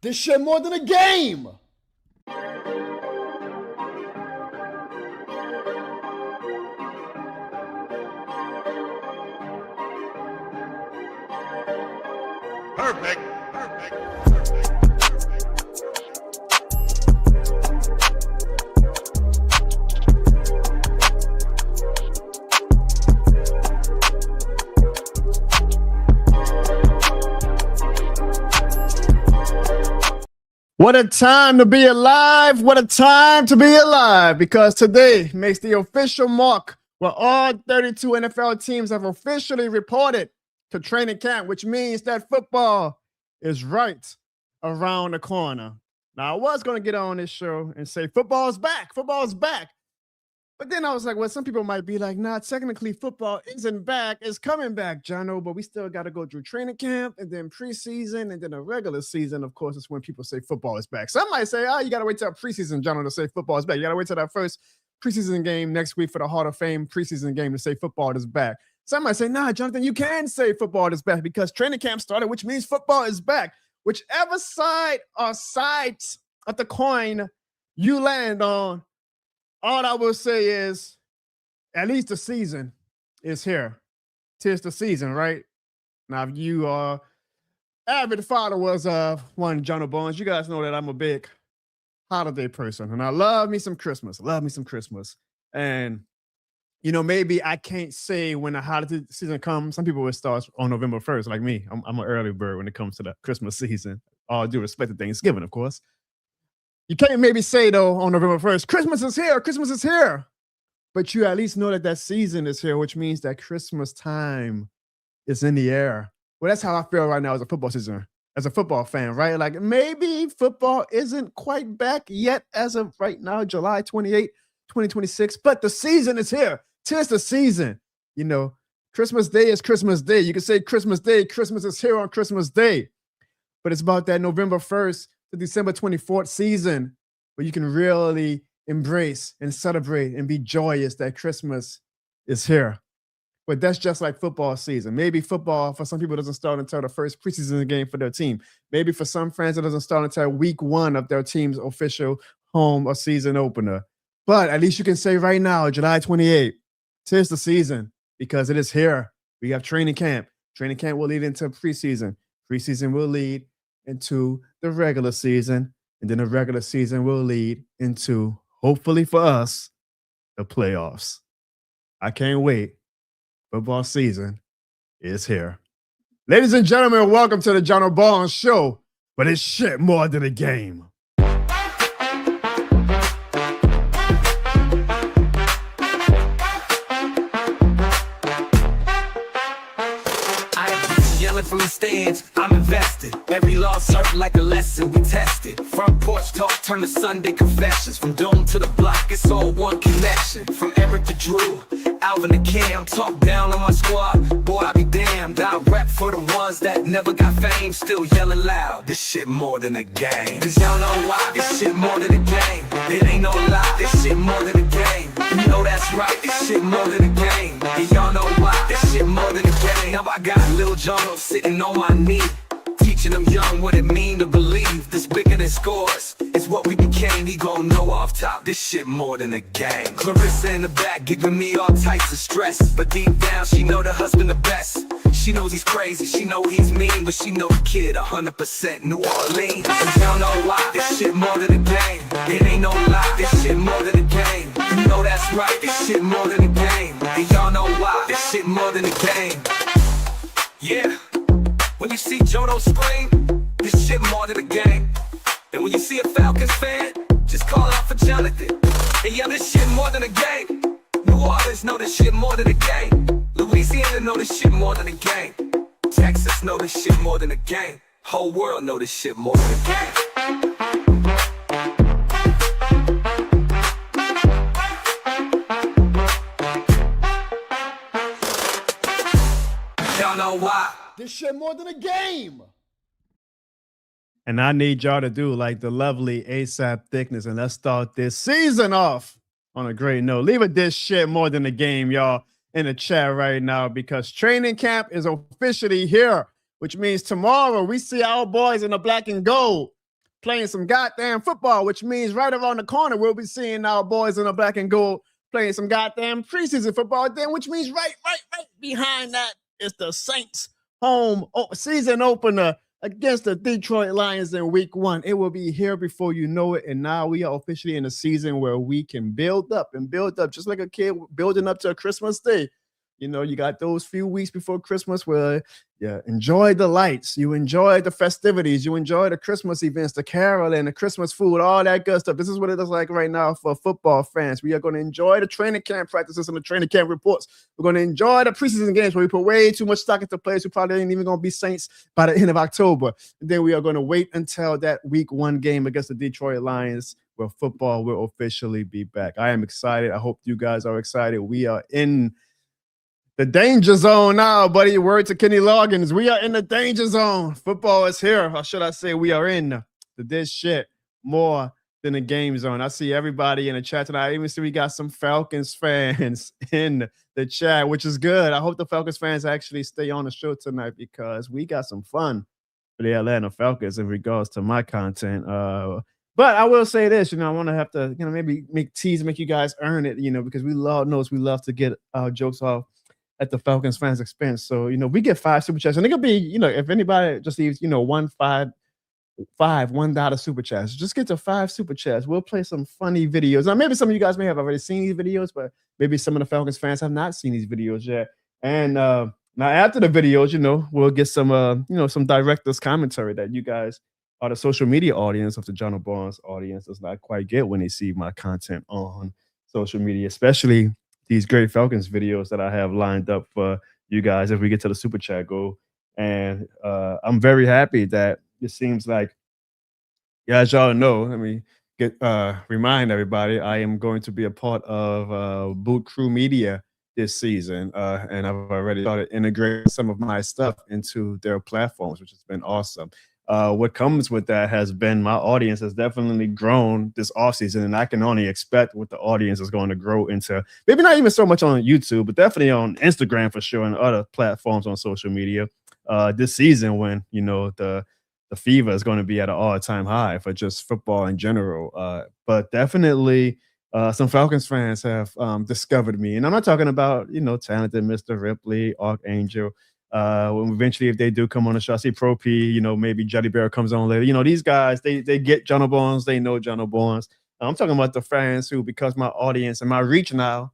This shit more than a game. Perfect. What a time to be alive. What a time to be alive, because today makes the official mark where all 32 NFL teams have officially reported to training camp, which means that football is right around the corner. Now, I was going to get on this show and say football is back. Football is back. But then I was like, well, some people might be like, nah, technically football isn't back. It's coming back, Jono, but we still got to go through training camp and then preseason and then a regular season. Of course, it's when people say football is back. Some might say, oh, you got to wait till preseason, Jono, to say football is back. You got to wait till that first preseason game next week for the Hall of Fame preseason game to say football is back. Some might say, nah, Jonathan, you can say football is back because training camp started, which means football is back. Whichever side or sides of the coin you land on, all I will say is, at least the season is here. 'Tis the season, right? Now, if you are avid followers of one Jono Barnes, you guys know that I'm a big holiday person, and I love me some Christmas. And, you know, maybe I can't say when the holiday season comes. Some people will start on November 1st, like me. I'm an early bird when it comes to the Christmas season. All due respect to Thanksgiving, of course. You can't maybe say, though, on November 1st, Christmas is here. But you at least know that that season is here, which means that Christmas time is in the air. Well, that's how I feel right now as a football season, as a football fan, right? Like maybe football isn't quite back yet as of right now, July 28, 2026, but the season is here. 'Tis the season. You know, Christmas Day is Christmas Day. You can say Christmas Day, Christmas is here on Christmas Day. But it's about that November 1st to December 24th season where you can really embrace and celebrate and be joyous that Christmas is here. But that's just like football season. Maybe football for some people doesn't start until the first preseason game for their team. Maybe for some fans it doesn't start until week 1 of their team's official home or season opener. But at least you can say right now, July 28th, 'tis the season because it is here. We have training camp. Training camp will lead into preseason. Preseason will lead into the regular season. And then the regular season will lead into, hopefully for us, the playoffs. I can't wait. Football season is here. Ladies and gentlemen, welcome to the Jono Barnes Show, but it's shit more than a game. From the stands, I'm invested. Every loss served like a lesson, we tested. Front porch talk turn to Sunday confessions. From dome to the block, it's all one connection. From Eric to Drew, Alvin to Cam, talk down on my squad. Boy, I be damned. I rap for the ones that never got fame, still yelling loud. This shit more than a game. Cause y'all know why? This shit more than a game. It ain't no lie. This shit more than a game. You know that's right. This shit more than a game. And y'all know why? This shit more than a game. Now I got Lil Jono sitting on my knee, teaching them young what it mean to believe. This bigger than scores, it's what we became. He gon' know off top, this shit more than a game. Clarissa in the back giving me all types of stress, but deep down she know the husband the best. She knows he's crazy, she know he's mean, but she know the kid 100% New Orleans. And y'all know why, this shit more than a game. It ain't no lie, this shit more than a game. You know that's right, this shit more than a game. And y'all know why, this shit more than a game. Yeah. When you see Jono scream, this shit more than a game. And when you see a Falcons fan, just call out for Jonathan. And yeah, this shit more than a game. New Orleans know this shit more than a game. Louisiana know this shit more than a game. Texas know this shit more than a game. Whole world know this shit more than a game. Y'all know why? This shit more than a game. And I need y'all to do like the lovely ASAP Thickness, and let's start this season off on a great note. Leave it this shit more than a game, y'all, in the chat right now, because training camp is officially here, which means tomorrow we see our boys in the black and gold playing some goddamn football, which means right around the corner, we'll be seeing our boys in the black and gold playing some goddamn preseason football then, which means right behind that is the Saints home season opener against the Detroit Lions in week 1. It will be here before you know it. And now we are officially in a season where we can build up just like a kid building up to a Christmas day. You know, you got those few weeks before Christmas where you enjoy the lights, you enjoy the festivities, you enjoy the Christmas events, the caroling, the Christmas food, all that good stuff. This is what it is like right now for football fans. We are going to enjoy the training camp practices and the training camp reports. We're going to enjoy the preseason games where we put way too much stock into players who probably ain't even going to be Saints by the end of October. And then we are going to wait until that week 1 game against the Detroit Lions where football will officially be back. I am excited. I hope you guys are excited. We are in the danger zone now, buddy. Word to Kenny Loggins. We are in the danger zone. Football is here. Or should I say we are in this shit more than the game zone. I see everybody in the chat tonight. I even see we got some Falcons fans in the chat, which is good. I hope the Falcons fans actually stay on the show tonight because we got some fun for the Atlanta Falcons in regards to my content. But I will say this, I want to have to, maybe make you guys earn it, because we love to get our jokes off at the Falcons fans' expense. So, we get 5 super chats, and it could be, if anybody just leaves, $1 super chats, just get to 5 super chats. We'll play some funny videos. Now, maybe some of you guys may have already seen these videos, but maybe some of the Falcons fans have not seen these videos yet. And now after the videos, we'll get some, some director's commentary that you guys or the social media audience of the Jono Barnes audience does not quite get when they see my content on social media, especially these great Falcons videos that I have lined up for you guys if we get to the super chat goal. And I'm very happy that it seems like, as y'all know, let me remind everybody, I am going to be a part of Boot Crew Media this season. And I've already started integrating some of my stuff into their platforms, which has been awesome. What comes with that has been my audience has definitely grown this offseason, and I can only expect what the audience is going to grow into. Maybe not even so much on YouTube, but definitely on Instagram for sure and other platforms on social media this season when, the fever is going to be at an all-time high for just football in general. But definitely some Falcons fans have discovered me. And I'm not talking about, talented Mr. Ripley, Archangel. Eventually, if they do come on the show, I see Pro P, maybe Jelly Bear comes on later. These guys, they get Jono Barnes, they know Jono Barnes. I'm talking about the fans who, because my audience and my reach now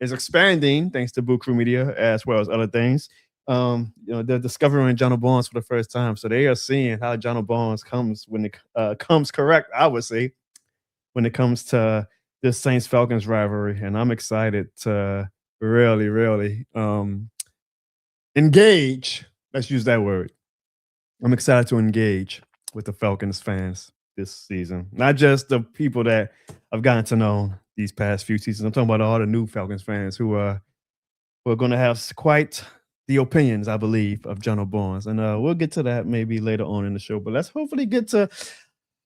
is expanding, thanks to Boot Crew Media, as well as other things. They're discovering Jono Barnes for the first time. So they are seeing how Jono Barnes comes when it comes correct, I would say, when it comes to this Saints-Falcons rivalry. And I'm excited to really engage. Let's use that word. I'm excited to engage with the Falcons fans this season. Not just the people that I've gotten to know these past few seasons. I'm talking about all the new Falcons fans who are going to have quite the opinions, I believe, of Jono Barnes. And we'll get to that maybe later on in the show. But let's hopefully get to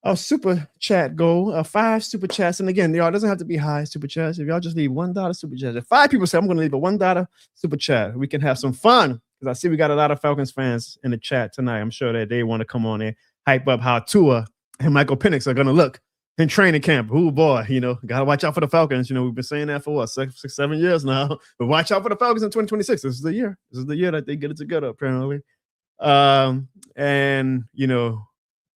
our super chat goal, 5 super chats. And again, y'all, it doesn't have to be high super chats. If y'all just leave $1 super chat, if 5 people say I'm going to leave a $1 super chat, we can have some fun. Because I see we got a lot of Falcons fans in the chat tonight. I'm sure that they want to come on and hype up how Tua and Michael Penix are going to look in training camp. Oh boy, got to watch out for the Falcons. We've been saying that for 6, 7 years now. But watch out for the Falcons in 2026. This is the year. This is the year that they get it together, apparently.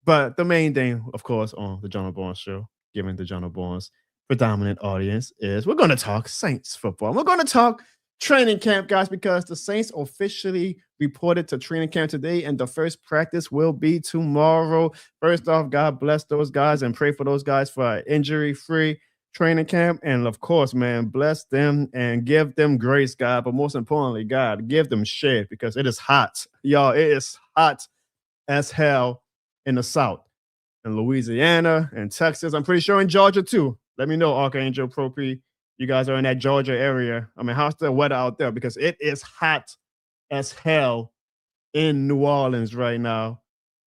But the main thing, of course, on the Jono Barnes Show, given the Jono Barnes predominant audience, is we're going to talk Saints football. We're going to talk training camp, guys, because the Saints officially reported to training camp today, and the first practice will be tomorrow. First off, God bless those guys and pray for those guys for an injury-free training camp. And of course, man, bless them and give them grace, God. But most importantly, God, give them shade because it is hot. Y'all, it is hot as hell in the South, in Louisiana and Texas. I'm pretty sure in Georgia too. Let me know, Archangel, Pro P. You guys are in that Georgia area. I mean, how's the weather out there? Because it is hot as hell in New Orleans right now.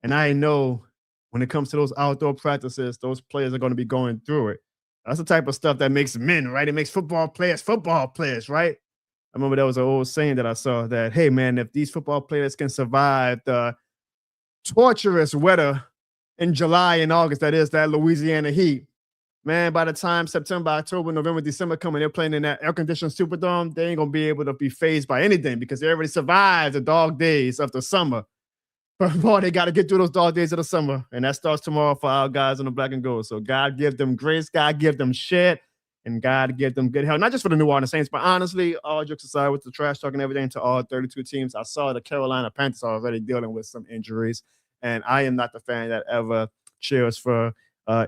And I know when it comes to those outdoor practices, those players are going to be going through it. That's the type of stuff that makes men, right? It makes football players, right? I remember there was an old saying that I saw that, hey, man, if these football players can survive the torturous weather in July and August. That is that Louisiana Heat. Man, by the time September, October, November, December coming, they're playing in that air-conditioned Superdome. They ain't going to be able to be phased by anything because they already survived the dog days of the summer. But boy, they got to get through those dog days of the summer. And that starts tomorrow for our guys in the black and gold. So God give them grace, God give them shit, and God give them good health. Not just for the New Orleans Saints, but honestly, all jokes aside with the trash talking and everything to all 32 teams. I saw the Carolina Panthers already dealing with some injuries. And I am not the fan that ever cheers for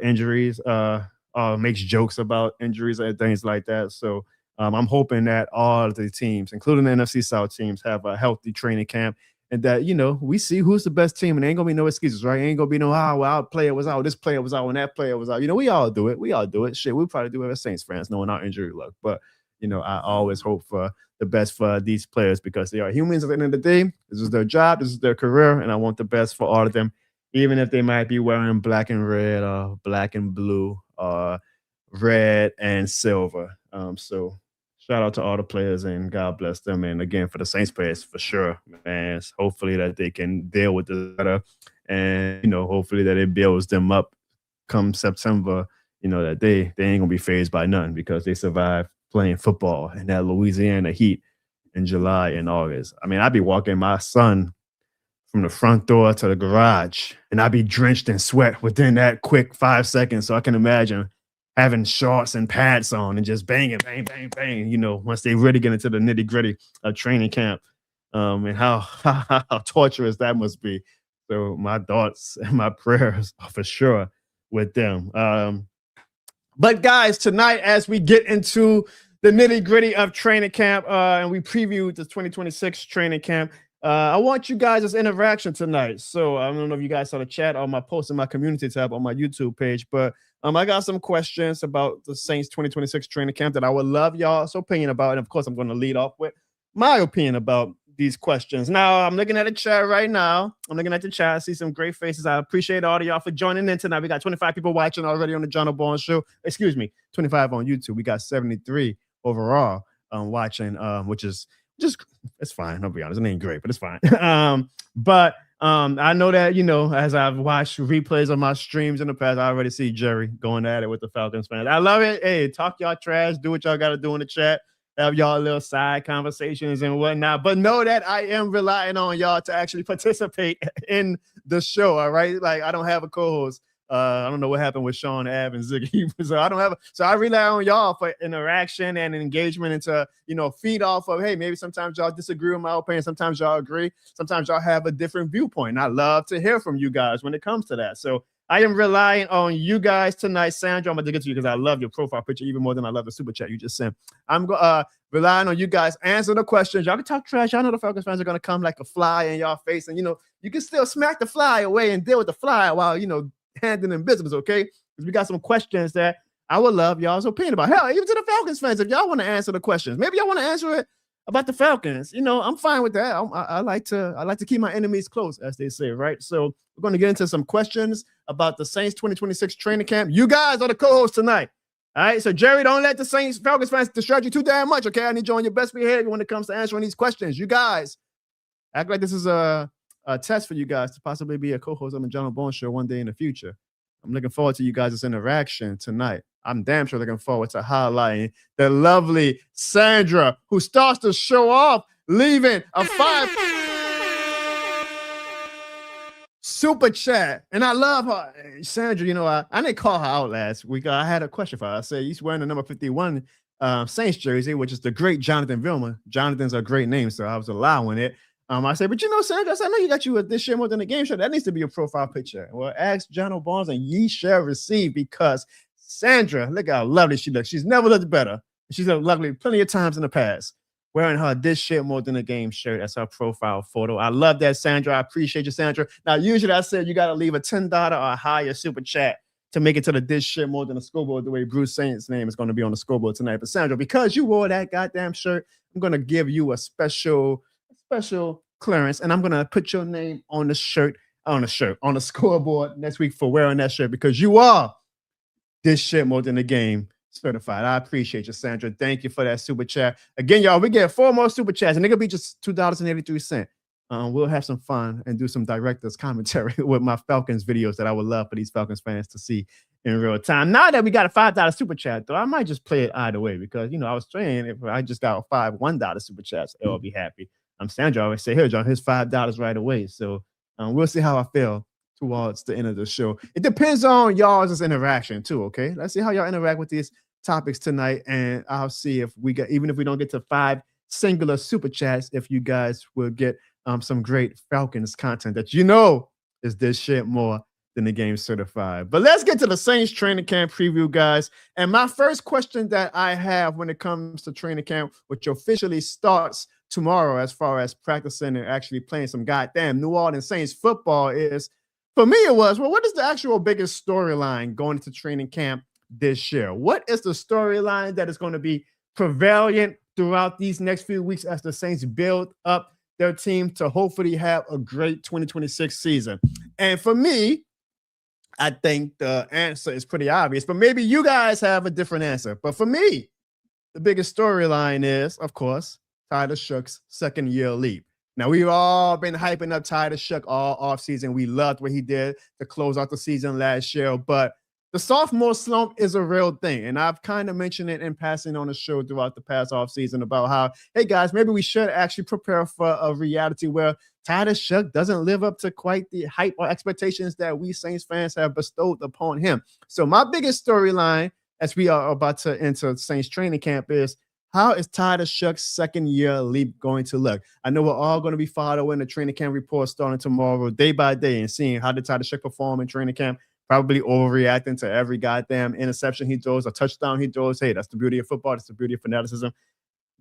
injuries. Makes jokes about injuries and things like that. So I'm hoping that all the teams, including the NFC South teams, have a healthy training camp and that, we see who's the best team and there ain't going to be no excuses, right? Ain't going to be no, our player was out, this player was out, and that player was out. We all do it. We all do it. Shit, we probably do it as Saints fans, knowing our injury luck. But, I always hope for the best for these players because they are humans at the end of the day. This is their job. This is their career. And I want the best for all of them, even if they might be wearing black and red or black and blue. Red and silver. So shout out to all the players and God bless them. And again, for the Saints players, for sure, man, hopefully that they can deal with this better and, hopefully that it builds them up come September, that they ain't gonna be phased by nothing because they survived playing football in that Louisiana heat in July and August. I mean, I'd be walking my son from the front door to the garage, and I'd be drenched in sweat within that quick 5 seconds. So I can imagine having shorts and pants on and just banging, bang, bang, bang, once they really get into the nitty gritty of training camp and how torturous that must be. So my thoughts and my prayers are for sure with them. But guys, tonight, as we get into the nitty gritty of training camp and we preview the 2026 training camp, I want you guys' interaction tonight. So I don't know if you guys saw the chat or my post in my community tab on my YouTube page, but I got some questions about the Saints 2026 training camp that I would love y'all's opinion about. And of course, I'm going to lead off with my opinion about these questions. Now, I'm looking at the chat right now. I'm looking at the chat. I see some great faces. I appreciate all of y'all for joining in tonight. We got 25 people watching already on the Jono Barnes Show. Excuse me, 25 on YouTube. We got 73 overall watching, which is just, it's fine. I'll be honest. It ain't great, but it's fine. But I know that, as I've watched replays of my streams in the past, I already see Jerry going at it with the Falcons fans. I love it. Hey, talk y'all trash. Do what y'all got to do in the chat. Have y'all little side conversations and whatnot. But know that I am relying on y'all to actually participate in the show, all right? Like, I don't have a co-host. I don't know what happened with Sean, Av, and Ziggy. So I rely on y'all for interaction and engagement and to, feed off of, hey, maybe sometimes y'all disagree with my opinion. Sometimes y'all agree. Sometimes y'all have a different viewpoint. And I love to hear from you guys when it comes to that. So I am relying on you guys tonight. Sandra, I'm going to get to you because I love your profile picture even more than I love the super chat you just sent. I'm relying on you guys. Answer the questions. Y'all can talk trash. Y'all know the Falcons fans are going to come like a fly in y'all face. And, you can still smack the fly away and deal with the fly while, handling business, okay? Because we got some questions that I would love y'all's opinion about. Hell, even to the Falcons fans, if y'all want to answer the questions, maybe y'all want to answer it about the Falcons. I'm fine with that. I like to keep my enemies close, as they say, right? So we're going to get into some questions about the Saints 2026 training camp. You guys are the co-hosts tonight. All right, so Jerry, don't let the Saints Falcons fans distract you too damn much, okay? I need you on your best behavior when it comes to answering these questions. You guys act like this is a test for you guys to possibly be a co-host on the Jono Barnes Show one day in the future. I'm looking forward to you guys' interaction tonight. I'm damn sure looking forward to highlighting the lovely Sandra, who starts to show off, leaving a 5 super chat. And I love her. Sandra, I didn't call her out last week. I had a question for her. I said, he's wearing the number 51 Saints jersey, which is the great Jonathan Vilma. Jonathan's a great name, so I was allowing it. I said, but Sandra, I know you got you this shit more than a game show. That needs to be your profile picture. Well, ask Jono Barnes and ye shall receive, because Sandra, look how lovely she looks. She's never looked better. She's looked lovely plenty of times in the past. Wearing her this shit more than a game shirt. That's her profile photo. I love that, Sandra. I appreciate you, Sandra. Now, usually I said you got to leave a $10 or higher super chat to make it to the this shit more than a scoreboard, the way Bruce Saint's name is going to be on the scoreboard tonight. But Sandra, because you wore that goddamn shirt, I'm going to give you a special clearance, and I'm going to put your name on the scoreboard next week for wearing that shirt, because you are this shit more than a game certified. I appreciate you, Sandra. Thank you for that super chat. Again, y'all, we get 4 more super chats, and they're going to be just $2.83. we'll have some fun and do some director's commentary with my Falcons videos that I would love for these Falcons fans to see in real time. Now that we got a $5 super chat, though, I might just play it either way because, I was saying if I just got a $1 super chats, I'll be happy. Sandra always say, here, John, here's $5 right away. So we'll see how I feel towards the end of the show. It depends on y'all's interaction too, okay? Let's see how y'all interact with these topics tonight, and I'll see if we get, even if we don't get to 5 singular super chats, if you guys will get some great Falcons content that is this shit more than the game certified. But let's get to the Saints training camp preview, guys. And my first question that I have when it comes to training camp, which officially starts tomorrow as far as practicing and actually playing some goddamn New Orleans Saints football, is, for me, it was, well, what is the actual biggest storyline going into training camp this year? What is the storyline that is going to be prevalent throughout these next few weeks as the Saints build up their team to hopefully have a great 2026 season? And for me, I think the answer is pretty obvious, but maybe you guys have a different answer. But for me, the biggest storyline is, of course, Tyler Shoug's second-year leap. Now, we've all been hyping up Tyler Shough all offseason. We loved what he did to close out the season last year, but the sophomore slump is a real thing, and I've kind of mentioned it in passing on the show throughout the past offseason about how, hey, guys, maybe we should actually prepare for a reality where Tyler Shough doesn't live up to quite the hype or expectations that we Saints fans have bestowed upon him. So my biggest storyline as we are about to enter Saints training camp is, how is Tyler Shoug's second-year leap going to look? I know we're all going to be following the training camp report starting tomorrow, day by day, and seeing how did Tyler Shough perform in training camp. Probably overreacting to every goddamn interception he throws, a touchdown he throws. Hey, that's the beauty of football. That's the beauty of fanaticism.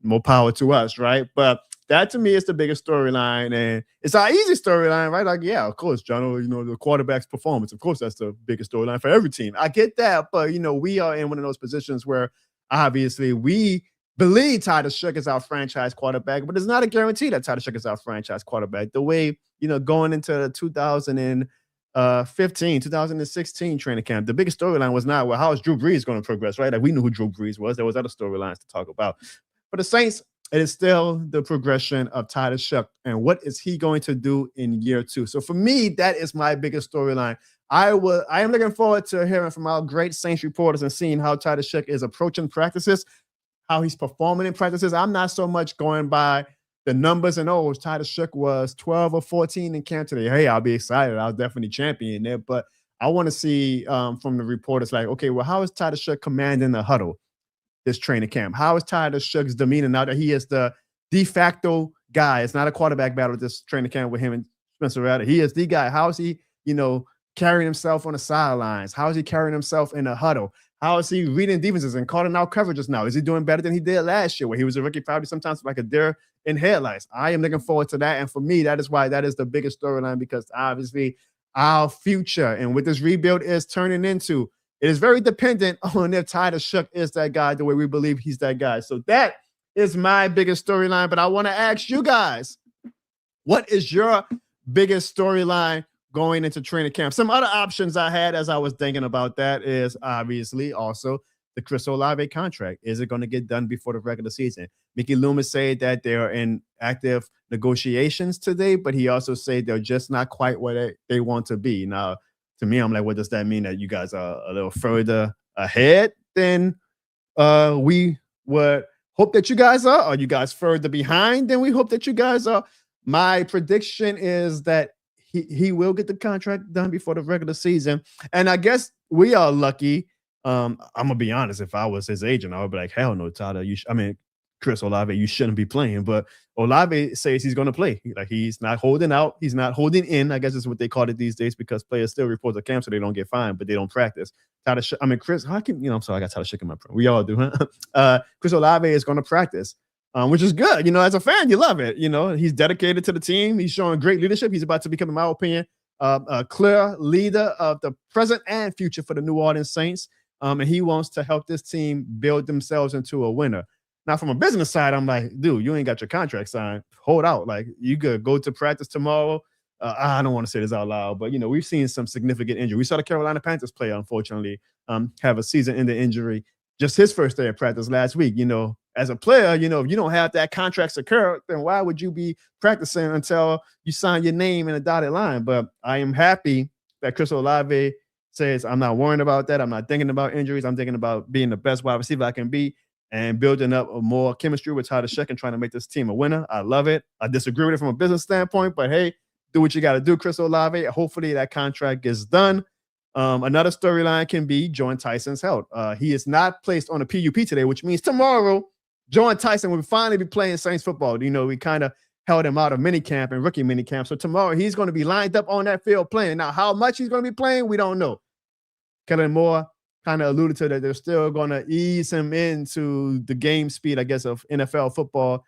More power to us, right? But that, to me, is the biggest storyline, and it's our easy storyline, right? Like, yeah, of course, Jono, the quarterback's performance. Of course, that's the biggest storyline for every team. I get that, but, we are in one of those positions where, obviously, we believe Tyler Shough is our franchise quarterback, but it's not a guarantee that Tyler Shough is our franchise quarterback. The way, going into the 2016 training camp, the biggest storyline was not, well, how is Drew Brees going to progress, right? Like, we knew who Drew Brees was. There was other storylines to talk about. For the Saints, it is still the progression of Tyler Shough and what is he going to do in year 2. So for me, that is my biggest storyline. I am looking forward to hearing from our great Saints reporters and seeing how Tyler Shough is approaching practices, how he's performing in practices. I'm not so much going by the numbers and Tyler Shough was 12 or 14 in camp today. Hey, I'll be excited. I'll definitely champion there. But I want to see from the reporters, like, okay, well, how is Tyler Shough commanding the huddle this training camp? How is Tyler Shoug's demeanor now that he is the de facto guy? It's not a quarterback battle this training camp with him and Spencer Rattler. He is the guy. How is he, carrying himself on the sidelines? How is he carrying himself in the huddle? How is he reading defenses and calling out coverages now? Is he doing better than he did last year where he was a rookie, probably sometimes like a deer in headlights? I am looking forward to that. And for me, that is why that is the biggest storyline, because obviously our future and what this rebuild is turning into, it is very dependent on if Tyler Shough is that guy the way we believe he's that guy. So that is my biggest storyline. But I want to ask you guys, what is your biggest storyline going into training camp? Some other options I had as I was thinking about that is obviously also the Chris Olave contract. Is it going to get done before the regular season? Mickey Loomis said that they are in active negotiations today, but he also said they're just not quite where they want to be. Now, to me, I'm like, what does that mean? That you guys are a little further ahead than we would hope that you guys are? Are you guys further behind than we hope that you guys are? My prediction is that he will get the contract done before the regular season. And I guess we are lucky. I'm going to be honest. If I was his agent, I would be like, hell no, Tyler. Chris Olave, you shouldn't be playing. But Olave says he's going to play. Like, he's not holding out. He's not holding in. I guess is what they call it these days, because players still report to camp so they don't get fined, but they don't practice. Chris, how can, I'm sorry, I got Tyler Shough in my pro. We all do, huh? Chris Olave is going to practice. Which is good. As a fan, you love it. He's dedicated to the team. He's showing great leadership. He's about to become, in my opinion, a clear leader of the present and future for the New Orleans Saints. And he wants to help this team build themselves into a winner. Now, from a business side, I'm like, dude, you ain't got your contract signed. Hold out. Like, you could go to practice tomorrow. I don't want to say this out loud, but, we've seen some significant injury. We saw the Carolina Panthers player, unfortunately, have a season-ending injury just his first day of practice last week. As a player, if you don't have that contract secure, then why would you be practicing until you sign your name in a dotted line? But I am happy that Chris Olave says, I'm not worrying about that. I'm not thinking about injuries. I'm thinking about being the best wide receiver I can be and building up a more chemistry with Tyler Sheck and trying to make this team a winner. I love it. I disagree with it from a business standpoint, but hey, do what you got to do, Chris Olave. Hopefully that contract gets done. Another storyline can be Jordan Tyson's health. He is not placed on a PUP today, which means tomorrow, Jordan Tyson will finally be playing Saints football. We kind of held him out of minicamp and rookie minicamp. So tomorrow he's going to be lined up on that field playing. Now, how much he's going to be playing, we don't know. Kellen Moore kind of alluded to that they're still going to ease him into the game speed, I guess, of NFL football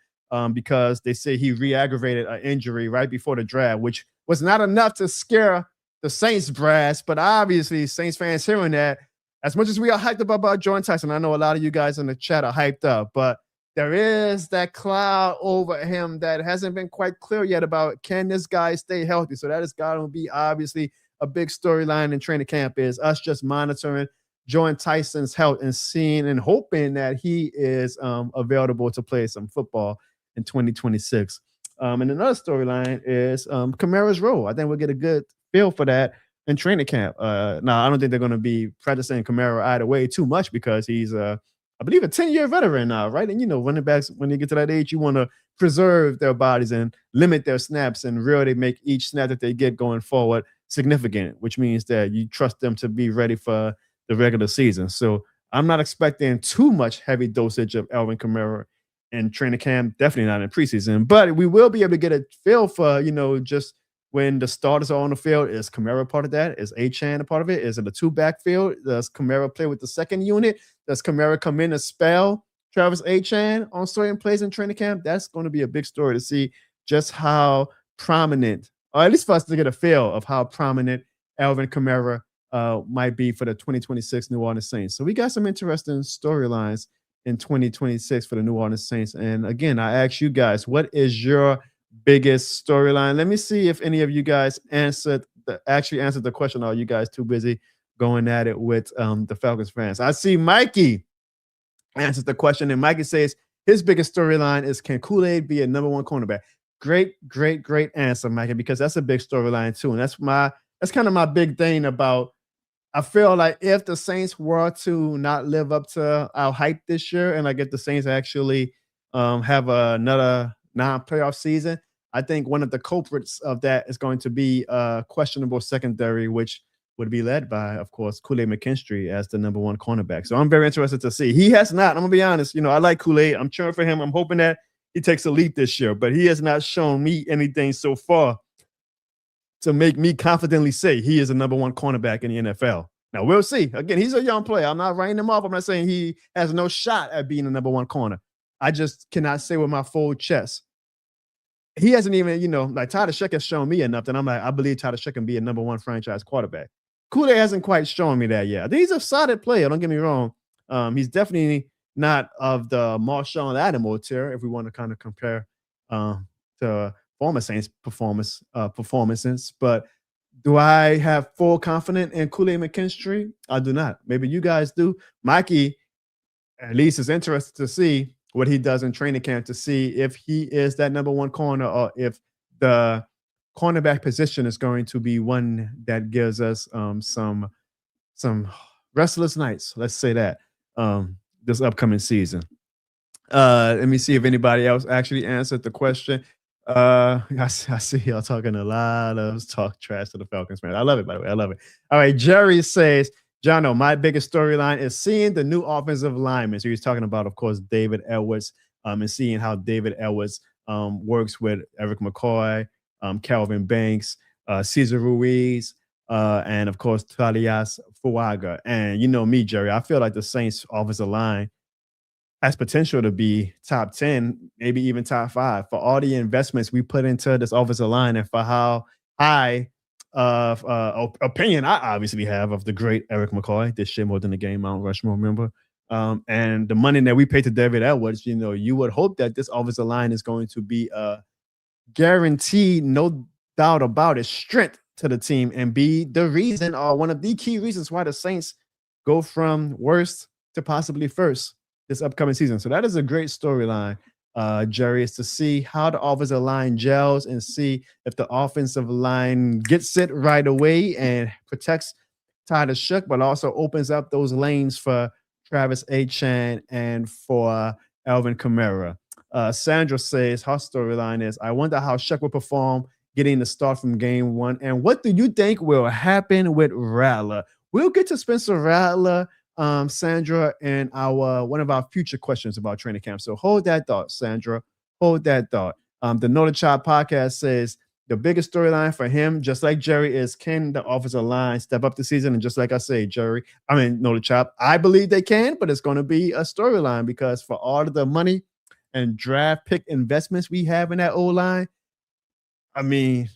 because they say he re-aggravated an injury right before the draft, which was not enough to scare the Saints brass. But obviously, Saints fans hearing that, as much as we are hyped up about Jordan Tyson, I know a lot of you guys in the chat are hyped up, but there is that cloud over him that hasn't been quite clear yet about, can this guy stay healthy? So that is going to be obviously a big storyline in training camp, is us just monitoring Jordan Tyson's health and seeing and hoping that he is available to play some football in 2026. And another storyline is Kamara's role. I think we'll get a good feel for that in training camp. Now, I don't think they're going to be practicing Kamara either way too much because he's, I believe, a 10-year veteran now, right? And, running backs, when they get to that age, you want to preserve their bodies and limit their snaps and really make each snap that they get going forward significant, which means that you trust them to be ready for the regular season. So I'm not expecting too much heavy dosage of Alvin Kamara in training camp, definitely not in preseason, but we will be able to get a feel for, just when the starters are on the field. Is Kamara part of that? Is Achane a part of it? Is it a two-back field? Does Kamara play with the second unit? Does Kamara come in and spell Travis Achane on certain plays in training camp? That's going to be a big story to see just how prominent, or at least for us to get a feel of how prominent Alvin Kamara might be for the 2026 New Orleans Saints. So we got some interesting storylines in 2026 for the New Orleans Saints. And again, I ask you guys, what is your biggest storyline? Let me see if any of you guys actually answered the question. Or are you guys too busy going at it with the Falcons fans? I see Mikey answers the question, and Mikey says his biggest storyline is, can Kool-Aid be a number one cornerback? Great answer, Mikey, because that's a big storyline too. And that's kind of my big thing about, I feel like if the Saints were to not live up to our hype this year, and like if the Saints actually have another non-playoff season, I think one of the culprits of that is going to be a questionable secondary, which would be led by, of course, Kool-Aid McKinstry as the number one cornerback. So I'm very interested to see. He has not, I'm going to be honest, I like Kool-Aid. I'm cheering for him. I'm hoping that he takes a leap this year, but he has not shown me anything so far to make me confidently say he is a number one cornerback in the NFL. Now, we'll see. Again, he's a young player. I'm not writing him off. I'm not saying he has no shot at being a number one corner. I just cannot say with my full chest. He hasn't even, like Tyler Sheck has shown me enough that I'm like, I believe Tyler Sheck can be a number one franchise quarterback. Kool-Aid hasn't quite shown me that yet. I think he's a solid player. Don't get me wrong. He's definitely not of the Marshawn Lattimore tier, if we want to kind of compare to former Saints performances. But do I have full confidence in Kool-Aid McKinstry? I do not. Maybe you guys do. Mikey, at least, is interested to see what he does in training camp, to see if he is that number one corner, or if the cornerback position is going to be one that gives us some restless nights. Let's say that this upcoming season. Let me see if anybody else actually answered the question. I see y'all talking a lot of talk trash to the Falcons, man. I love it, by the way. I love it. All right, Jerry says, Jono, my biggest storyline is seeing the new offensive linemen. So he's talking about, of course, David Edwards, and seeing how David Edwards works with Eric McCoy, Calvin Banks, Cesar Ruiz, and, of course, Talias Fuaga. And you know me, Jerry, I feel like the Saints offensive line has potential to be top 10, maybe even top 5, for all the investments we put into this offensive line and for how high of opinion I obviously have of the great Eric McCoy. This shit more than the game Mount Rushmore member. And the money that we paid to David Edwards, you would hope that this offensive line is going to be guaranteed, no doubt about it, strength to the team and be the reason, or one of the key reasons, why the Saints go from worst to possibly first this upcoming season. So that is a great storyline, Jerry, is to see how the offensive line gels and see if the offensive line gets it right away and protects Tyler Shook, but also opens up those lanes for Travis Achan and for Alvin Kamara. Sandra says her storyline is, I wonder how Shook will perform getting the start from game one. And what do you think will happen with Rattler? We'll get to Spencer Rattler, Sandra, and one of our future questions about training camp. So hold that thought, Sandra. Hold that thought. The Know the Chop podcast says the biggest storyline for him, just like Jerry, is can the offensive line step up the season? And just like I say, Know the Chop, I believe they can, but it's going to be a storyline because for all of the money and draft pick investments we have in that O-line, I mean,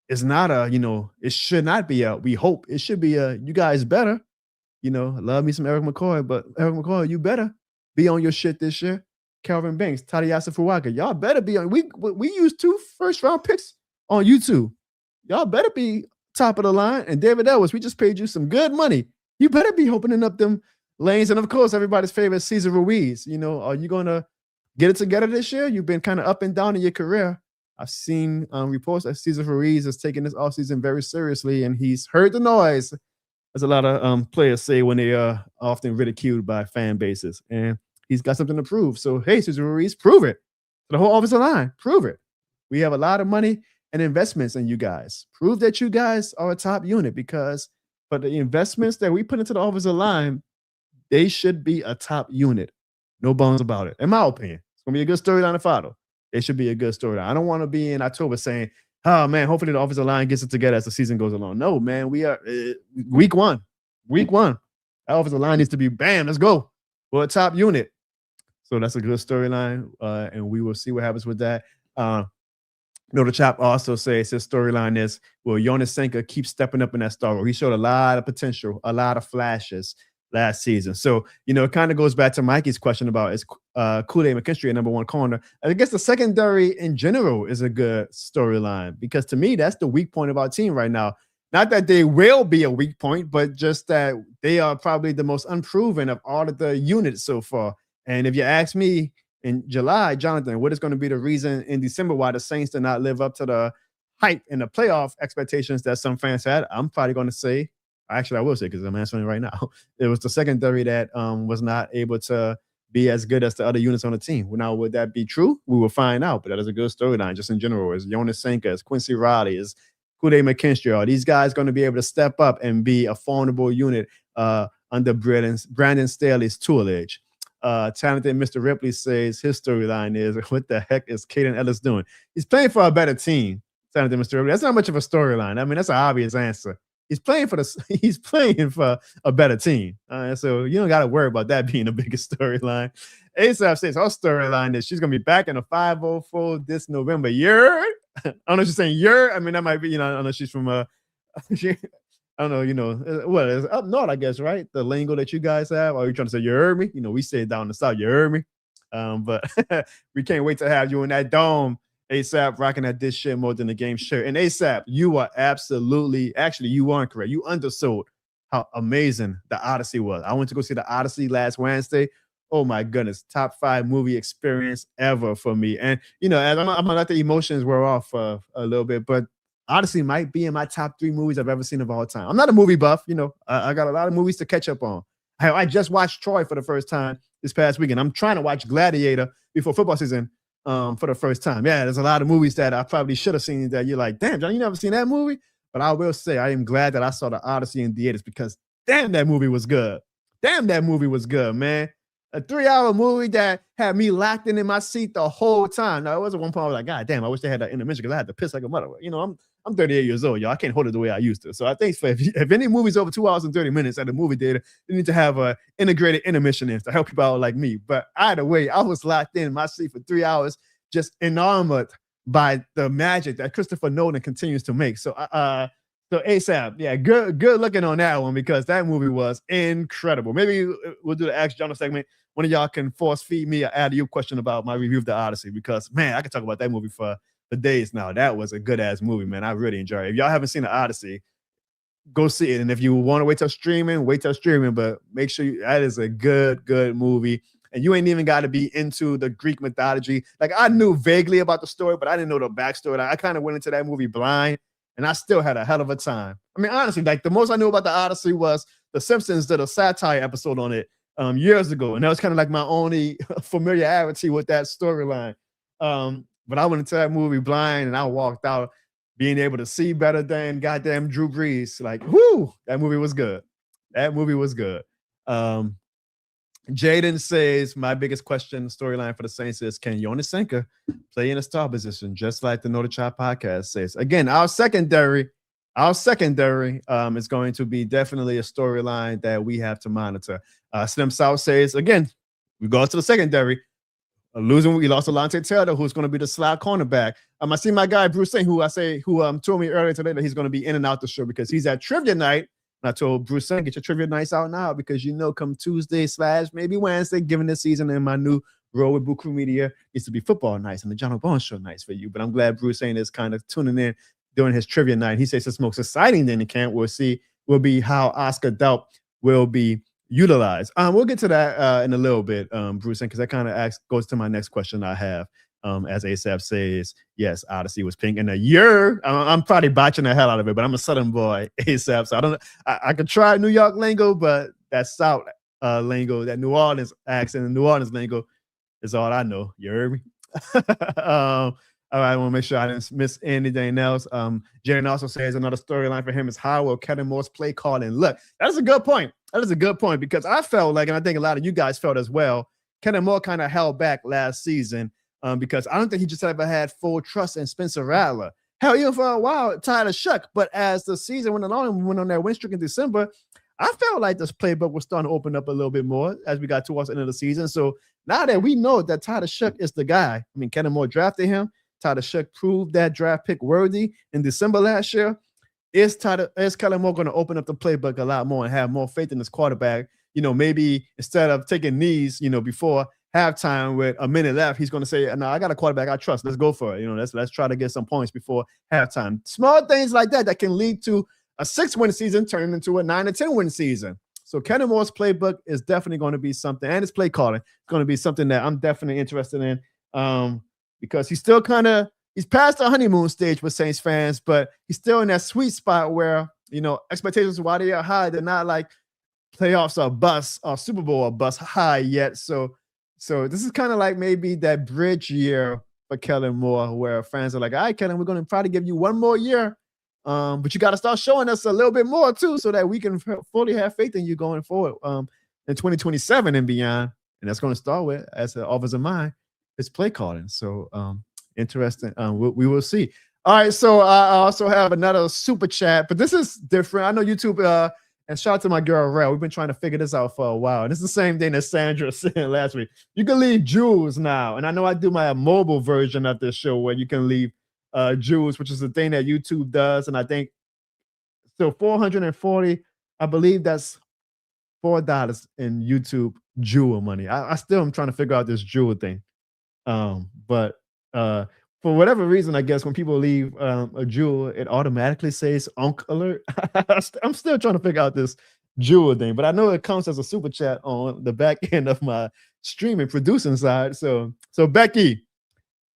it's not it should not be we hope it should be you guys better, love me some Eric McCoy, but Eric McCoy, you better be on your shit this year. Calvin Banks, Tadayasa Fuwaka, y'all better be on. We used 2 first-round picks on YouTube. Y'all better be top of the line. And David Edwards, we just paid you some good money. You better be opening up them lanes. And of course, everybody's favorite, Cesar Ruiz. Are you going to get it together this year? You've been kind of up and down in your career. I've seen reports that Cesar Ruiz is taking this offseason very seriously, and he's heard the noise, as a lot of players say when they are often ridiculed by fan bases. And he's got something to prove. So, hey, Cesar Ruiz, prove it. The whole offensive line, prove it. We have a lot of money and investments in you guys. Prove that you guys are a top unit, because for the investments that we put into the offensive line, they should be a top unit. No bones about it. In my opinion, it's going to be a good storyline to follow. It should be a good storyline. I don't want to be in October saying, oh, man, hopefully the offensive line gets it together as the season goes along. No, man, we are week one. That offensive line needs to be, bam, let's go. We're a top unit. So that's a good storyline, and we will see what happens with that. The Chop also says his storyline is, will Jonas Senka keep stepping up in that star role? He showed a lot of potential, a lot of flashes last season. So, it kind of goes back to Mikey's question about is Kool-Aid McKinstry a number one corner. I guess the secondary in general is a good storyline, because to me, that's the weak point of our team right now. Not that they will be a weak point, but just that they are probably the most unproven of all of the units so far. And if you ask me in July, Jonathan, what is going to be the reason in December why the Saints did not live up to the hype and the playoff expectations that some fans had, I'm probably going to say, actually, I will say, because I'm answering right now, it was the secondary that was not able to be as good as the other units on the team. Now, would that be true? We will find out, but that is a good storyline just in general. Is Jonas Senka, is Quincy Riley, is Kool-Aid McKinstry, are these guys going to be able to step up and be a formidable unit under Brandon Staley's tutelage? Talented Mr. Ripley says his storyline is, what the heck is Caden Ellis doing? He's playing for a better team. Talented Mr. Ripley. That's not much of a storyline. I mean, that's an obvious answer. He's playing for a better team. So you don't got to worry about that being the biggest storyline. ASAP says her storyline is she's going to be back in the 504 this November. I don't know if she's saying I mean, that might be, I don't know if she's from I don't know, what is up north, I guess, right? The lingo that you guys have. Are you trying to say you heard me? We say it down the south, you heard me. But we can't wait to have you in that dome, ASAP, rocking that this shit more than the game shirt. And ASAP, you are actually, you aren't correct. You undersold how amazing the Odyssey was. I went to go see the Odyssey last Wednesday. Oh my goodness, top 5 movie experience ever for me. And, as I'm gonna let the emotions wear off a little bit, but Odyssey might be in my top 3 movies I've ever seen of all time. I'm not a movie buff, I got a lot of movies to catch up on. I just watched Troy for the first time this past weekend. I'm trying to watch Gladiator before football season for the first time. Yeah, there's a lot of movies that I probably should have seen that you're like, damn, John, you never seen that movie? But I will say I am glad that I saw the Odyssey in theaters, because damn, that movie was good. Damn, that movie was good, man. A 3-hour movie that had me locked in my seat the whole time. Now, it was at one point I was like, God damn, I wish they had that intermission, because I had to piss like a mother. I'm 38 years old, y'all. I can't hold it the way I used to. So I think if any movie's over 2 hours and 30 minutes at the movie theater, they need to have a integrated intermission in to help people out like me. But either way, I was locked in my seat for 3 hours, just enamored by the magic that Christopher Nolan continues to make. So ASAP, yeah, good looking on that one, because that movie was incredible. Maybe we'll do the Ask Jono segment. One of y'all can force feed me or add you a question about my review of the Odyssey, because man, I could talk about that movie for days now. That was a good ass movie, man. I really enjoyed it. If y'all haven't seen the Odyssey, go see it. And if you want to wait till streaming, but make sure that is a good movie. And you ain't even got to be into the Greek mythology. Like, I knew vaguely about the story, but I didn't know the backstory. Like, I kind of went into that movie blind, and I still had a hell of a time. I mean, honestly, like, the most I knew about the Odyssey was The Simpsons did a satire episode on it years ago, and that was kind of like my only familiarity with that storyline. But I went into that movie blind, and I walked out being able to see better than goddamn Drew Brees. Like, whoo, that movie was good. Jaden says, my biggest question, storyline for the Saints is, can Yonesenka play in a star position, just like the Know the Child podcast says? Again, our secondary is going to be definitely a storyline that we have to monitor. Slim South says, again, we go to the secondary. We lost Alontae Taylor, who's going to be the slot cornerback. I see my guy Bruce Saint, who told me earlier today that he's going to be in and out the show because he's at trivia night. And I told Bruce Saint, get your trivia nights out now because come Tuesday / maybe Wednesday, given this season in my new role with Buku Media, it's to be football nights and the Jono Barnes Show nights for you. But I'm glad Bruce Saint is kind of tuning in during his trivia night. He says it's most exciting thing in camp. We'll be how Oscar Delp will be utilized. We'll get to that in a little bit, Bruce, because that kind of goes to my next question I have. As ASAP says, yes, Odyssey was pink in a year. I'm probably botching the hell out of it, but I'm a Southern boy, ASAP. So I don't know. I could try New York lingo, but that South lingo, that New Orleans accent and New Orleans lingo is all I know. You heard me? All right, I want to make sure I didn't miss anything else. Jaren also says another storyline for him is how will Kellen Moore's play calling look? That is a good point. Because I felt like, and I think a lot of you guys felt as well, Kellen Moore kind of held back last season because I don't think he just ever had full trust in Spencer Rattler. Hell, even for a while, Tyler Shuck. But as the season went along and we went on that win streak in December, I felt like this playbook was starting to open up a little bit more as we got towards the end of the season. So now that we know that Tyler Shuck is the guy, I mean, Kellen Moore drafted him. Tyler Shuck proved that draft pick worthy in December last year. Is Kellen Moore going to open up the playbook a lot more and have more faith in his quarterback? Maybe instead of taking knees, before halftime with a minute left, he's going to say, no, I got a quarterback I trust. Let's go for it. Let's try to get some points before halftime. Small things like that can lead to a 6-win season turning into a 9 or 10-win season. So Kellen Moore's playbook is definitely going to be something, and his play calling is going to be something that I'm definitely interested in because he's still he's past the honeymoon stage with Saints fans, but he's still in that sweet spot where, expectations, while they are high, they're not like playoffs or bust or Super Bowl or bust high yet. So this is kind of like maybe that bridge year for Kellen Moore where fans are like, all right, Kellen, we're going to try to give you one more year, but you got to start showing us a little bit more too so that we can fully have faith in you going forward in 2027 and beyond. And that's going to start with, as an offensive mind, it's play calling. So interesting. We will see. All right. So I also have another super chat, but this is different. I know YouTube, and shout out to my girl, Rel. We've been trying to figure this out for a while. And it's the same thing that Sandra said last week. You can leave jewels now. And I know I do my mobile version of this show where you can leave jewels, which is the thing that YouTube does. And I think so 440, I believe that's $4 in YouTube jewel money. I still am trying to figure out this jewel thing. But for whatever reason, I guess when people leave a jewel, it automatically says Unc alert. I'm still trying to figure out this jewel thing, but I know it counts as a super chat on the back end of my streaming producing side. So Becky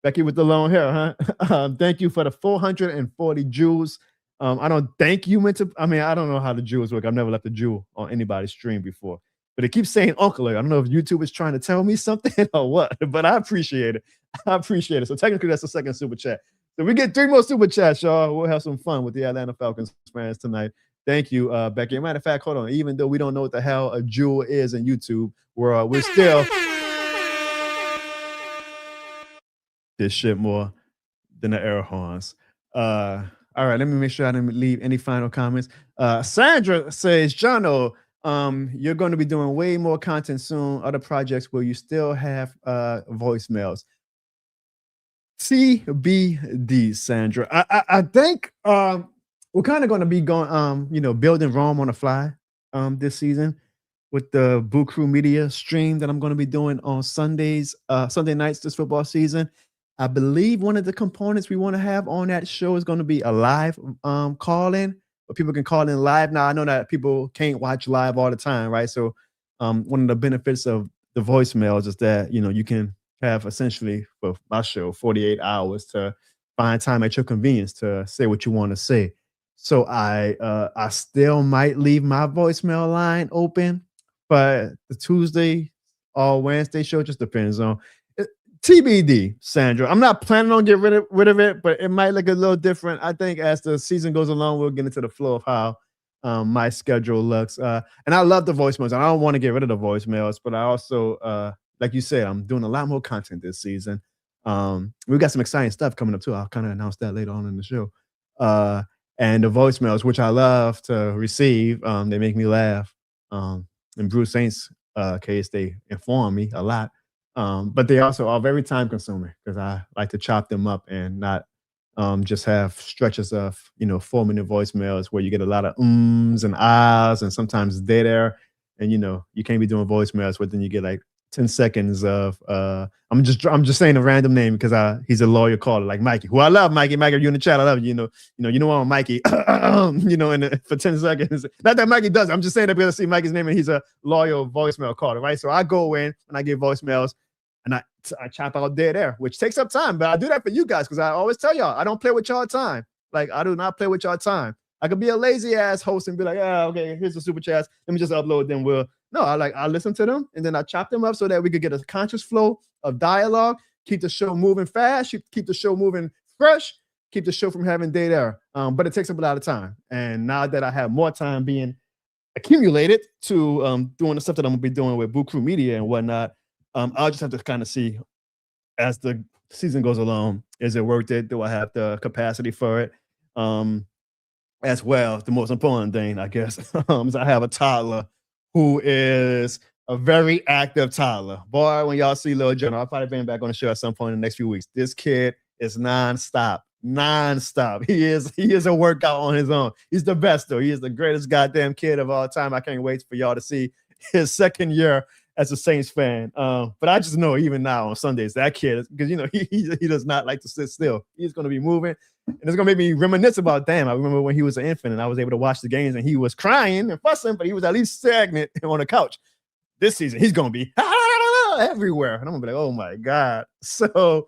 with the long hair, huh? Thank you for the 440 jewels. I don't thank you I don't know how the jewels work. I've never left a jewel on anybody's stream before. But it keeps saying Uncle. I don't know if YouTube is trying to tell me something or what, but I appreciate it. So technically, that's the second super chat. So we get 3 more super chats, y'all. We'll have some fun with the Atlanta Falcons fans tonight. Thank you, Becky. Matter of fact, hold on. Even though we don't know what the hell a jewel is in YouTube, we're still this shit more than the air horns. All right, let me make sure I didn't leave any final comments. Sandra says, Jono, you're going to be doing way more content soon. Other projects where you still have voicemails. CBD, Sandra. I think we're kind of going to be going, building Rome on the fly this season with the Boo Crew Media stream that I'm going to be doing on Sunday nights this football season. I believe one of the components we want to have on that show is going to be a live call-in where people can call in live. Now, I know that people can't watch live all the time, right? So one of the benefits of the voicemails is that, you can have essentially for my show 48 hours to find time at your convenience to say what you want to say. So I still might leave my voicemail line open, but the Tuesday or Wednesday show just depends on TBD, Sandra. I'm not planning on getting rid of it, but it might look a little different. I think as the season goes along, we'll get into the flow of how my schedule looks. And I love the voicemails. I don't want to get rid of the voicemails, but I also, like you said, I'm doing a lot more content this season. We got some exciting stuff coming up too. I'll kind of announce that later on in the show. And the voicemails, which I love to receive, they make me laugh. In Bruce Saint's case, they inform me a lot. But they also are very time consuming because I like to chop them up and not just have stretches of 4-minute voicemails where you get a lot of ums and ahs and sometimes dead air, and you can't be doing voicemails where then you get like 10 seconds of I'm just saying a random name because he's a lawyer caller like Mikey, who I love. Mikey, you in the chat, I love you. You know I'm Mikey. For 10 seconds. Not that Mikey does. I'm just saying that because I see Mikey's name and he's a lawyer voicemail caller, right? So I go in and I give voicemails and I chop out dead air, which takes up time, but I do that for you guys because I always tell y'all I don't play with y'all time. Like I do not play with y'all time. I could be a lazy ass host and be like, okay, here's the super chats. Let me just upload them. I listen to them and then I chop them up so that we could get a conscious flow of dialogue, keep the show moving fast, keep the show moving fresh, keep the show from having dead air. But it takes up a lot of time. And now that I have more time being accumulated to doing the stuff that I'm gonna be doing with Boo Crew Media and whatnot, I'll just have to kind of see as the season goes along, is it worth it? Do I have the capacity for it? As well, the most important thing, I guess, is I have a toddler who is a very active toddler. Boy, when y'all see little Jono, I'll probably bring him back on the show at some point in the next few weeks. This kid is nonstop. He is a workout on his own. He's the best, though. He is the greatest goddamn kid of all time. I can't wait for y'all to see his second year as a Saints fan. But I just know even now on Sundays, that kid, because he does not like to sit still. He's going to be moving. And it's going to make me reminisce about, damn, I remember when he was an infant and I was able to watch the games and he was crying and fussing, but he was at least stagnant on the couch. This season, he's going to be everywhere. And I'm going to be like, oh my God. So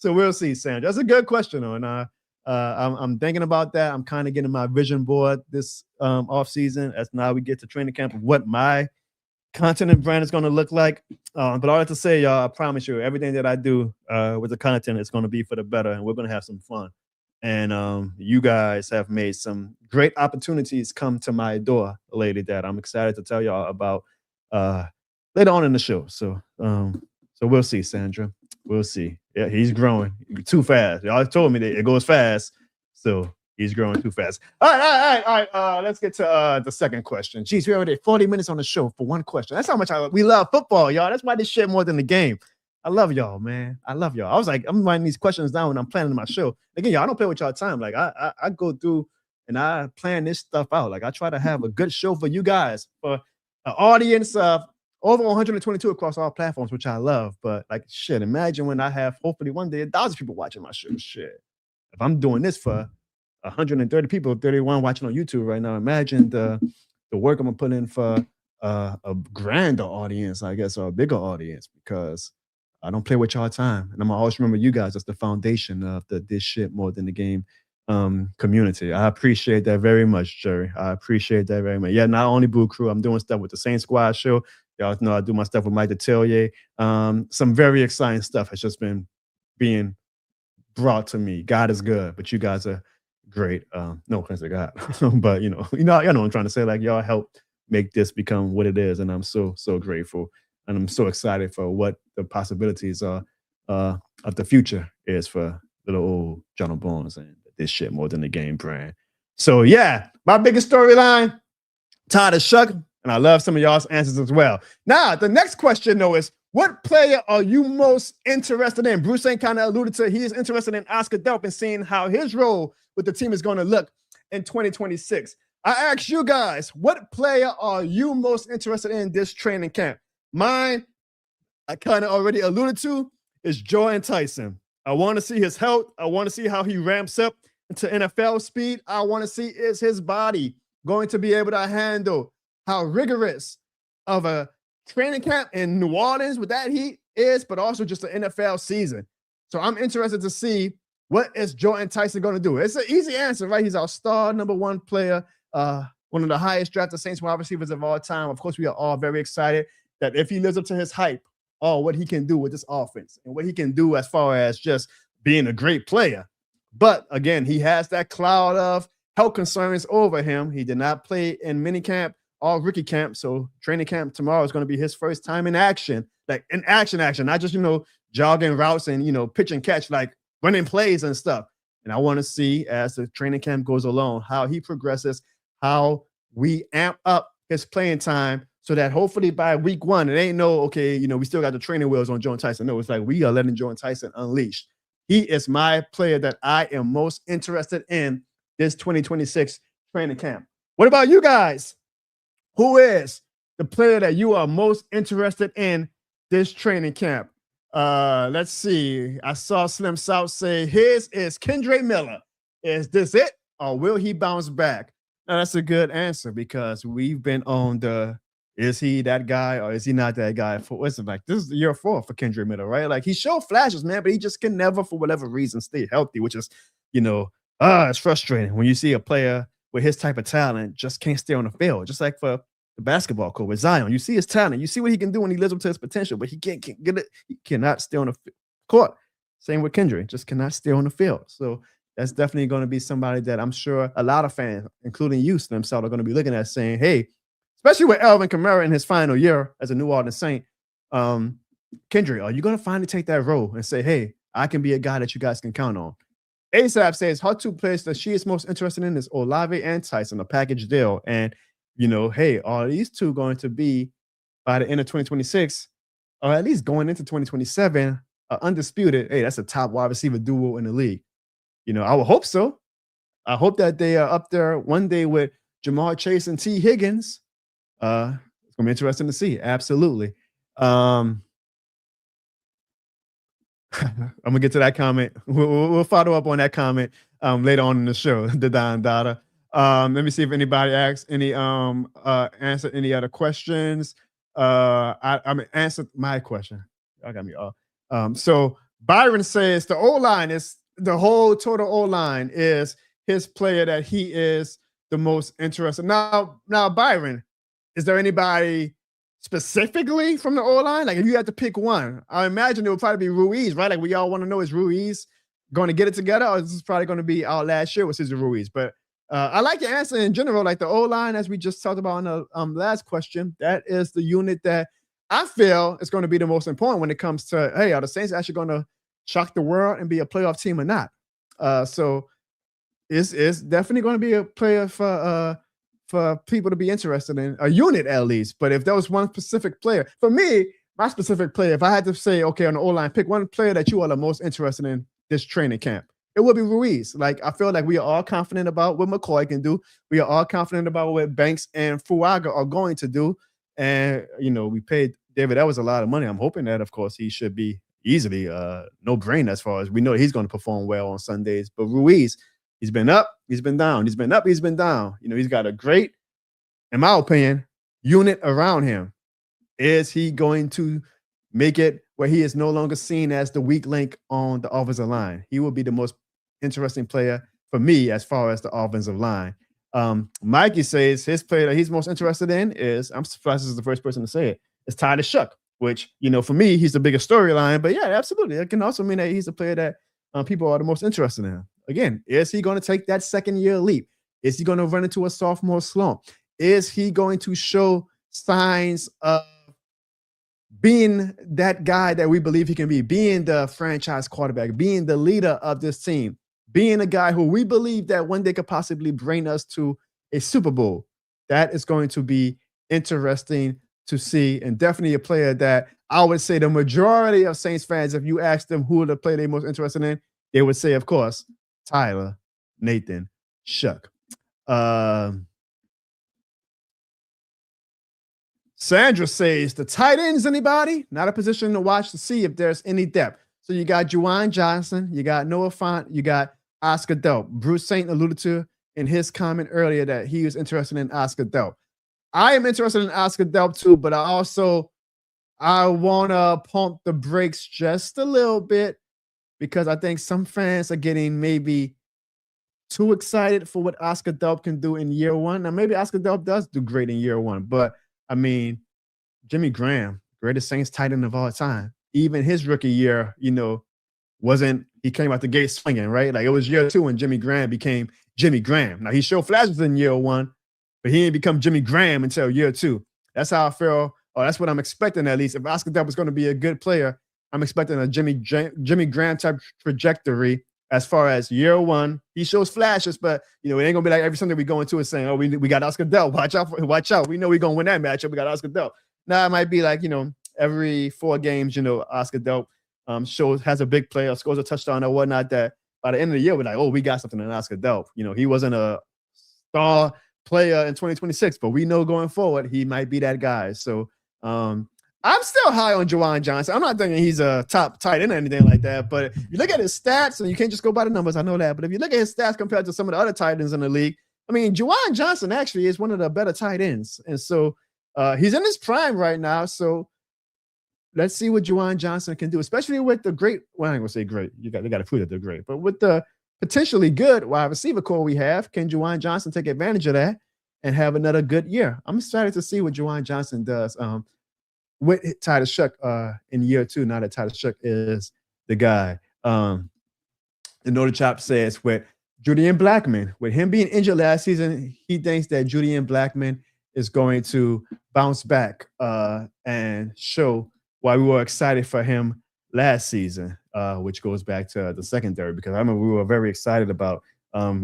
we'll see, Sandra. That's a good question, though. And I'm thinking about that. I'm kind of getting my vision board this off season as now we get to training camp of what my content and brand is going to look like. But all I have to say, y'all, I promise you, everything that I do with the content is going to be for the better, and we're going to have some fun. And you guys have made some great opportunities come to my door lately that I'm excited to tell y'all about later on in the show. So we'll see, Sandra. We'll see. Yeah, he's growing too fast. Y'all told me that it goes fast, so he's growing too fast. All right. Let's get to the second question. Jeez, we already 40 minutes on the show for one question. That's how much we love football, y'all. That's why this shit more than the game. I love y'all, man. I love y'all. I was like, I'm writing these questions down when I'm planning my show. Again, y'all, I don't play with y'all time. Like I go through and I plan this stuff out. Like I try to have a good show for you guys, for an audience of over 122 across all platforms, which I love. But like, shit, imagine when I have hopefully one day 1,000 people watching my show. Shit, if I'm doing this for 130 people, 31 watching on YouTube right now, imagine the work I'm gonna put in for a grander audience, I guess, or a bigger audience, because I don't play with y'all time. And I'm gonna always remember you guys as the foundation of this shit more than the game community. I appreciate that very much, Jerry. I appreciate that very much. Yeah, not only Boo Crew, I'm doing stuff with the Saint Squad show. Y'all know I do my stuff with Mike Detillier. Some very exciting stuff has just been being brought to me. God is good, but you guys are great. No offense to God, but you know what I'm trying to say. Like, y'all helped make this become what it is, and I'm so grateful, and I'm so excited for what the possibilities are of the future is for little old Jono Barnes and this shit more than the game brand. So yeah, my biggest storyline, tired of Shuck, and I love some of y'all's answers as well. Now, the next question though is, what player are you most interested in? Bruce Saint kind of alluded to, he is interested in Oscar Delp and seeing how his role with the team is going to look in 2026. I ask you guys, what player are you most interested in this training camp? Mine, I kind of already alluded to, is Jordan Tyson. I want to see his health. I want to see how he ramps up. to NFL speed. I want to see is his body going to be able to handle how rigorous of a training camp in New Orleans with that heat is, but also just the NFL season. So I'm interested to see what is Jordan Tyson going to do. It's an easy answer, right? He's our star number one player, one of the highest drafted Saints wide receivers of all time. Of course, we are all very excited that if he lives up to his hype, what he can do with this offense and what he can do as far as just being a great player. But again, he has that cloud of health concerns over him. He did not play in minicamp or rookie camp. So training camp tomorrow is going to be his first time in action, like in action, not just, jogging routes and, pitch and catch, like running plays and stuff. And I want to see as the training camp goes along, how he progresses, how we amp up his playing time so that hopefully by week one, it ain't we still got the training wheels on Jordan Tyson. No, it's like we are letting Jordan Tyson unleash. He is my player that I am most interested in this 2026 training camp. What about you guys? Who is the player that you are most interested in this training camp? Let's see. I saw Slim South say his is Kendre Miller. Is this it, or will he bounce back? Now, that's a good answer because we've been on is he that guy or is he not that guy? This is year 4 for Kendre Miller, right? Like he showed flashes, man, but he just can never, for whatever reason, stay healthy, which is, it's frustrating when you see a player with his type of talent just can't stay on the field. Just like for the basketball court with Zion, you see his talent, you see what he can do when he lives up to his potential, but he can't get it. He cannot stay on the court. Same with Kendre, just cannot stay on the field. So that's definitely going to be somebody that I'm sure a lot of fans, including you themselves, are going to be looking at saying, hey, especially with Alvin Kamara in his final year as a New Orleans Saint, Kendre, are you going to finally take that role and say, hey, I can be a guy that you guys can count on? ASAP says her 2 players that she is most interested in is Olave and Tyson, a package deal. And, hey, are these 2 going to be by the end of 2026, or at least going into 2027, undisputed? Hey, that's a top wide receiver duo in the league. I would hope so. I hope that they are up there one day with Jamar Chase and T. Higgins. It's going to be interesting to see. Absolutely. I'm going to get to that comment. We'll follow up on that comment later on in the show, the Don Dada. Let me see if anybody asks any answer any other questions. I answered my question. I got me off. So Byron says the O-line is the whole total O-line is his player that he is the most interested. Now, Byron, is there anybody specifically from the O-line? Like if you had to pick one, I imagine it would probably be Ruiz, right? Like we all want to know, is Ruiz going to get it together, or is this probably going to be our last year with Cesar Ruiz? But I like your answer in general. Like the O-line, as we just talked about in the last question, that is the unit that I feel is going to be the most important when it comes to, hey, are the Saints actually going to shock the world and be a playoff team or not? So it's definitely going to be a player for people to be interested in, a unit at least. But if there was one specific player, for me, my specific player, if I had to say, okay, on the O-line, pick one player that you are the most interested in this training camp, it would be Ruiz. Like, I feel like we are all confident about what McCoy can do. We are all confident about what Banks and Fuaga are going to do. And, we paid David Edwards a lot of money. I'm hoping that, of course, he should be easily no-brainer as far as we know he's going to perform well on Sundays. But Ruiz, he's been up, he's been down. He's been up, he's been down. He's got a great, in my opinion, unit around him. Is he going to make it where he is no longer seen as the weak link on the offensive line? He will be the most interesting player for me as far as the offensive line. Mikey says his player that he's most interested in is, I'm surprised this is the first person to say it, is Tyler Shuck, which, for me, he's the biggest storyline. But yeah, absolutely. It can also mean that he's a player that people are the most interested in. Again, is he going to take that second-year leap? Is he going to run into a sophomore slump? Is he going to show signs of being that guy that we believe he can be, being the franchise quarterback, being the leader of this team, being a guy who we believe that one day could possibly bring us to a Super Bowl? That is going to be interesting to see, and definitely a player that I would say the majority of Saints fans, if you ask them who are the player they're most interested in, they would say, of course, Tyler Nathan Shuck. Sandra says, the tight ends, anybody? Not a position to watch to see if there's any depth. So you got Juwan Johnson, you got Noah Fant, you got Oscar Delp. Bruce Saint alluded to in his comment earlier that he was interested in Oscar Delp. I am interested in Oscar Delp too, but I want to pump the brakes just a little bit because I think some fans are getting maybe too excited for what Oscar Delp can do in year one. Now, maybe Oscar Delp does do great in year one, but I mean, Jimmy Graham, greatest Saints tight end of all time, even his rookie year, he came out the gate swinging, right? Like it was year two when Jimmy Graham became Jimmy Graham. Now he showed flashes in year one, but he didn't become Jimmy Graham until year two. That's how I feel. Or that's what I'm expecting at least. If Oscar Delp is going to be a good player, I'm expecting a Jimmy Graham type trajectory as far as year one. He shows flashes, but it ain't gonna be like every Sunday we go into it saying, "Oh, we got Oscar Delp. Watch out. We know we're gonna win that matchup. We got Oscar Delp." Now it might be like every 4 games, Oscar Delp has a big play or scores a touchdown or whatnot. That by the end of the year we're like, "Oh, we got something in Oscar Delp." He wasn't a star player in 2026, but we know going forward he might be that guy. So I'm still high on Juwan Johnson. I'm not thinking he's a top tight end or anything like that, but you look at his stats, and you can't just go by the numbers. I know that, but if you look at his stats compared to some of the other tight ends in the league, I mean, Juwan Johnson actually is one of the better tight ends, and so he's in his prime right now. So let's see what Juwan Johnson can do, especially with the great. Well, I ain't gonna say great. They got to prove that they're great, but with the potentially good wide receiver core we have, can Juwan Johnson take advantage of that and have another good year? I'm excited to see what Juwan Johnson does. With Titus Shuck in year two, now that Titus Shuck is the guy. The Noted Chop says with Julian Blackmon, with him being injured last season, he thinks that Julian Blackmon is going to bounce back and show why we were excited for him last season, which goes back to the secondary, because I remember we were very excited about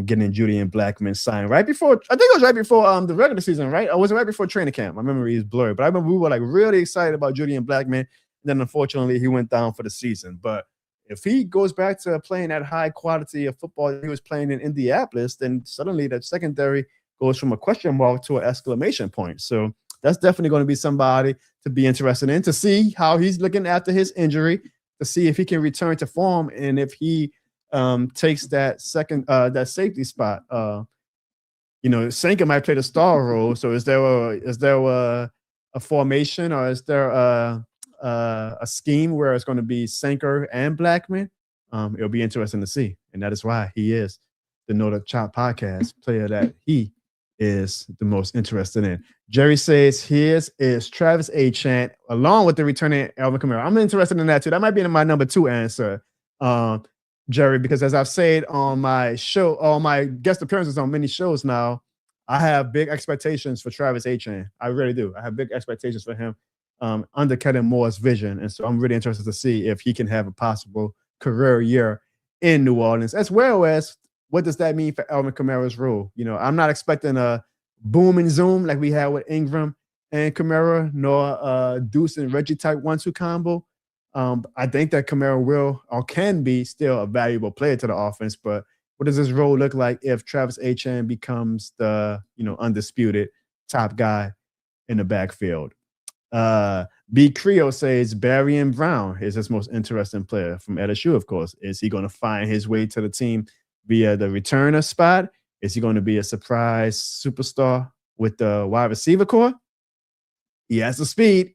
getting Julian Blackmon signed right before, I think it was right before the regular season, right? Or was it right before training camp? My memory is blurred, but I remember we were like really excited about Julian Blackmon. And then unfortunately he went down for the season. But if he goes back to playing that high quality of football that he was playing in Indianapolis, then suddenly that secondary goes from a question mark to an exclamation point. So that's definitely going to be somebody to be interested in, to see how he's looking after his injury, to see if he can return to form and if he takes that that safety spot. Sanka might play the star role. So is there a formation, or is there a scheme where it's going to be Sanker and Blackmon? It'll be interesting to see, and that is why he is the Noted Chop podcast player that he is the most interested in. Jerry says his is Travis Achane along with the returning Alvin Kamara. I'm interested in that too. That might be my number 2 answer. Jerry, because as I've said on my show, all my guest appearances on many shows now, I have big expectations for Travis Achane. I really do. I have big expectations for him under Kellen Moore's vision. And so I'm really interested to see if he can have a possible career year in New Orleans, as well as what does that mean for Alvin Kamara's role. I'm not expecting a boom and zoom like we had with Ingram and Kamara, nor Deuce and Reggie type 1-2 combo. I think that Kamara will or can be still a valuable player to the offense, but what does his role look like if Travis Achane becomes the undisputed top guy in the backfield? B. Creo says Barrion Brown is his most interesting player from LSU, of course. Is he going to find his way to the team via the returner spot? Is he going to be a surprise superstar with the wide receiver core? He has the speed.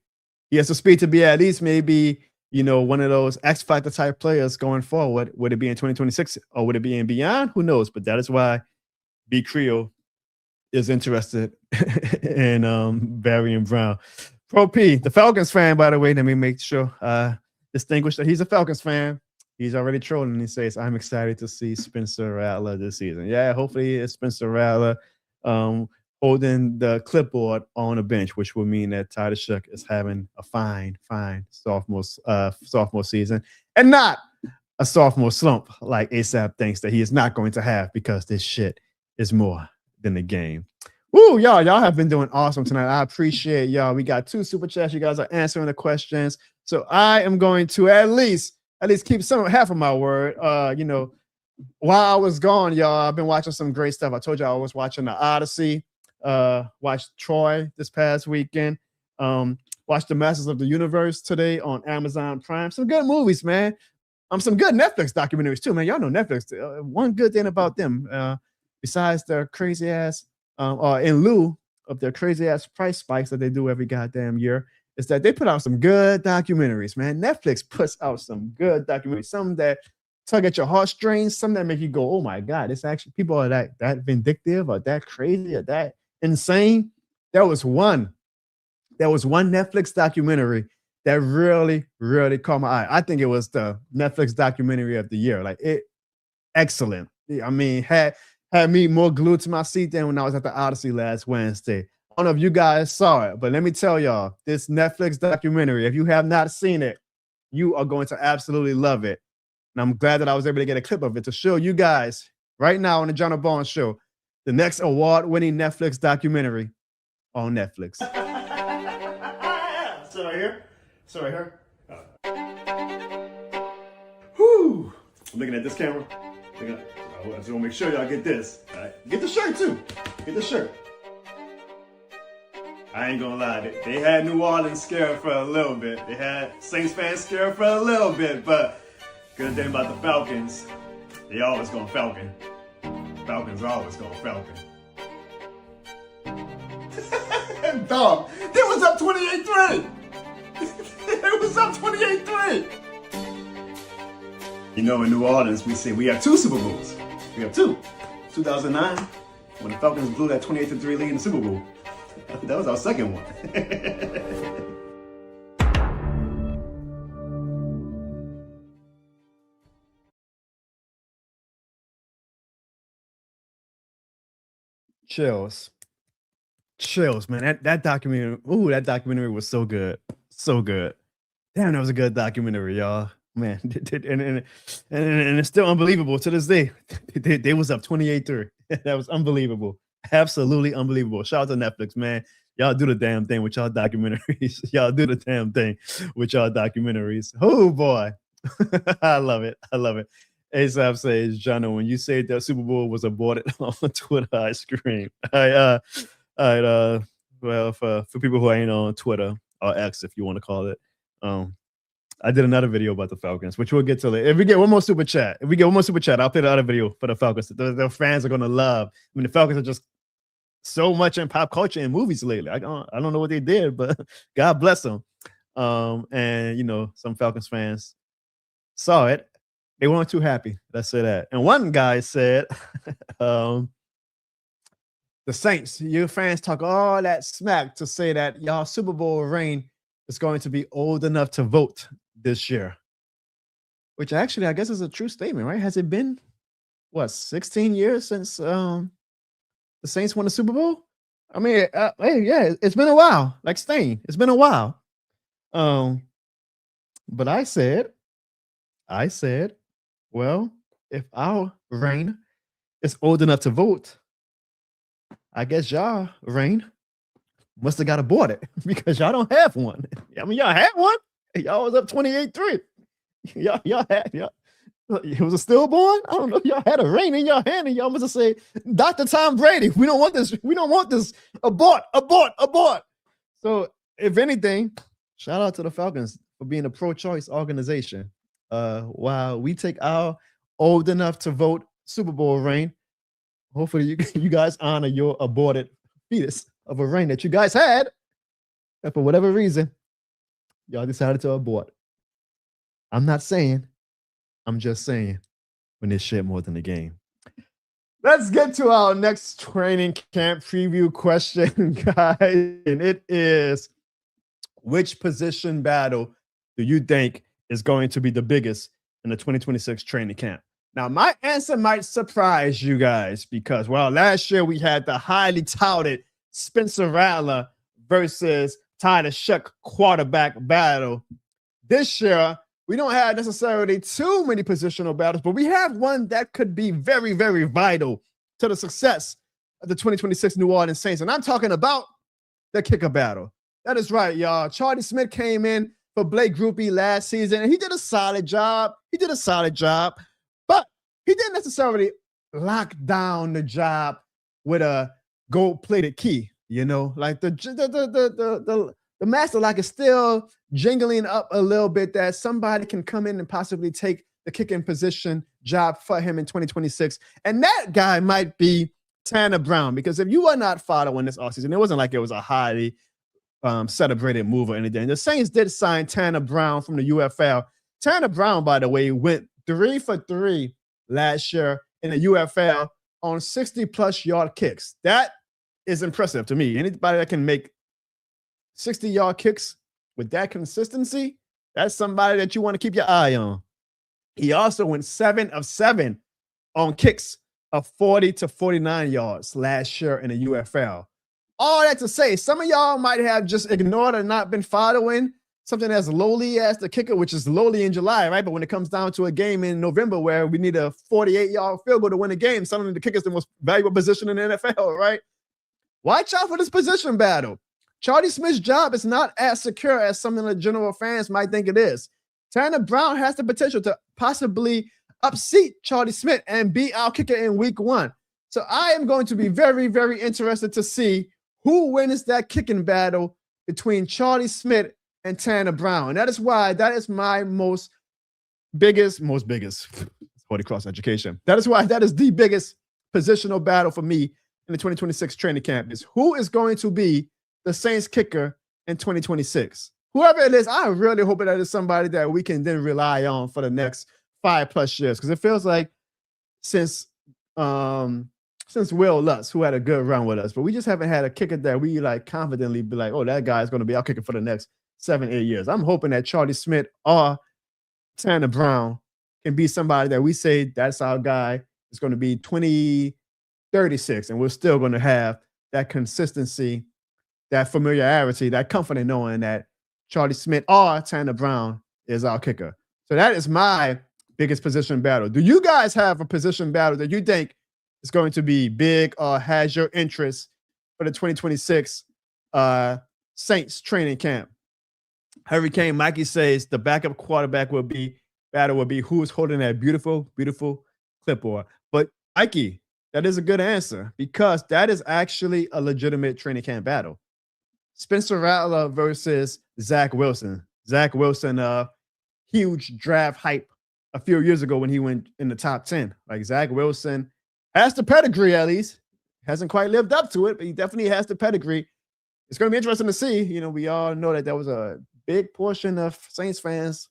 He has the speed to be at least maybe one of those X Factor type players going forward. Would it be in 2026 or would it be in beyond? Who knows? But that is why B. Creo is interested in Barrion Brown. Pro P, the Falcons fan, by the way, let me make sure distinguish that he's a Falcons fan. He's already trolling. He says, I'm excited to see Spencer Rattler this season. Yeah, hopefully it's Spencer Rattler holding the clipboard on a bench, which will mean that Titus Shuck is having a fine sophomore season, and not a sophomore slump like ASAP thinks that he is not going to have, because this shit is more than the game. Woo, y'all have been doing awesome tonight. I appreciate y'all. We got 2 super chats. You guys are answering the questions. So I am going to at least keep half of my word. While I was gone, y'all, I've been watching some great stuff. I told you I was watching The Odyssey. Watched Troy this past weekend. Watched The Masters of the Universe today on Amazon Prime. Some good movies, man. Some good Netflix documentaries too, man. Y'all know Netflix. One good thing about them, besides their crazy ass, or in lieu of their crazy ass price spikes that they do every goddamn year, is that they put out some good documentaries, man. Netflix puts out some good documentaries, some that tug at your heartstrings, some that make you go, oh my God, it's actually people are that vindictive or that crazy or that insane. There was one Netflix documentary that really, really caught my eye. I think it was the Netflix documentary of the year. Like it, excellent. I mean, had me more glued to my seat than when I was at the Odyssey last Wednesday. I don't know if you guys saw it, but let me tell y'all, this Netflix documentary, if you have not seen it, you are going to absolutely love it. And I'm glad that I was able to get a clip of it to show you guys right now on the Jono Barnes Show, the next award-winning Netflix documentary on Netflix. So right here. So right here. Whew. I'm looking at this camera. I just want to make sure y'all get this. All right. Get the shirt too. Get the shirt. I ain't gonna lie. They had New Orleans scared for a little bit. They had Saints fans scared for a little bit. But good thing about the Falcons, they always gonna Falcon. Falcons always gonna Falcon. Dog, they was up 28-3. It was up 28-3. You know, in New Orleans, we say we have 2 Super Bowls. We have 2. 2009, when the Falcons blew that 28-3 lead in the Super Bowl. That was our second one. Chills, man. That documentary was so good. So good. Damn, that was a good documentary, y'all. Man, and it's still unbelievable to this day. They was up 28-3. That was unbelievable. Absolutely unbelievable. Shout out to Netflix, man. Y'all do the damn thing with y'all documentaries. Y'all do the damn thing with y'all documentaries. Oh boy. I love it. I love it. ASAP says, Jono, when you say the Super Bowl was aborted on Twitter, I scream. Well, for people who ain't on Twitter or X, if you want to call it, I did another video about the Falcons, which we'll get to later. If we get one more super chat, I'll play the other video for the Falcons. The fans are gonna love. I mean, the Falcons are just so much in pop culture and movies lately. I don't know what they did, but God bless them. And you know, some Falcons fans saw it. They weren't too happy. Let's say that. And one guy said, the Saints, you fans talk all that smack to say that y'all Super Bowl reign is going to be old enough to vote this year. Which actually, I guess is a true statement, right? Has it been, 16 years since the Saints won the Super Bowl? I mean, yeah, it's been a while. Like Stain, it's been a while. But I said, well, if our reign is old enough to vote, I guess y'all reign must have got aborted because y'all don't have one. I mean, y'all had one. Y'all was up 28-3. Y'all had. It was a stillborn. I don't know. Y'all had a reign in your hand, and y'all must have said, Dr. Tom Brady, we don't want this. We don't want this. Abort. So, if anything, shout out to the Falcons for being a pro-choice organization. While we take our old enough to vote Super Bowl reign, hopefully you guys honor your aborted fetus of a reign that you guys had, and for whatever reason, y'all decided to abort. I'm not saying. I'm just saying, when there's shit more than the game. Let's get to our next training camp preview question, guys. And it is, which position battle do you think is going to be the biggest in the 2026 training camp? Now, my answer might surprise you guys because, well, last year we had the highly touted Spencer Rattler versus Tyler Shuck quarterback battle. This year, we don't have necessarily too many positional battles, but we have one that could be very, very vital to the success of the 2026 New Orleans Saints. And I'm talking about the kicker battle. That is right, y'all. Charlie Smith came in for Blake Grupe last season, and he did a solid job. But he didn't necessarily lock down the job with a gold-plated key. You know, like the master lock is still jingling up a little bit that somebody can come in and possibly take the kicking position job for him in 2026. And that guy might be Tanner Brown, because if you were not following this offseason, it wasn't like it was a highly celebrated move or anything. The Saints did sign Tanner Brown from the UFL. Tanner Brown, by the way, went 3 for 3 last year in the UFL on 60-plus yard kicks. That is impressive to me. Anybody that can make 60-yard kicks with that consistency, that's somebody that you want to keep your eye on. He also went 7 of 7 on kicks of 40 to 49 yards last year in the UFL. All that to say, some of y'all might have just ignored or not been following something as lowly as the kicker, which is lowly in July, right? But when it comes down to a game in November where we need a 48-yard field goal to win a game, suddenly the kicker is the most valuable position in the NFL, right? Watch out for this position battle. Charlie Smith's job is not as secure as some of the general fans might think it is. Tanner Brown has the potential to possibly upseat Charlie Smith and be our kicker in week 1. So I am going to be very, very interested to see who wins that kicking battle between Charlie Smith and Tanner Brown. And that is why that is my biggest, Holy Cross education. That is why that is the biggest positional battle for me in the 2026 training camp, is who is going to be the Saints kicker in 2026. Whoever it is, I really hope that is somebody that we can then rely on for the next 5+ years, because it feels like since Will Lutz, who had a good run with us, but we just haven't had a kicker that we like confidently be like, oh, that guy's going to be our kicker for the next 7-8 years. I'm hoping that Charlie Smith or Tanner Brown can be somebody that we say that's our guy. It's going to be 2036, and we're still going to have that consistency, that familiarity, that comfort in knowing that Charlie Smith or Tanner Brown is our kicker. So that is my biggest position battle. Do you guys have a position battle that you think is going to be big or has your interest for the 2026 Saints training camp? Hurricane Mikey says the backup quarterback will be who is holding that beautiful, beautiful clipboard. But Mikey, that is a good answer, because that is actually a legitimate training camp battle. Spencer Rattler versus Zach Wilson. Zach Wilson, huge draft hype a few years ago when he went in the top 10. Like, Zach Wilson has the pedigree, at least. Hasn't quite lived up to it, but he definitely has the pedigree. It's going to be interesting to see. You know, we all know that there was a big portion of Saints fans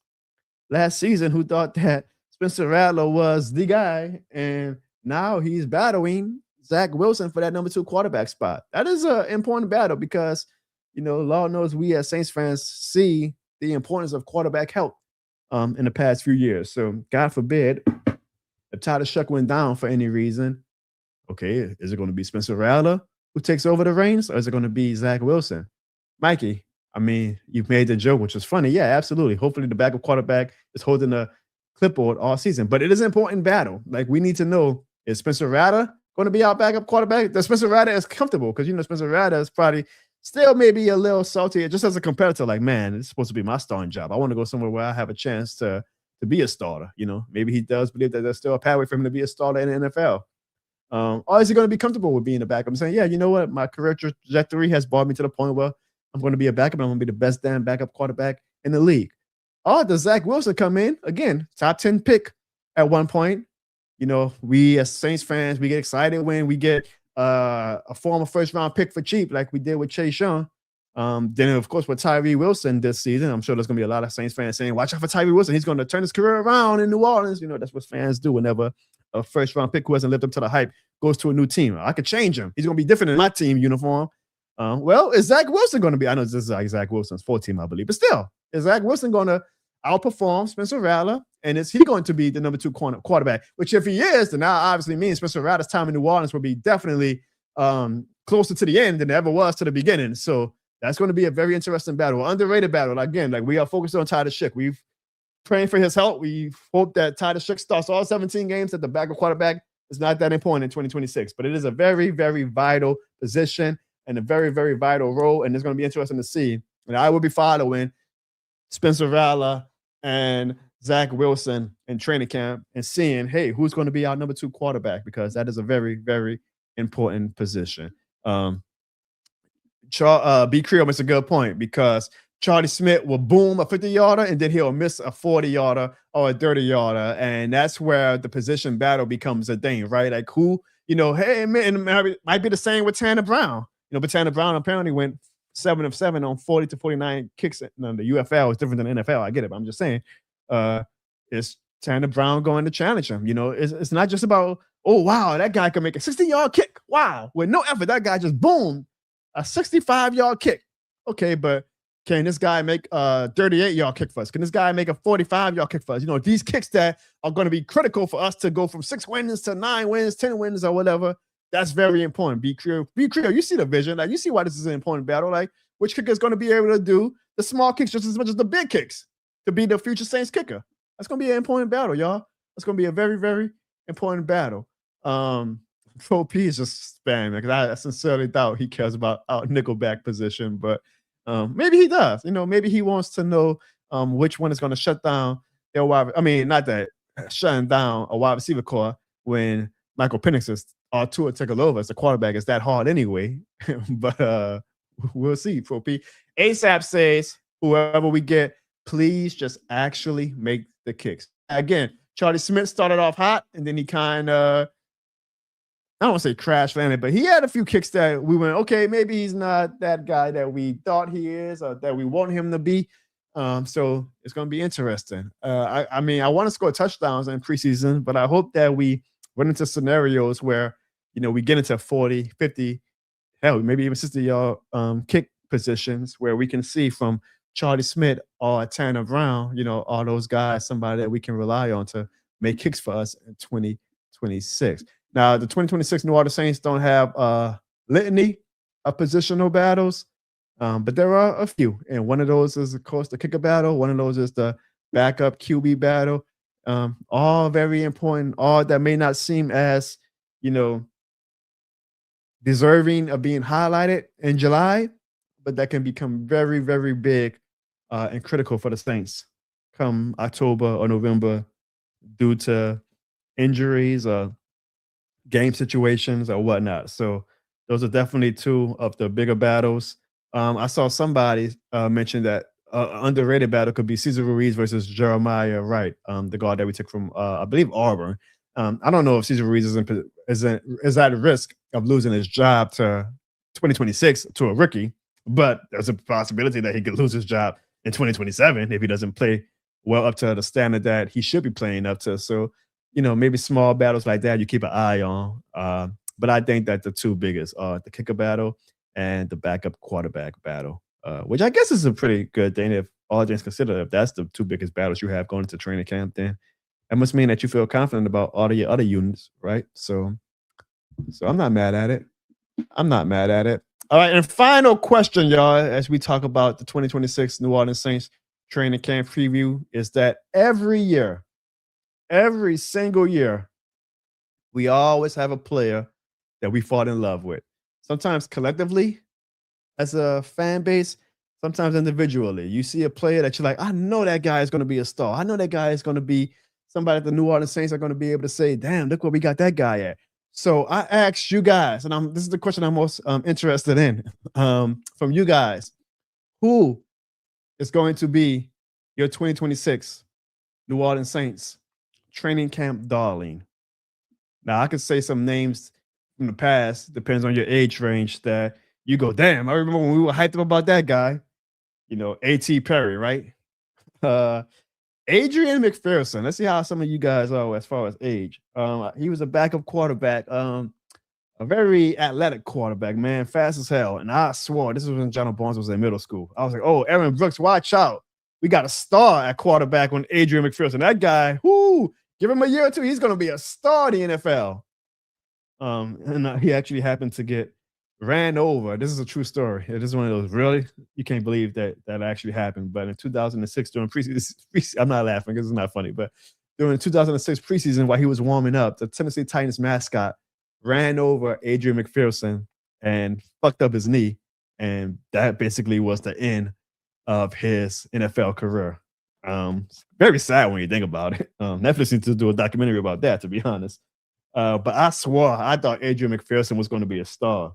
last season who thought that Spencer Rattler was the guy, and now he's battling Zach Wilson for that number 2 quarterback spot. That is an important battle because, you know, Lord knows we as Saints fans see the importance of quarterback help in the past few years. So God forbid if Tyler Shuck went down for any reason, okay, is it going to be Spencer Rattler who takes over the reins, or is it going to be Zach Wilson? Mikey, I mean, you've made the joke, which is funny. Yeah, absolutely. Hopefully the backup quarterback is holding the clipboard all season, but it is an important battle. Like, we need to know, is Spencer Rattler going to be our backup quarterback? That Spencer Rattler is comfortable, because, you know, Spencer Rattler is probably still maybe a little salty just as a competitor. Like, man, it's supposed to be my starting job. I want to go somewhere where I have a chance to be a starter. You know, maybe he does believe that there's still a pathway for him to be a starter in the NFL. Or is he going to be comfortable with being a backup and saying, yeah, you know what, my career trajectory has brought me to the point where I'm going to be a backup and I'm going to be the best damn backup quarterback in the league? Or does Zach Wilson come in, again, top 10 pick at one point? You know, we as Saints fans, we get excited when we get a former first-round pick for cheap, like we did with Chase Young. Then, of course, with Tyree Wilson this season, I'm sure there's going to be a lot of Saints fans saying, watch out for Tyree Wilson. He's going to turn his career around in New Orleans. You know, that's what fans do whenever a first-round pick who hasn't lived up to the hype goes to a new team. I could change him. He's going to be different in my team uniform. Well, is Zach Wilson going to be? I know this is like Zach Wilson's 4th team, I believe. But still, is Zach Wilson going to outperform Spencer Rattler? And is he going to be the number 2 quarterback? Which, if he is, then that obviously means Spencer Rattler's time in New Orleans will be definitely closer to the end than it ever was to the beginning. So that's going to be a very interesting battle, underrated battle. Again, like, we are focused on Tyler Schick. We've praying for his help. We hope that Tyler Schick starts all 17 games at the backup quarterback. It's not that important in 2026, but it is a very, very vital position and a very, very vital role. And it's going to be interesting to see. And I will be following Spencer Rattler and Zach Wilson in training camp and seeing, hey, who's going to be our number 2 quarterback, because that is a very, very important position. B. Creel makes a good point, because Charlie Smith will boom a 50-yarder, and then he'll miss a 40-yarder or a 30-yarder. And that's where the position battle becomes a thing, right? Like who, hey, man, it might be the same with Tanner Brown. But Tanner Brown apparently went 7 of 7 on 40 to 49 kicks. The UFL is different than the NFL. I get it, but I'm just saying, it's Tanner Brown going to challenge him. It's not just about, oh, wow, that guy can make a 60-yard kick. Wow. With no effort, that guy just boomed a 65-yard kick. Okay, but can this guy make a 38-yard kick for us? Can this guy make a 45-yard kick for us? These kicks that are going to be critical for us to go from 6 wins to 9 wins, 10 wins, or whatever. That's very important. Be clear. You see the vision. Like, you see why this is an important battle. Like, which kicker is going to be able to do the small kicks just as much as the big kicks to be the future Saints kicker? That's going to be an important battle, y'all. That's going to be a very, very important battle. Pro P is just spamming because I sincerely doubt he cares about our nickelback position, but maybe he does. Maybe he wants to know which one is going to shut down their wide. I mean, not that shutting down a wide receiver core when Michael Penix is Tua Tagovailoa as the quarterback is that hard anyway. But we'll see. Pro P ASAP says, whoever we get, please just actually make the kicks. Again, Charlie Smith started off hot, and then he kind of, I don't want to say crash landed, but he had a few kicks that we went, okay, maybe he's not that guy that we thought he is or that we want him to be. So it's going to be interesting. I mean, I want to score touchdowns in preseason, but I hope that we run into scenarios where, we get into 40, 50, hell, maybe even 60-yard kick positions where we can see from Charlie Smith or Tanner Brown, all those guys, somebody that we can rely on to make kicks for us in 2026. Now, the 2026 New Orleans Saints don't have a litany of positional battles, but there are a few. And one of those is, of course, the kicker battle. One of those is the backup QB battle. All very important, all that may not seem as, deserving of being highlighted in July, but that can become very, very big and critical for the Saints come October or November due to injuries or game situations or whatnot. So those are definitely two of the bigger battles. I saw somebody mention that underrated battle could be Cesar Ruiz versus Jeremiah Wright, the guard that we took from, I believe, Auburn. I don't know if Cesar Ruiz is at risk of losing his job to 2026 to a rookie, but there's a possibility that he could lose his job in 2027 if he doesn't play well up to the standard that he should be playing up to. So, maybe small battles like that you keep an eye on. But I think that the two biggest are the kicker battle and the backup quarterback battle, which I guess is a pretty good thing if all things considered. If that's the two biggest battles you have going into training camp, then that must mean that you feel confident about all of your other units, right? So I'm not mad at it. All right, and final question, y'all, as we talk about the 2026 New Orleans Saints training camp preview, is that every single year, we always have a player that we fall in love with. Sometimes collectively as a fan base, sometimes individually. You see a player that you're like, I know that guy is going to be a star. I know that guy is going to be somebody that the New Orleans Saints are going to be able to say, damn, look where we got that guy at. So I asked you guys, and this is the question I'm most interested in from you guys. Who is going to be your 2026 New Orleans Saints training camp darling? Now, I could say some names from the past, depends on your age range, that you go, damn, I remember when we were hyped up about that guy. A.T. Perry, right? Adrian McPherson. Let's see how some of you guys are as far as age. He was a backup quarterback, a very athletic quarterback, man, fast as hell. And I swore, this was when Jono Barnes was in middle school. I was like, oh, Aaron Brooks, watch out. We got a star at quarterback on Adrian McPherson. That guy, give him a year or two, he's going to be a star in the NFL. And he actually happened to get ran over. This is a true story. It is one of those, really, you can't believe that actually happened. But in 2006, during preseason, I'm not laughing because it's not funny, but during 2006 preseason, while he was warming up, the Tennessee Titans mascot ran over Adrian McPherson and fucked up his knee. And that basically was the end of his NFL career. Very sad when you think about it. Netflix needs to do a documentary about that, to be honest. But I swore I thought Adrian McPherson was going to be a star.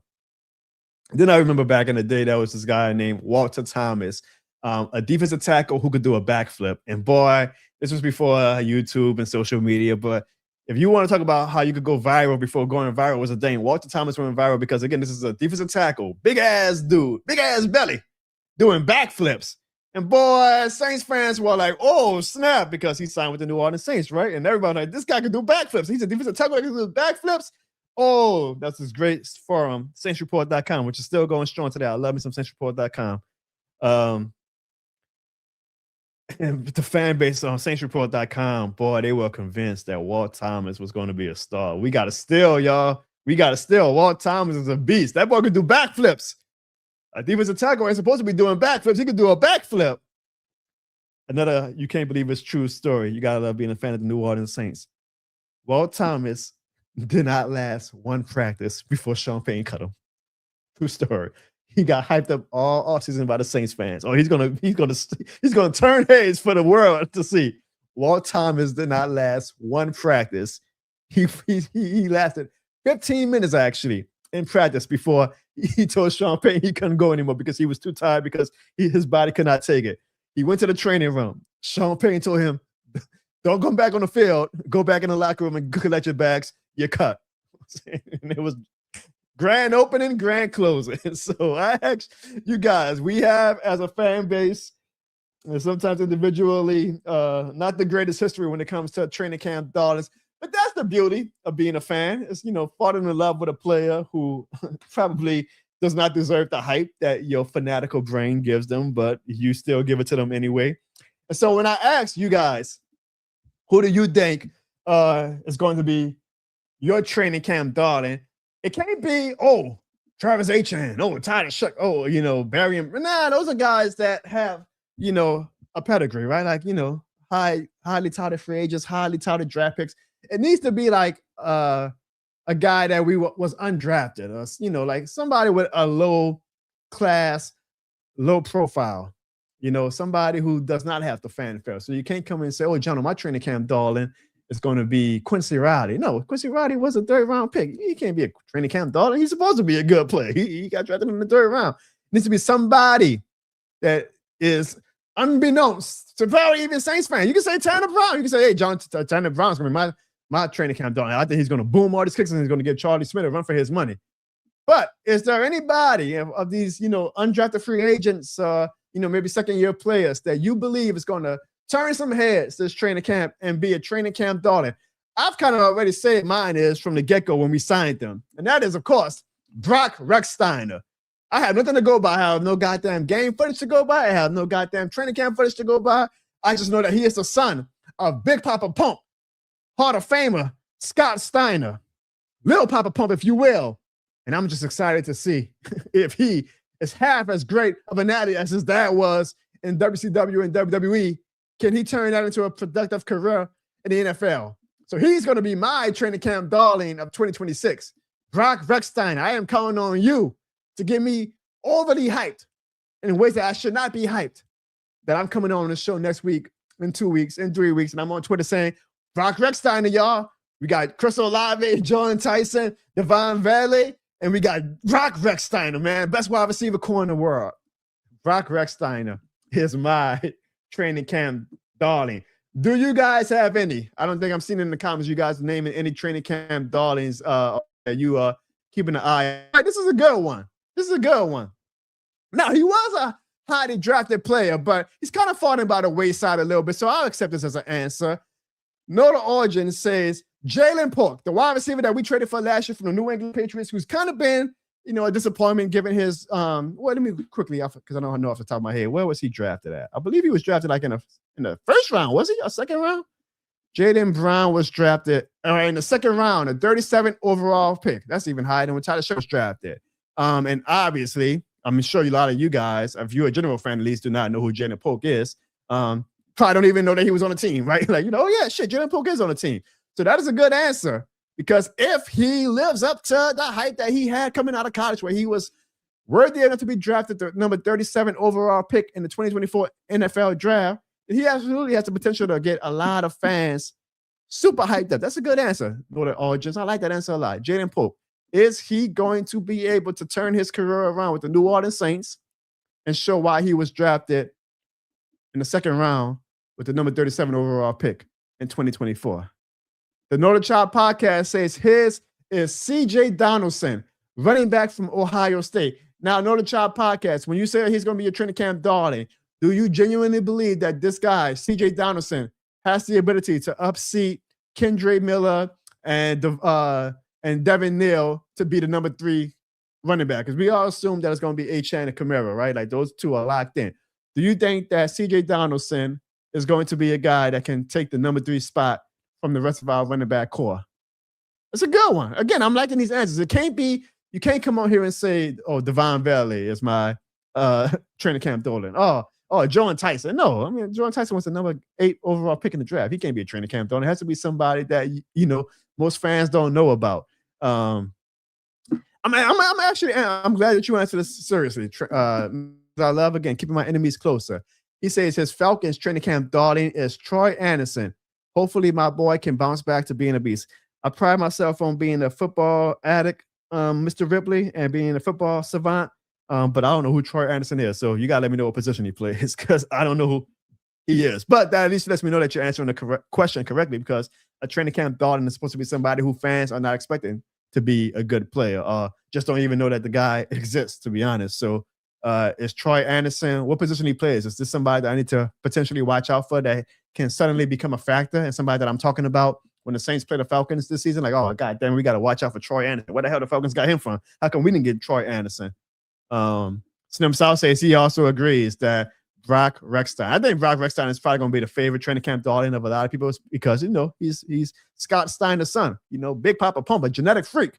Then I remember back in the day, there was this guy named Walter Thomas. a defensive tackle who could do a backflip. And boy, this was before YouTube and social media, but if you want to talk about how you could go viral before going viral was a thing, Walter Thomas went viral because, again, this is a defensive tackle, big-ass dude, big-ass belly, doing backflips. And boy, Saints fans were like, oh, snap, because he signed with the New Orleans Saints, right? And everybody like, this guy can do backflips. He's a defensive tackle that can do backflips. Oh, that's his great forum, saintsreport.com, which is still going strong today. I love me some saintsreport.com. And the fan base on saintsreport.com, boy, they were convinced that Walt Thomas was going to be a star. We got to steal, y'all. We got to steal. Walt Thomas is a beast. That boy could do backflips. A defensive tackle ain't supposed to be doing backflips. He could do a backflip. Another you can't believe it's true story. You got to love being a fan of the New Orleans Saints. Walt Thomas did not last one practice before Sean Payton cut him. True story. He got hyped up all offseason by the Saints fans. Oh, he's gonna turn heads for the world to see. Walt Thomas did not last one practice. He lasted 15 minutes actually in practice before he told Sean Payton he couldn't go anymore because he was too tired because his body could not take it. He went to the training room. Sean Payton told him, "Don't come back on the field. Go back in the locker room and collect your bags. You're cut." And it was grand opening, grand closing. So I ask you guys, we have as a fan base, and sometimes individually, not the greatest history when it comes to training camp dollars, but that's the beauty of being a fan. It's, falling in love with a player who probably does not deserve the hype that your fanatical brain gives them, but you still give it to them anyway. And so when I ask you guys, who do you think is going to be your training camp darling? It can't be, Travis Etienne, Tyler Shuck, Barry. Nah, those are guys that have, a pedigree, right? Like, highly touted free agents, highly touted draft picks. It needs to be like a guy that was undrafted, or, like somebody with a low class, low profile, somebody who does not have the fanfare. So you can't come in and say, Jono, my training camp darling is going to be Quincy Riley. No, Quincy Riley was a third-round pick. He can't be a training camp darling. He's supposed to be a good player. He got drafted in the third round. It needs to be somebody that is unbeknownst to probably even Saints fans. You can say Tanner Brown. You can say, hey, Tanner Brown's going to be my training camp darling. I think he's going to boom all these kicks and he's going to give Charlie Smith a run for his money. But is there anybody of these, undrafted free agents, maybe second-year players that you believe is going to turn some heads this training camp and be a training camp darling? I've kind of already said mine is from the get-go when we signed them. And that is, of course, Brock Rechsteiner. I have nothing to go by. I have no goddamn game footage to go by. I have no goddamn training camp footage to go by. I just know that he is the son of Big Papa Pump, Hall of Famer Scott Steiner, Little Papa Pump, if you will. And I'm just excited to see if he is half as great of an athlete as his dad was in WCW and WWE. Can he turn that into a productive career in the NFL? So he's going to be my training camp darling of 2026. Brock Rechsteiner, I am calling on you to get me overly hyped in ways that I should not be hyped. That I'm coming on the show next week, in 2 weeks, in 3 weeks, and I'm on Twitter saying, Brock Rechsteiner, y'all. We got Chris Olave, Jordan Tyson, Devon Valley, and we got Brock Rechsteiner, man. Best wide receiver core in the world. Brock Rechsteiner is my training camp darling. Do you guys have any? I don't think I'm seeing in the comments you guys naming any training camp darlings that you are keeping an eye on. All right, this is a good one. Now, he was a highly drafted player, but he's kind of falling by the wayside a little bit, so I'll accept this as an answer. Nota Origin says Jalen Polk, the wide receiver that we traded for last year from the New England Patriots, who's kind of been, a disappointment given his let me quickly, because I don't know off the top of my head, where was he drafted at? I believe he was drafted like in the first round. Was he a second round? Jaden Brown was drafted in the second round, a 37th overall pick. That's even higher than when Tyler Shuck was drafted. And obviously, I'm sure a lot of you guys, if you're a general fan, at least do not know who Jalen Polk is. Probably don't even know that he was on the team, right? Like, Jalen Polk is on the team. So that is a good answer. Because if he lives up to the hype that he had coming out of college, where he was worthy enough to be drafted the number 37 overall pick in the 2024 NFL draft, he absolutely has the potential to get a lot of fans super hyped up. That's a good answer, Lord Origins. I like that answer a lot. Jaden Polk, is he going to be able to turn his career around with the New Orleans Saints and show why he was drafted in the second round with the number 37 overall pick in 2024. The Know the Child podcast says his is C.J. Donaldson, running back from Ohio State. Now, Know the Child podcast, when you say he's going to be your training camp darling, do you genuinely believe that this guy, C.J. Donaldson, has the ability to upseat Kendre Miller and Devin Neal to be the number 3 running back? Because we all assume that it's going to be Achane and Kamara, right? Like those two are locked in. Do you think that C.J. Donaldson is going to be a guy that can take the number 3 spot from the rest of our running back core? It's a good one. Again, I'm liking these answers. It can't be, you can't come on here and say, oh, Devon Valley is my training camp darling. Oh, Jordan Tyson. No, I mean, Jordan Tyson was the number 8 overall pick in the draft. He can't be a training camp darling. It has to be somebody that, most fans don't know about. I'm glad that you answered this seriously. I love, again, keeping my enemies closer. He says his Falcons training camp darling is Troy Anderson. Hopefully my boy can bounce back to being a beast. I pride myself on being a football addict, Mr. Ripley, and being a football savant. But I don't know who Troy Anderson is. So you got to let me know what position he plays because I don't know who he is. But that at least lets me know that you're answering the question correctly, because a training camp darling is supposed to be somebody who fans are not expecting to be a good player, or just don't even know that the guy exists, to be honest. So is Troy Anderson, what position he plays? Is this somebody that I need to potentially watch out for that can suddenly become a factor, and somebody that I'm talking about when the Saints play the Falcons this season? Like, oh, God damn, we got to watch out for Troy Anderson. Where the hell the Falcons got him from? How come we didn't get Troy Anderson? Slim South says he also agrees that Brock Rechstein. I think Brock Rechstein is probably going to be the favorite training camp darling of a lot of people because, he's Scott Steiner's son, Big Papa Pump, a genetic freak.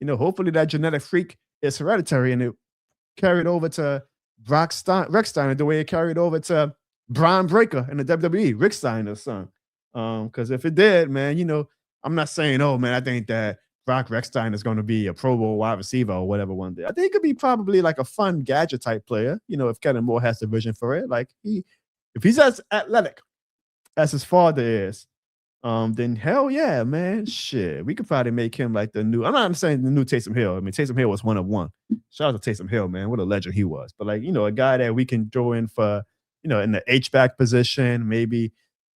Hopefully that genetic freak is hereditary and it carried over to Brock Rechstein the way it carried over to Brian Breaker in the WWE, Rick Steiner's son. Because if it did, man, I'm not saying, oh, man, I think that Brock Rechstein is going to be a Pro Bowl wide receiver or whatever one day. I think he could be probably like a fun gadget type player, if Kellen Moore has the vision for it. Like if he's as athletic as his father is, then hell yeah, man. Shit. We could probably make him like the new, I'm not saying the new Taysom Hill. I mean, Taysom Hill was one of one. Shout out to Taysom Hill, man. What a legend he was. But like, a guy that we can throw in for, in the H-back position, maybe,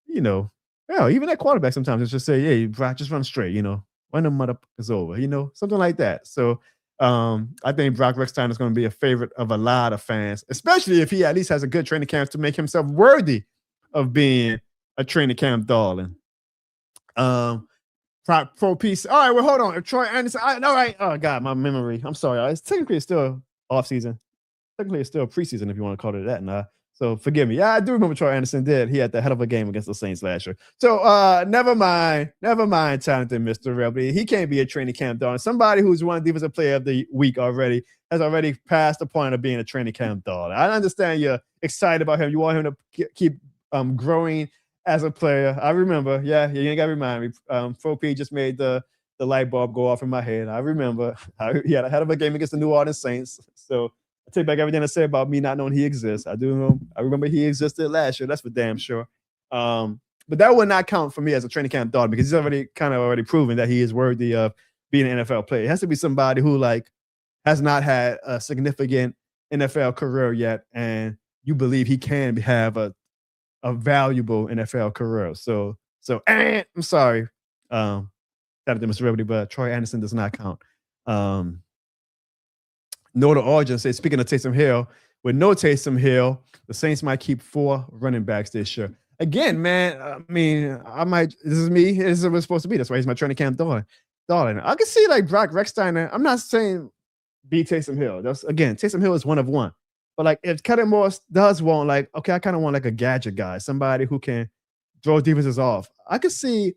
even at quarterback sometimes it's just say, hey, Brock, just run straight, run the motherfuckers over, something like that. So I think Brock Rechstein is going to be a favorite of a lot of fans, especially if he at least has a good training camp to make himself worthy of being a training camp darling. Pro piece. All right, well, hold on. If Troy Anderson, all right. Oh God, my memory. I'm sorry. It's technically still off season. Technically, it's still preseason if you want to call it that. So forgive me. Yeah, I do remember Troy Anderson did. He had the head of a game against the Saints last year. So never mind, talented Mr. Rebel. He can't be a training camp darling. Somebody who's won defensive player of the week already has already passed the point of being a training camp darling. I understand you're excited about him. You want him to keep growing as a player. I remember. Yeah, you ain't got to remind me. Fro P just made the light bulb go off in my head. I remember. He had a head of a game against the New Orleans Saints. So I take back everything I said about me not knowing he exists. I do know. I remember he existed last year. That's for damn sure. But that would not count for me as a training camp darling because he's already proven that he is worthy of being an NFL player. It has to be somebody who has not had a significant NFL career yet, and you believe he can have a valuable NFL career. So I'm sorry. Shout out to Mr. Rebel, but Troy Anderson does not count. Noah Origin says, speaking of Taysom Hill, with no Taysom Hill, the Saints might keep 4 running backs this year. Again, man, I mean, this is me. This is what it's supposed to be. That's why he's my training camp darling. I can see Brock Rechstein. I'm not saying be Taysom Hill. Taysom Hill is one of one. But if Kellen Moore does want okay, I kind of want a gadget guy, somebody who can throw defenses off. I could see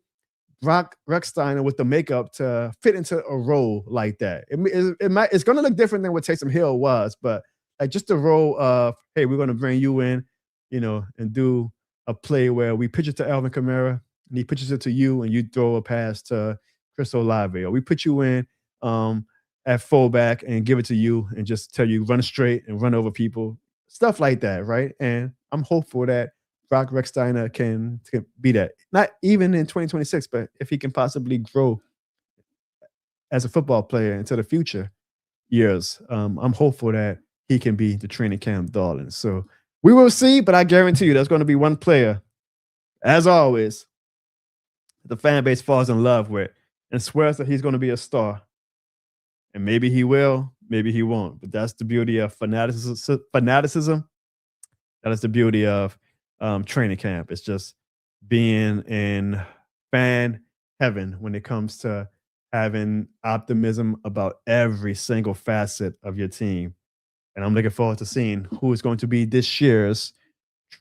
Brock Rechstein with the makeup to fit into a role like that. It's going to look different than what Taysom Hill was, but just the role of, hey, we're going to bring you in, and do a play where we pitch it to Alvin Kamara and he pitches it to you and you throw a pass to Chris Olave, or we put you in at fullback and give it to you and just tell you run straight and run over people, stuff like that, right? And I'm hopeful that Brock Rechstein can be that. Not even in 2026, but if he can possibly grow as a football player into the future years, I'm hopeful that he can be the training camp darling. So We will see, but I guarantee you there's going to be one player, as always, the fan base falls in love with and swears that he's going to be a star. And maybe he will, maybe he won't. But that's the beauty of fanaticism. That is the beauty of training camp. It's just being in fan heaven when it comes to having optimism about every single facet of your team. And I'm looking forward to seeing who is going to be this year's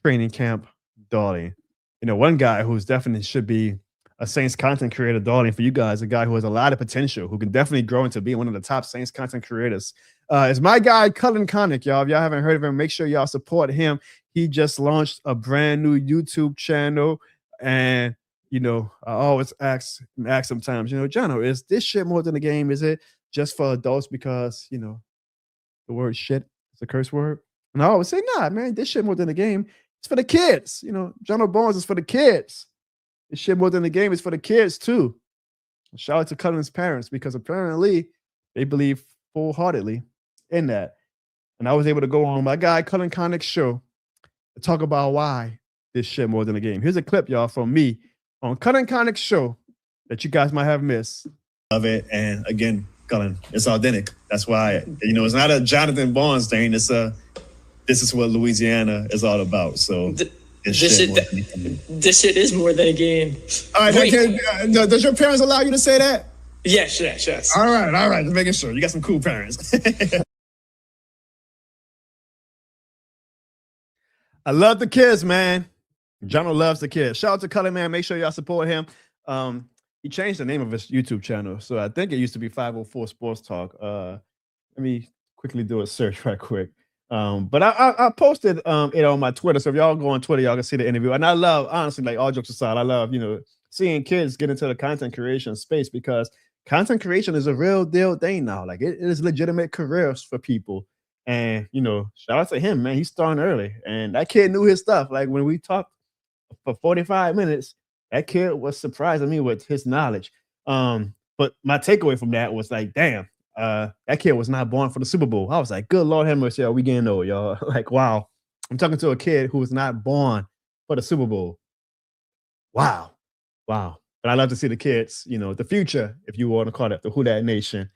training camp darling. You know, one guy who's definitely should be a Saints content creator darling for you guys, a guy who has a lot of potential, who can definitely grow into being one of the top Saints content creators, is my guy, Cullen Connick, y'all. If y'all haven't heard of him, make sure y'all support him. He just launched a brand new YouTube channel. And, you know, I always ask sometimes, you know, Jono, is this shit more than a game? Is it just for adults because, you know, the word shit is a curse word? And I always say, nah, man, this shit more than a game. It's for the kids. You know, Jono Barnes is for the kids. This shit more than the game is for the kids too. Shout out to Cullen's parents because apparently they believe full-heartedly in that. And I was able to go on my guy Cullen Connick's show to talk about why this shit more than a game. Here's a clip, y'all, from me on Cullen Connick's show that you guys might have missed. Of it, and again, Cullen, it's authentic. That's why, you know, it's not a Jonathan Barnes thing. It's this is what Louisiana is all about. So this shit is more than a game. All right, does your parents allow you to say that? Yes. All right. Just making sure. You got some cool parents. I love the kids, man. Jono loves the kids. Shout out to Cullen, man. Make sure y'all support him. He changed the name of his YouTube channel. So I think it used to be 504 Sports Talk. Let me quickly do a search right quick. But I posted it on my Twitter. So if y'all go on Twitter, y'all can see the interview. And I love, honestly, like all jokes aside, I love, you know, seeing kids get into the content creation space because content creation is a real deal thing now. Like it is legitimate careers for people. And, you know, shout out to him, man. He's starting early. And that kid knew his stuff. Like when we talked for 45 minutes, that kid was surprising me with his knowledge. But my takeaway from that was like, damn, that kid was not born for the Super Bowl. I was like, good Lord have mercy, we getting old, y'all. Like, wow. I'm talking to a kid who was not born for the Super Bowl. Wow. But I love to see the kids, you know, the future, if you want to call it, the Who Dat Nation,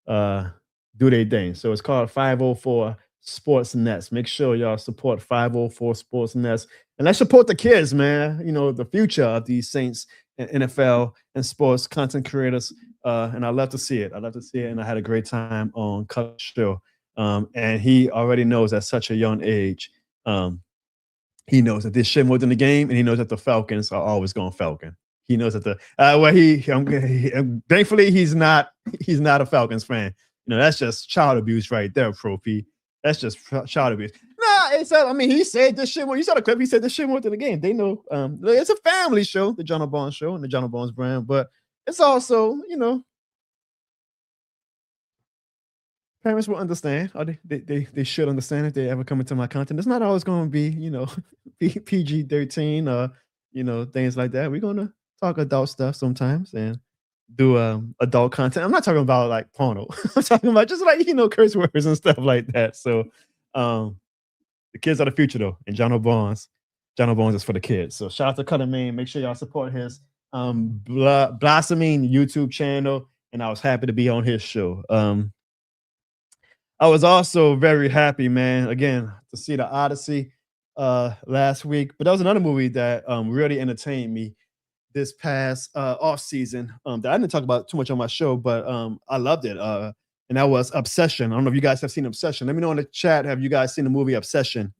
do their thing. So it's called 504 Sports Nets. Make sure y'all support 504 Sports Nets. And let's support the kids, man. You know, the future of these Saints and NFL and sports content creators. And I love to see it. And I had a great time on Cullen's show. And he already knows at such a young age, he knows that this shit more than the game, and he knows that the Falcons are always going Falcon. He knows that thankfully he's not a Falcons fan. You know, that's just child abuse right there, Pro P. That's just child abuse. Nah, he said this shit. When you saw the clip, he said this shit more than the game. They know it's a family show, the Jono Barnes Show and the Jono Barnes brand, but it's also, you know, parents will understand, or they should understand if they ever come into my content. It's not always going to be, you know, PG-13 or, you know, things like that. We're going to talk adult stuff sometimes and do adult content. I'm not talking about like porno. I'm talking about just like, you know, curse words and stuff like that. So the kids are the future though. And Jono Barnes is for the kids. So shout out to Cullen, man. Make sure y'all support his blossoming YouTube channel. And I was happy to be on his show. I was also very happy, man, again, to see The Odyssey last week. But that was another movie that really entertained me this past off season that I didn't talk about too much on my show, but I loved it. And that was Obsession. I don't know if you guys have seen Obsession. Let me know in the chat. Have you guys seen the movie Obsession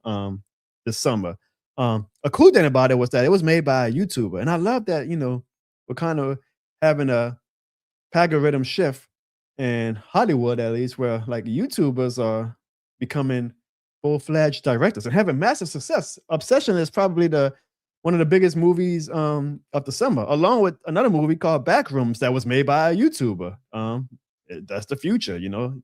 this summer? A cool thing about it was that it was made by a YouTuber. And I love that, you know, we're kind of having a algorithm shift in Hollywood, at least, where like YouTubers are becoming full-fledged directors and having massive success. Obsession is probably one of the biggest movies of the summer, along with another movie called Backrooms that was made by a YouTuber. That's the future, you know.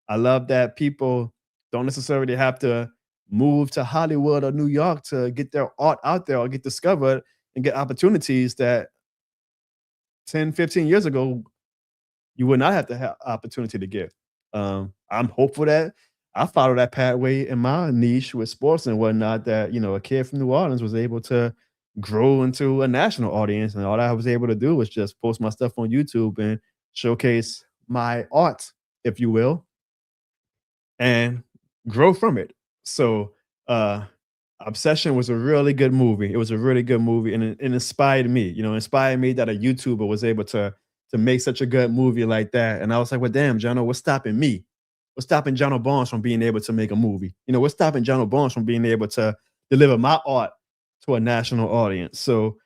I love that people don't necessarily have to move to Hollywood or New York to get their art out there or get discovered and get opportunities that 10, 15 years ago, you would not have to have opportunity to get. I'm hopeful that I follow that pathway in my niche with sports and whatnot. That a kid from New Orleans was able to grow into a national audience, and all I was able to do was just post my stuff on YouTube and showcase my art, if you will, and grow from it. So, Obsession was a really good movie. It was a really good movie, and it inspired me. Inspired me that a YouTuber was able to make such a good movie like that. And I was like, well, damn, Jono, what's stopping me? What's stopping Jono Barnes from being able to make a movie? What's stopping Jono Barnes from being able to deliver my art to a national audience? So,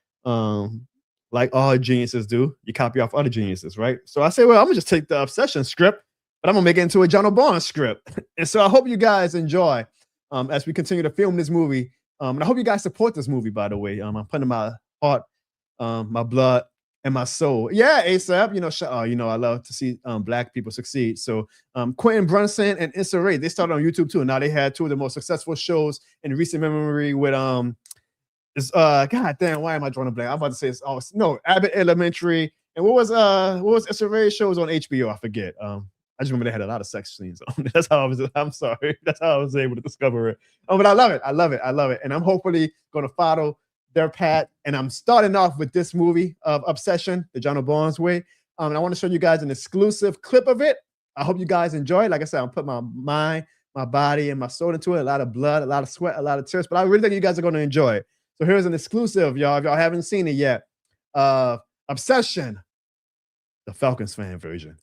like all geniuses do, you copy off other geniuses, right? So I say, well, I'm gonna just take the Obsession script, but I'm gonna make it into a Jono Barnes script. And so I hope you guys enjoy as we continue to film this movie. And I hope you guys support this movie, by the way. I'm putting my heart, my blood, and my soul. Yeah, ASAP. I love to see Black people succeed. So Quentin Brunson and Issa Rae, they started on YouTube too. And now they had two of the most successful shows in recent memory with God damn, why am I drawing a blank? I'm about to say Abbott Elementary. And what was Issa Rae's shows on HBO? I forget. I just remember they had a lot of sex scenes on it. That's how I'm sorry. That's how I was able to discover it. But I love it. I love it. I love it. And I'm hopefully going to follow their path. And I'm starting off with this movie of Obsession, the Jono Barnes way. And I want to show you guys an exclusive clip of it. I hope you guys enjoy it. Like I said, I'll put my mind, my body, and my soul into it. A lot of blood, a lot of sweat, a lot of tears. But I really think you guys are going to enjoy it. So here's an exclusive, y'all. If y'all haven't seen it yet, Obsession, the Falcons fan version.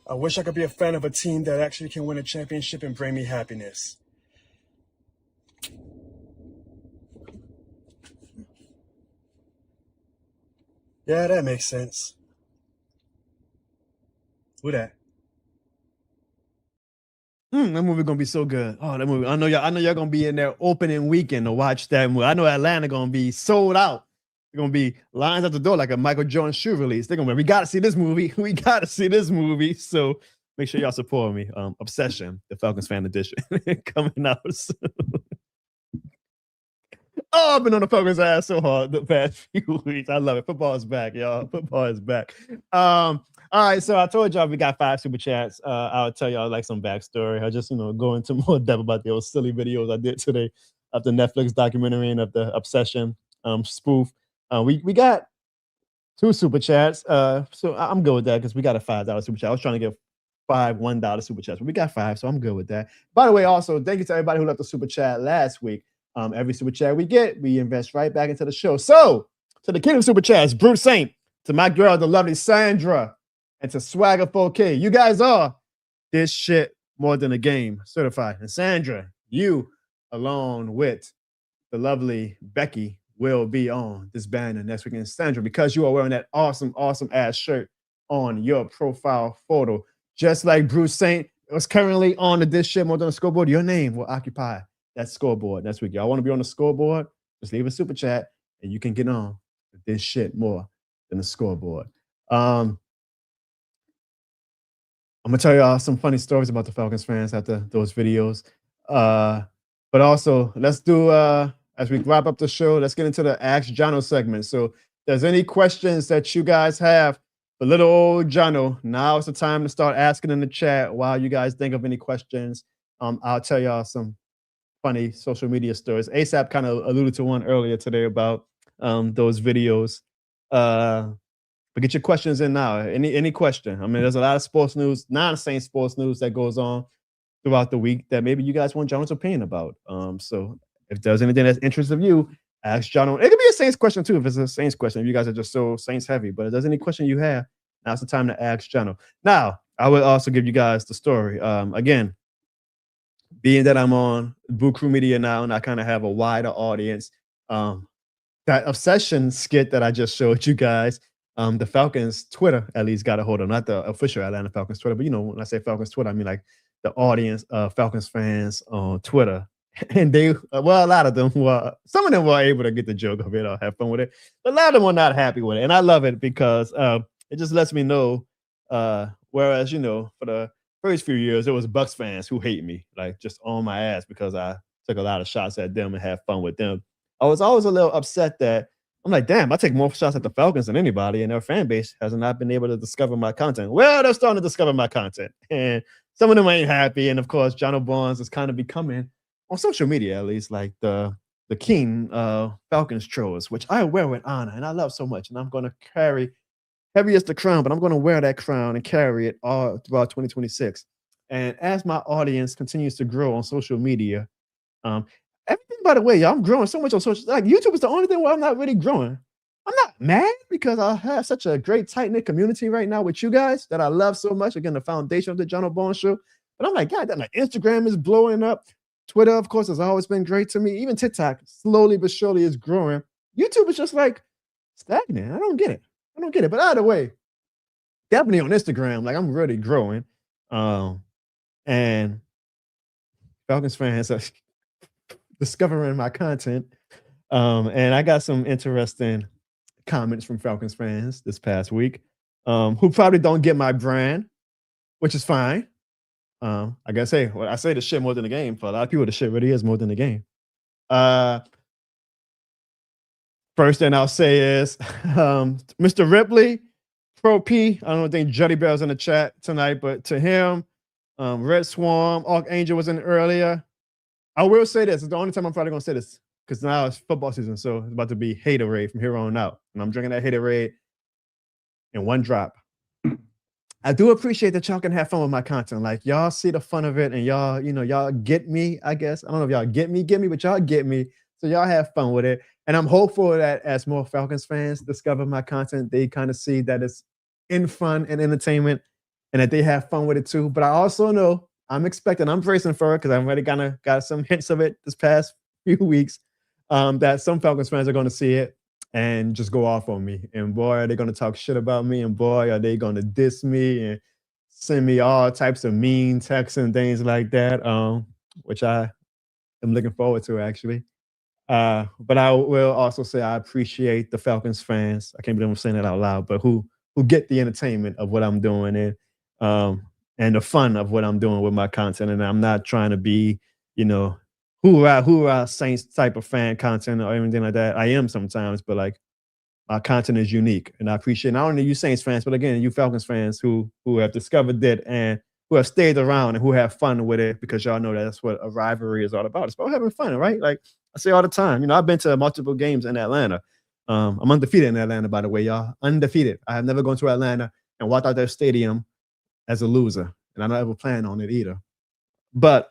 I wish I could be a fan of a team that actually can win a championship and bring me happiness. Yeah, that makes sense. Who that? That movie gonna be so good. Oh, that movie! I know y'all gonna be in there opening weekend to watch that movie. I know Atlanta gonna be sold out. They're gonna be lines at the door like a Michael Jordan shoe release. They're gonna be, we gotta see this movie. We gotta see this movie. So make sure y'all support me. Obsession, the Falcons fan edition, coming out soon. Oh, I've been on the Falcons ass so hard the past few weeks. I love it. Football is back, y'all. Football is back. All right, so I told y'all we got 5 super chats. I'll tell y'all like some backstory. I just go into more depth about those silly videos I did today of the Netflix documentary and of the Obsession spoof. We got 2 super chats. So I'm good with that because we got a $5 super chat. I was trying to get 5 $1 super chats, but we got 5, so I'm good with that. By the way, also thank you to everybody who left the super chat last week. Every super chat we get, we invest right back into the show. So to the king of super chats, Bruce Saint, to my girl, the lovely Sandra, and to Swagger 4K. You guys are this shit more than a game certified. And Sandra, you along with the lovely Becky will be on this banner next weekend. Sandra, because you are wearing that awesome ass shirt on your profile photo, just like Bruce Saint was currently on the This Shit More Than a Scoreboard, your name will occupy that scoreboard next week. Y'all want to be on the scoreboard? Just leave a super chat and you can get on This Shit More Than the Scoreboard. I'm gonna tell y'all some funny stories about the Falcons fans after those videos. But also, let's do as we wrap up the show, let's get into the Ask Jono segment. So if there's any questions that you guys have for little old Jono, now is the time to start asking in the chat while you guys think of any questions. I'll tell y'all some funny social media stories. ASAP kind of alluded to one earlier today about those videos. But get your questions in now. Any question. I mean, there's a lot of sports news, non-Saint sports news that goes on throughout the week that maybe you guys want Jono's opinion about. So if there's anything that's interest of you, ask Jono. It could be a Saints question too if it's a Saints question. If you guys are just so Saints heavy, but if there's any question you have, now's the time to ask Jono. Now, I will also give you guys the story. Again, being that I'm on Boo Crew Media now and I kind of have a wider audience, that Obsession skit that I just showed you guys, the Falcons Twitter at least got a hold of, not the official Atlanta Falcons Twitter, but when I say Falcons Twitter, I mean like the audience of Falcons fans on Twitter. And they, a lot of them were, some of them were able to get the joke of it or have fun with it, but a lot of them were not happy with it. And I love it because it just lets me know, whereas, for the first few years, it was Bucks fans who hate me, like just on my ass because I took a lot of shots at them and had fun with them. I was always a little upset that I'm like, damn, I take more shots at the Falcons than anybody, and their fan base has not been able to discover my content. Well, they're starting to discover my content, and some of them ain't happy. And of course, Jono Barnes is kind of becoming, on social media at least, like the king Falcons trolls, which I wear with honor and I love so much. And I'm going to carry, heavy as the crown, but I'm going to wear that crown and carry it all throughout 2026. And as my audience continues to grow on social media, everything, by the way, y'all, I'm growing so much on social. Like YouTube is the only thing where I'm not really growing. I'm not mad because I have such a great tight-knit community right now with you guys that I love so much. Again, the foundation of the Jono Barnes Show. But I'm like, God, that like Instagram is blowing up. Twitter, of course, has always been great to me. Even TikTok, slowly but surely, is growing. YouTube is just like stagnant. I don't get it. But either way, definitely on Instagram, like I'm really growing. And Falcons fans are discovering my content. And I got some interesting comments from Falcons fans this past week, who probably don't get my brand, which is fine. I guess, hey, well, I say the shit more than the game. For a lot of people, the shit really is more than the game. First thing I'll say is, Mr. Ripley, Pro P, I don't think Juddy Bell's in the chat tonight, but to him, Red Swarm, Archangel was in earlier. I will say this. It's the only time I'm probably going to say this, because now it's football season, so it's about to be haterade from here on out. And I'm drinking that haterade in one drop. I do appreciate that y'all can have fun with my content. Like, y'all see the fun of it, and y'all, y'all get me, I guess. I don't know if y'all get me, but y'all get me. So y'all have fun with it. And I'm hopeful that as more Falcons fans discover my content, they kind of see that it's in fun and entertainment and that they have fun with it too. But I also know I'm expecting, I'm bracing for it because I've already kind of got some hints of it this past few weeks, that some Falcons fans are going to see it and just go off on me. And boy, are they going to talk shit about me. And boy, are they going to diss me and send me all types of mean texts and things like that, which I am looking forward to, actually. But I will also say I appreciate the Falcons fans. I can't believe I'm saying that out loud, but who get the entertainment of what I'm doing and the fun of what I'm doing with my content. And I'm not trying to be, hoorah Saints type of fan content or anything like that. I am sometimes, but like my content is unique. And I appreciate not only you Saints fans, but again, you Falcons fans who have discovered it and who have stayed around and who have fun with it, because y'all know that's what a rivalry is all about. It's about having fun, right? Like I say all the time, I've been to multiple games in Atlanta. I'm undefeated in Atlanta, by the way, y'all. Undefeated. I have never gone to Atlanta and walked out their stadium as a loser. And I don't ever plan on it either. But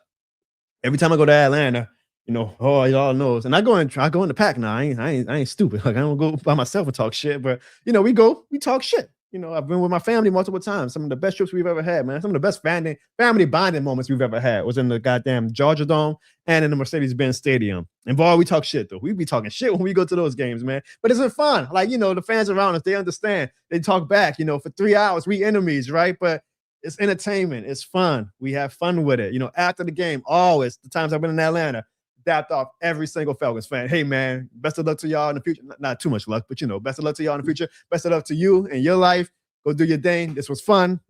every time I go to Atlanta, y'all knows. And I go in the pack now. I ain't stupid. Like I don't go by myself and talk shit. But we talk shit. I've been with my family multiple times. Some of the best trips we've ever had, man. Some of the best family bonding moments we've ever had was in the goddamn Georgia Dome and in the Mercedes-Benz Stadium. And boy, we talk shit though. We be talking shit when we go to those games, man. But it's fun. Like, the fans around us, they understand. They talk back. For 3 hours, we enemies, right? But it's entertainment. It's fun. We have fun with it. After the game, always the times I've been in Atlanta, dapped off every single Falcons fan. Hey, man, best of luck to y'all in the future. Not too much luck, but best of luck to y'all in the future. Best of luck to you in your life. Go do your thing. This was fun.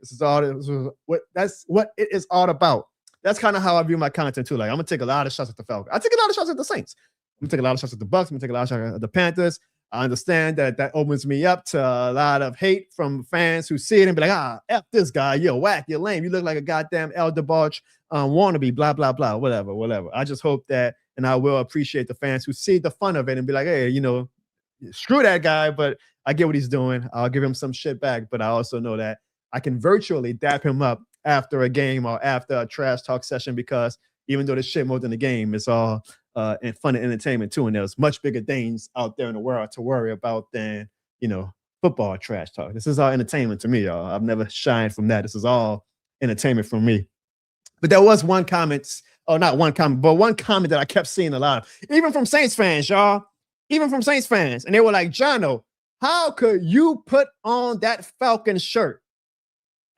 That's what it is all about. That's kind of how I view my content too. Like I'm gonna take a lot of shots at the Falcons. I take a lot of shots at the Saints. I'm gonna take a lot of shots at the Bucks. I'm gonna take a lot of shots at the Panthers. I understand that opens me up to a lot of hate from fans who see it and be like, F this guy, you're whack, you're lame, you look like a goddamn El DeBarge wannabe, blah, blah, blah, whatever. I just hope that, and I will appreciate the fans who see the fun of it and be like, hey, screw that guy, but I get what he's doing. I'll give him some shit back, but I also know that I can virtually dap him up after a game or after a trash talk session, because even though this shit more than the game, it's all and fun and entertainment too. And there's much bigger things out there in the world to worry about than, football trash talk. This is all entertainment to me, y'all. I've never shined from that. This is all entertainment from me. But there was one comment, not one comment, but one comment that I kept seeing a lot of, even from Saints fans, y'all. Even from Saints fans. And they were like, Jono, how could you put on that Falcons shirt?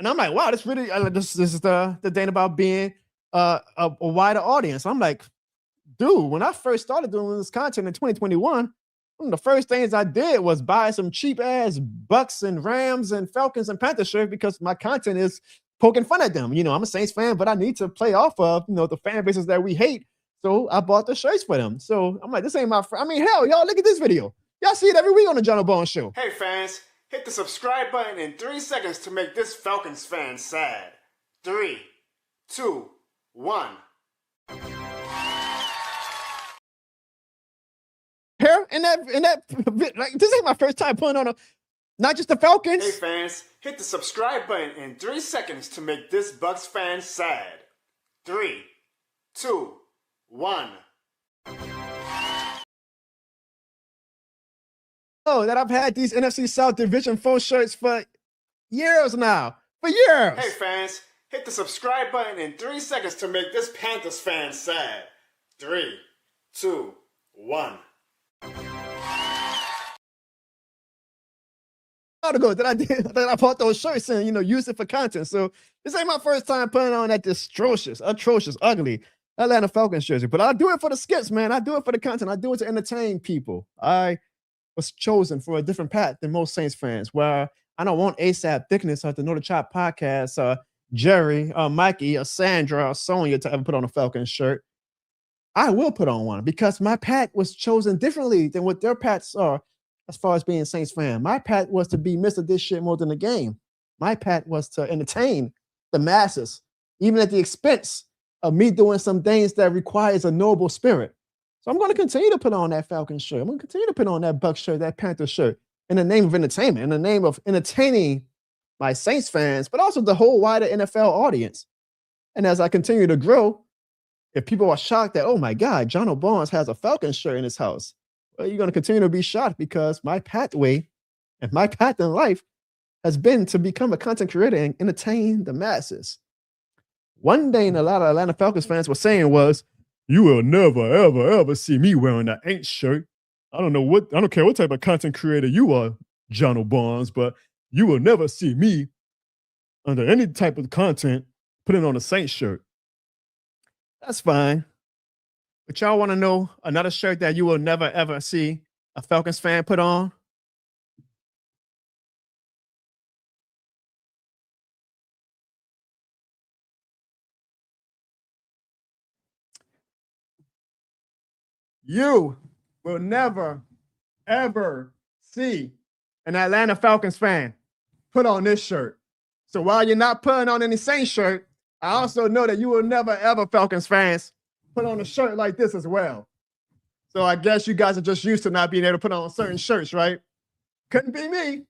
And I'm like, wow, this really, this is the thing about being a wider audience. I'm like, dude, when I first started doing this content in 2021, one of the first things I did was buy some cheap ass Bucks and Rams and Falcons and Panthers shirt, because my content is poking fun at them. I'm a Saints fan, but I need to play off of, the fan bases that we hate. So I bought the shirts for them. So I'm like, this ain't my friend. I mean, hell, y'all look at this video. Y'all see it every week on the Jono Barnes Show. Hey fans, hit the subscribe button in 3 seconds to make this Falcons fan sad. 3, 2, 1. Here in that like this ain't my first time putting on not just the Falcons. Hey fans, hit the subscribe button in 3 seconds to make this Bucks fan sad. 3, 2, 1. Oh, that I've had these NFC South Division 4 shirts for years now. For years. Hey fans, hit the subscribe button in 3 seconds to make this Panthers fan sad. 3, 2, 1. Ago that I bought those shirts and used it for content. So this ain't my first time putting on that atrocious, ugly Atlanta Falcons jersey. But I do it for the skits, man. I do it for the content. I do it to entertain people. I was chosen for a different path than most Saints fans, where I don't want ASAP Thickness or the Know the Chop podcast, Jerry, Mikey, or Sandra, or Sonia to ever put on a Falcons shirt. I will put on one because my path was chosen differently than what their paths are as far as being Saints fan. My path was to be Mr. This Shit more than the game. My path was to entertain the masses, even at the expense of me doing some things that requires a noble spirit. So I'm going to continue to put on that Falcons shirt. I'm going to continue to put on that Bucs shirt, that Panther shirt, in the name of entertainment, in the name of entertaining my Saints fans, but also the whole wider NFL audience. And as I continue to grow, if people are shocked that, oh my God, Jono Barnes has a Falcons shirt in his house, well, you're going to continue to be shocked because my pathway and my path in life has been to become a content creator and entertain the masses. One thing a lot of Atlanta Falcons fans were saying was, you will never, ever, ever see me wearing that Ain't shirt. I don't care what type of content creator you are, Jono Barnes, but you will never see me under any type of content putting on a Saints shirt. That's fine. But y'all want to know another shirt that you will never, ever see a Falcons fan put on? You will never, ever see an Atlanta Falcons fan put on this shirt. So while you're not putting on any Saints shirt, I also know that you will never, ever, Falcons fans, put on a shirt like this as well. So I guess you guys are just used to not being able to put on certain shirts, right? Couldn't be me.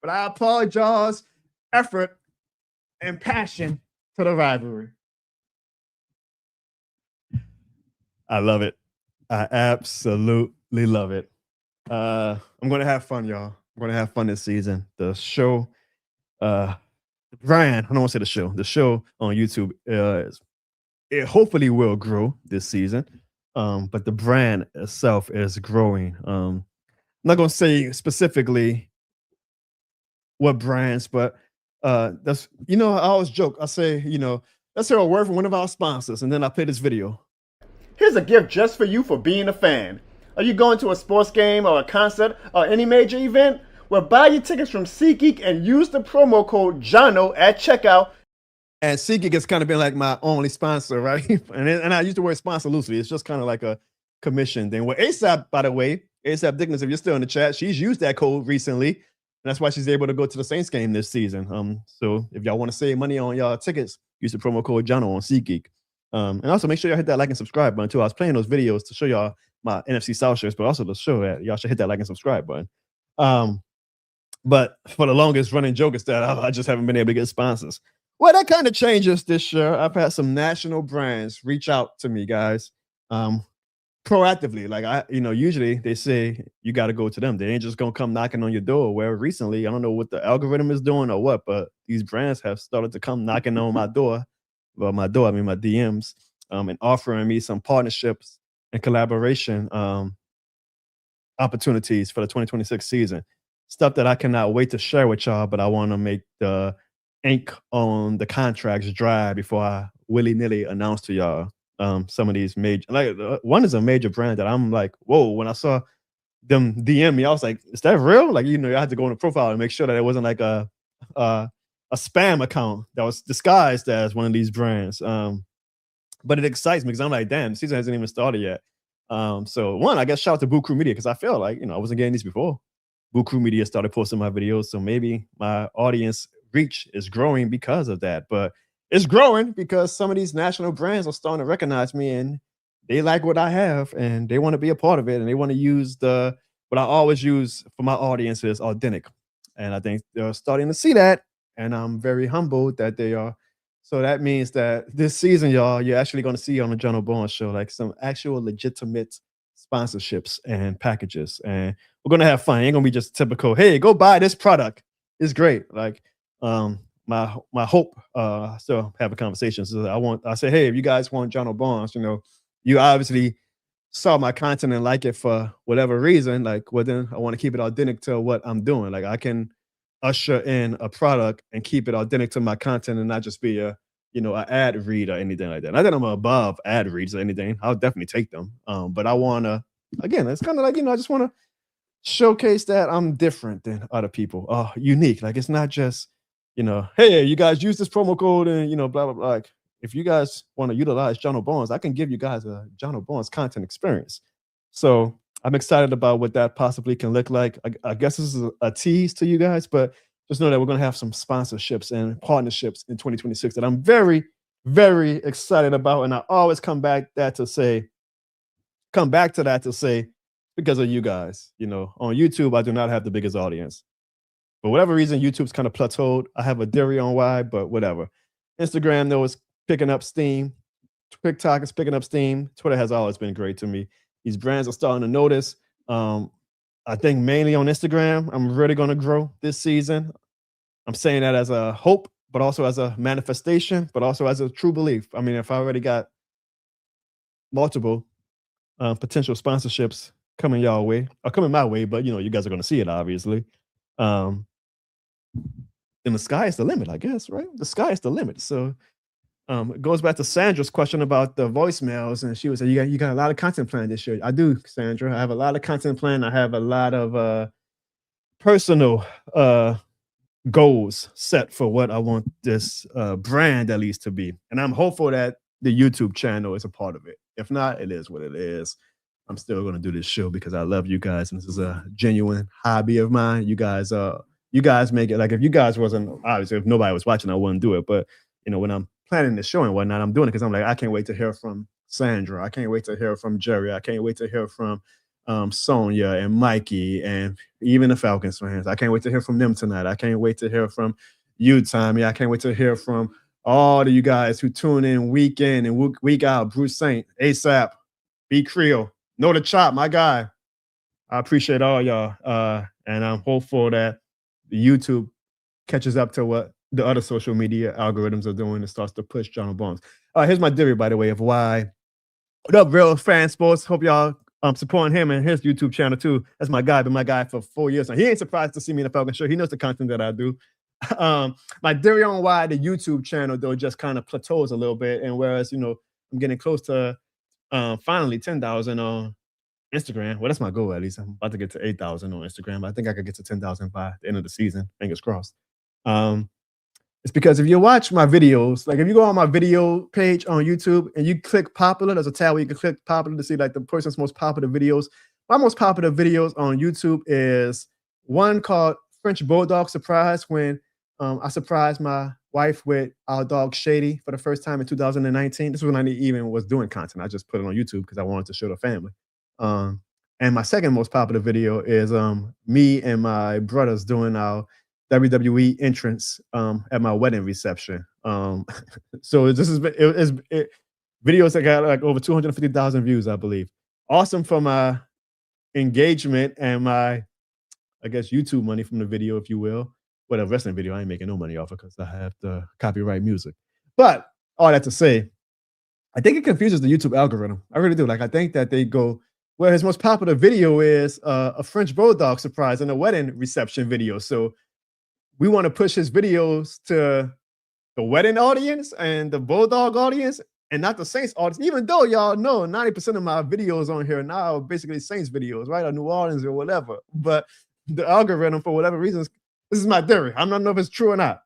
But I applaud y'all's effort and passion to the rivalry. I love it. I absolutely love it. I'm going to have fun, y'all. I'm going to have fun this season. The show, the brand, I don't want to say the show on YouTube, it hopefully will grow this season. But the brand itself is growing. I'm not going to say specifically what brands, but that's, I always joke. I say, let's hear a word from one of our sponsors, and then I play this video. Here's a gift just for you for being a fan. Are you going to a sports game or a concert or any major event? Well, buy your tickets from SeatGeek and use the promo code JONO at checkout. And SeatGeek has kind of been like my only sponsor, right? and I use the word sponsor loosely. It's just kind of like a commission thing. Well, ASAP, by the way, ASAP Dickens, if you're still in the chat, she's used that code recently. And that's why she's able to go to the Saints game this season. So if y'all want to save money on y'all tickets, use the promo code JONO on SeatGeek. And also make sure y'all hit that like and subscribe button too. I was playing those videos to show y'all my NFC South shirts, but also to show that y'all should hit that like and subscribe button. But for the longest running joke is that I just haven't been able to get sponsors. Well, that kind of changes this year. I've had some national brands reach out to me, guys, proactively. Like usually they say you got to go to them. They ain't just gonna come knocking on your door. Where recently, I don't know what the algorithm is doing or what, but these brands have started to come knocking on my door. Well, my DMs, and offering me some partnerships and collaboration opportunities for the 2026 season. Stuff that I cannot wait to share with y'all, but I want to make the ink on the contracts dry before I willy-nilly announce to y'all some of these major, like one is a major brand that I'm like, whoa, when I saw them DM me, I was like, is that real? Like, I had to go on the profile and make sure that it wasn't like a spam account that was disguised as one of these brands. but it excites me because I'm like, damn, the season hasn't even started yet. So one, I guess shout out to Boo Crew Media because I feel like, I wasn't getting these before. Boo Crew Media started posting my videos, so maybe my audience reach is growing because of that. But it's growing because some of these national brands are starting to recognize me and they like what I have and they want to be a part of it and they want to use what I always use for my audience is authentic. And I think they're starting to see that. And I'm very humbled that they are. So that means that this season, y'all, you're actually going to see on the Jono Barnes Show, like some actual legitimate sponsorships and packages. And we're going to have fun. It ain't going to be just typical, hey, go buy this product. It's great. Like, my hope, still have a conversation. So I say, hey, if you guys want Jono Barnes, you obviously saw my content and like it for whatever reason. Like, well, then I want to keep it authentic to what I'm doing. Like, I can usher in a product and keep it authentic to my content and not just be an ad read or anything like that. Not that I'm above ad reads or anything. I'll definitely take them. But I want to, again, it's kind of like, I just want to showcase that I'm different than other people, unique. Like, it's not just, hey, you guys use this promo code and, blah, blah, blah. Like, if you guys want to utilize Jono Barnes, I can give you guys a Jono Barnes content experience. So I'm excited about what that possibly can look like. I guess this is a tease to you guys, but just know that we're going to have some sponsorships and partnerships in 2026 that I'm very, very excited about. And I always come back to that to say, because of you guys, on YouTube, I do not have the biggest audience. For whatever reason, YouTube's kind of plateaued. I have a theory on why, but whatever. Instagram, though, is picking up steam. TikTok is picking up steam. Twitter has always been great to me. These brands are starting to notice. I think mainly on Instagram, I'm really going to grow this season. I'm saying that as a hope, but also as a manifestation, but also as a true belief. I mean, if I already got multiple potential sponsorships coming y'all way, or coming my way, but you guys are going to see it, obviously. Then the sky is the limit, I guess, right? The sky is the limit. So it goes back to Sandra's question about the voicemails, and she was saying, you got a lot of content planned this year. I do, Sandra. I have a lot of content planned. I have a lot of personal goals set for what I want this brand at least to be. And I'm hopeful that the YouTube channel is a part of it. If not, it is what it is. I'm still going to do this show because I love you guys, and this is a genuine hobby of mine. You guys make it. Like, if you guys wasn't, obviously, if nobody was watching, I wouldn't do it. But when I'm planning the show and whatnot, I'm doing it because I'm like, I can't wait to hear from Sandra. I can't wait to hear from Jerry. I can't wait to hear from Sonia and Mikey and even the Falcons fans. I can't wait to hear from them tonight. I can't wait to hear from you, Tommy. I can't wait to hear from all of you guys who tune in week in and week out. Bruce Saint, ASAP, B Creel, Know the Chop, my guy. I appreciate all y'all. And I'm hopeful that the YouTube catches up to what the other social media algorithms are doing and starts to push Jono Barnes. Here's my theory, by the way, of why. What up, Real Fan Sports? Hope y'all supporting him and his YouTube channel too. That's my guy. Been my guy for 4 years now. He ain't surprised to see me in the Falcon Show. He knows the content that I do. My theory on why the YouTube channel though just kind of plateaus a little bit, and whereas I'm getting close to finally 10,000 on Instagram. Well, that's my goal at least. I'm about to get to 8,000 on Instagram. I think I could get to 10,000 by the end of the season. Fingers crossed. It's because if you watch my videos, like if you go on my video page on YouTube and you click popular, there's a tab where you can click popular to see like the person's most popular videos. My most popular videos on YouTube is one called French Bulldog Surprise, when I surprised my wife with our dog Shady for the first time in 2019. This was when I even was doing content. I just put it on YouTube because I wanted to show the family. And my second most popular video is me and my brothers doing our WWE entrance at my wedding reception. So this is videos that got like over 250,000 views, I believe. Awesome for my engagement and my, I guess, YouTube money from the video, if you will. But a wrestling video, I ain't making no money off it because I have the copyright music. But all that to say, I think it confuses the YouTube algorithm. I really do. Like, I think that they go, well, his most popular video is a French Bulldog surprise and a wedding reception video. So we want to push his videos to the wedding audience and the Bulldog audience and not the Saints audience, even though y'all know 90% of my videos on here now are basically Saints videos, right? Or New Orleans or whatever. But the algorithm, for whatever reasons, this is my theory. I don't know if it's true or not.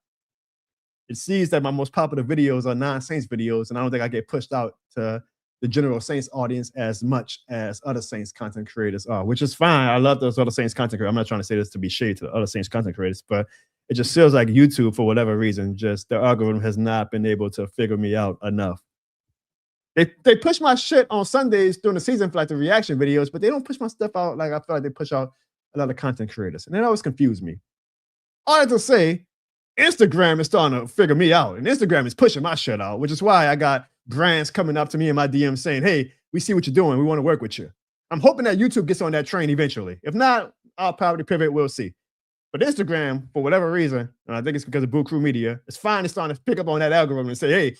It sees that my most popular videos are non-Saints videos, and I don't think I get pushed out to the general Saints audience as much as other Saints content creators are, which is fine. I love those other Saints content creators. I'm not trying to say this to be shade to the other Saints content creators, but it just feels like YouTube, for whatever reason, just the algorithm has not been able to figure me out enough. They push my shit on Sundays during the season for like the reaction videos, but they don't push my stuff out like I feel like they push out a lot of content creators. And it always confused me. All I have to say, Instagram is starting to figure me out, and Instagram is pushing my shit out, which is why I got brands coming up to me in my DM saying, hey, we see what you're doing. We want to work with you. I'm hoping that YouTube gets on that train eventually. If not, I'll probably pivot. We'll see. But Instagram, for whatever reason, and I think it's because of Boo Crew Media, it's finally starting to pick up on that algorithm and say, hey,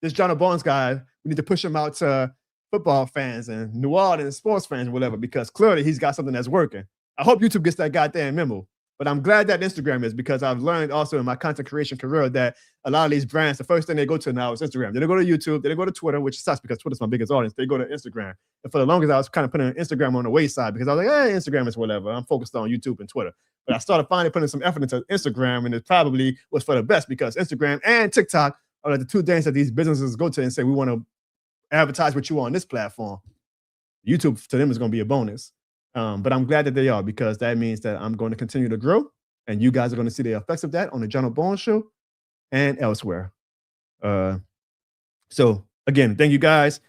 this Jono Barnes guy, we need to push him out to football fans and New Orleans sports fans or whatever, because clearly he's got something that's working. I hope YouTube gets that goddamn memo. But I'm glad that Instagram is, because I've learned also in my content creation career that a lot of these brands, the first thing they go to now is Instagram. They don't go to YouTube. They don't go to Twitter, which sucks because Twitter's my biggest audience. They go to Instagram. And for the longest, I was kind of putting Instagram on the wayside because I was like, Instagram is whatever. I'm focused on YouTube and Twitter. But I started finally putting some effort into Instagram, and it probably was for the best because Instagram and TikTok are like the two things that these businesses go to and say, we want to advertise with you on this platform. YouTube to them is going to be a bonus. But I'm glad that they are, because that means that I'm going to continue to grow, and you guys are going to see the effects of that on the Jono Barnes Show and elsewhere. So again, thank you guys.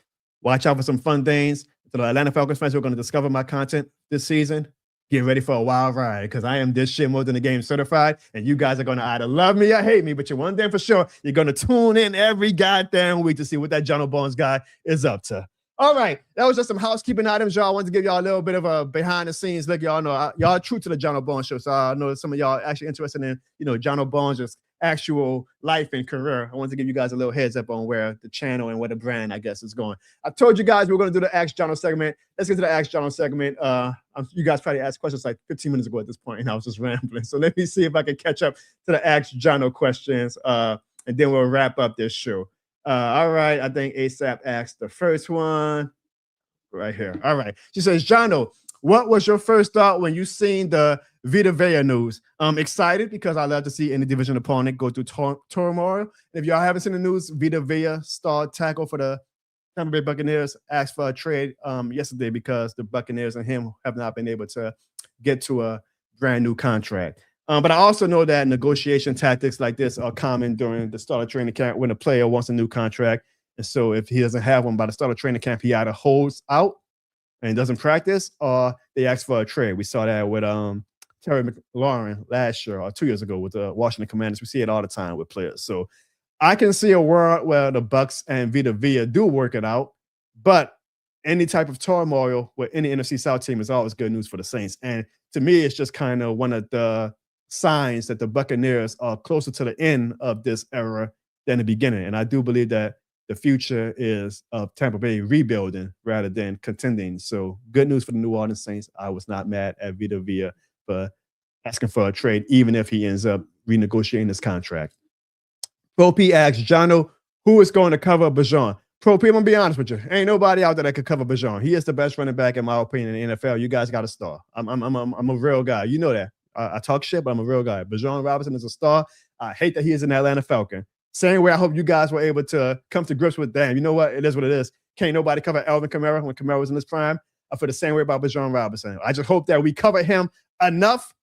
Watch out for some fun things. To the Atlanta Falcons fans who are going to discover my content this season, get ready for a wild ride, because I am this shit more than the game certified, and you guys are going to either love me or hate me, but you're one thing for sure, you're going to tune in every goddamn week to see what that Jono Barnes guy is up to. All right, that was just some housekeeping items, y'all. I wanted to give y'all a little bit of a behind-the-scenes look. Y'all know y'all are true to the Jono Barnes Show, so I know some of y'all are actually interested in, Jono Barnes' actual life and career. I wanted to give you guys a little heads up on where the channel and where the brand, I guess, is going. I told you guys we were going to do the Ask Jono segment. Let's get to the Ask Jono segment. You guys probably asked questions like 15 minutes ago at this point, and I was just rambling. So let me see if I can catch up to the Ask Jono questions, and then we'll wrap up this show. All right, I think ASAP asked the first one right here. All right, she says, Jono, what was your first thought when you seen the Vita Vea news? I'm excited because I love to see any division opponent go through turmoil. If y'all haven't seen the news, Vita Vea, star tackle for the Tampa Bay Buccaneers, asked for a trade yesterday because the Buccaneers and him have not been able to get to a brand new contract. But I also know that negotiation tactics like this are common during the start of training camp when a player wants a new contract. And so if he doesn't have one by the start of training camp, he either holds out and doesn't practice, or they ask for a trade. We saw that with Terry McLaurin last year or 2 years ago with the Washington Commanders. We see it all the time with players. So I can see a world where the Bucs and Vita Vea do work it out, but any type of turmoil with any NFC South team is always good news for the Saints. And to me, it's just kind of one of the signs that the Buccaneers are closer to the end of this era than the beginning. And I do believe that the future is of Tampa Bay rebuilding rather than contending. So good news for the New Orleans Saints. I was not mad at Vita Vea for asking for a trade, even if he ends up renegotiating his contract. Pro P asks, Jono, who is going to cover Bijan? Pro P, I'm going to be honest with you. Ain't nobody out there that could cover Bijan. He is the best running back, in my opinion, in the NFL. You guys got a star. I'm a real guy. You know that. I talk shit, but I'm a real guy. Bijan Robinson is a star. I hate that he is an Atlanta Falcon. Same way I hope you guys were able to come to grips with, damn, you know what? It is what it is. Can't nobody cover Alvin Kamara when Kamara was in his prime. I feel the same way about Bijan Robinson. I just hope that we cover him enough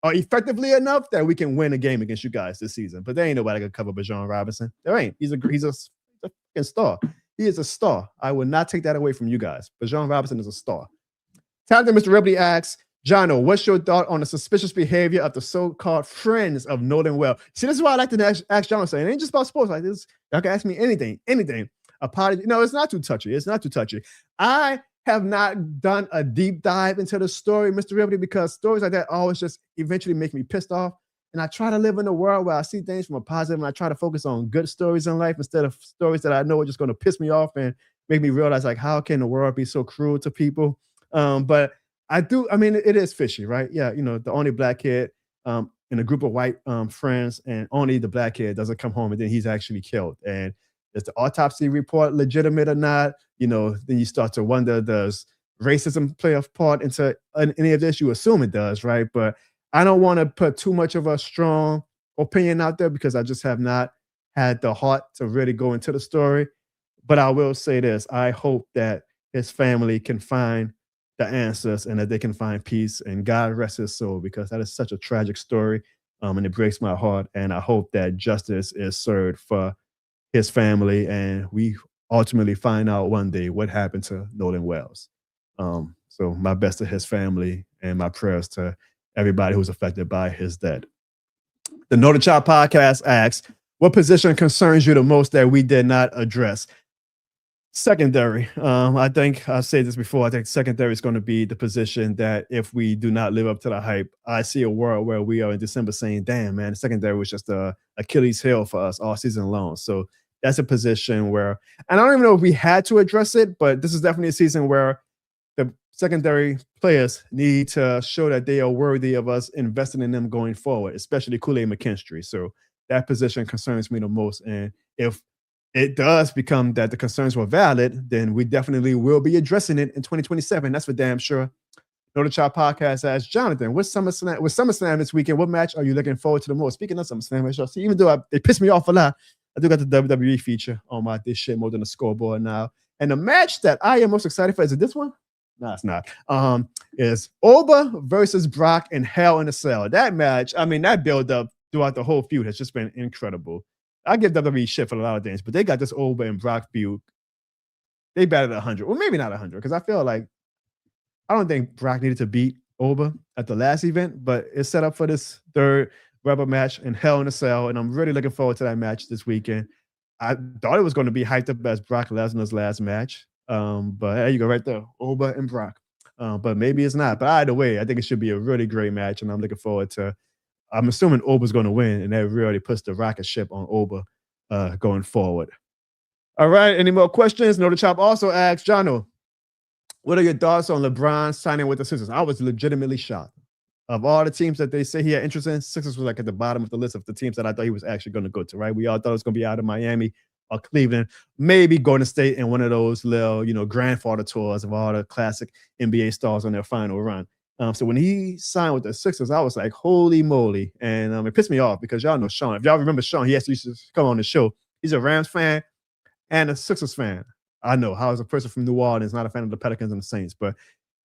or effectively enough that we can win a game against you guys this season. But there ain't nobody gonna cover Bijan Robinson. There ain't. He's a fucking star. He is a star. I will not take that away from you guys. Bijan Robinson is a star. Talented Mr. Ripley asks, Jono, what's your thought on the suspicious behavior of the so-called friends of Nolan Well? See, this is why I like to ask Jono. Saying it ain't just about sports like this. Y'all can ask me anything. Apology. No, it's not too touchy. I have not done a deep dive into the story, Mr. Ripley, because stories like that always just eventually make me pissed off. And I try to live in a world where I see things from a positive, and I try to focus on good stories in life instead of stories that I know are just going to piss me off and make me realize, like, how can the world be so cruel to people? But it is fishy, right? Yeah, the only black kid in a group of white friends, and only the black kid doesn't come home, and then he's actually killed. And is the autopsy report legitimate or not? Then you start to wonder, does racism play a part into any of this? You assume it does, right? But I don't want to put too much of a strong opinion out there because I just have not had the heart to really go into the story. But I will say this. I hope that his family can find the answers and that they can find peace, and God rest his soul, because that is such a tragic story. And it breaks my heart. And I hope that justice is served for his family, and we ultimately find out one day what happened to Nolan Wells. So my best to his family and my prayers to everybody who's affected by his death. The Know the Chop podcast asks, what position concerns you the most that we did not address? Secondary. I think I've said this before. I think secondary is going to be the position that if we do not live up to the hype, I see a world where we are in December saying, damn, man, the secondary was just a Achilles heel for us all season long. So that's a position where, and I don't even know if we had to address it, but this is definitely a season where the secondary players need to show that they are worthy of us investing in them going forward, especially Kool-Aid McKinstry. So that position concerns me the most. And if it does become that the concerns were valid, then we definitely will be addressing it in 2027. That's for damn sure. Know the Chop podcast asks, Jonathan, with SummerSlam this weekend, what match are you looking forward to the most? Speaking of SummerSlam, see, even though it pissed me off a lot, I do got the WWE feature on my This Shit More Than a Scoreboard now. And the match that I am most excited for, is it this one? No, it's not. Is Oba versus Brock in Hell in a Cell. That match, I mean, that build up throughout the whole feud has just been incredible. I give WWE shit for a lot of things, but they got this Oba and Brock feud. They batted 100. Well, maybe not 100, because I feel like I don't think Brock needed to beat Oba at the last event, but it's set up for this third rubber match in Hell in a Cell, and I'm really looking forward to that match this weekend. I thought it was going to be hyped up as Brock Lesnar's last match, but there you go, right there, Oba and Brock. But maybe it's not. But either way, I think it should be a really great match, and I'm looking forward to. I'm assuming Oba's going to win, and that really puts the rocket ship on Oba going forward. All right, any more questions? Know the Chop also asks, Jono, what are your thoughts on LeBron signing with the Sixers? I was legitimately shocked. Of all the teams that they say he had interest in, Sixers was like at the bottom of the list of the teams that I thought he was actually going to go to, right? We all thought it was going to be out of Miami or Cleveland, maybe Golden State in one of those little, grandfather tours of all the classic NBA stars on their final run. So when he signed with the Sixers, I was like, holy moly. And it pissed me off because y'all know Sean. If y'all remember Sean, he actually used to come on the show. He's a Rams fan and a Sixers fan. I know how, as a person from New Orleans, not a fan of the Pelicans and the Saints, but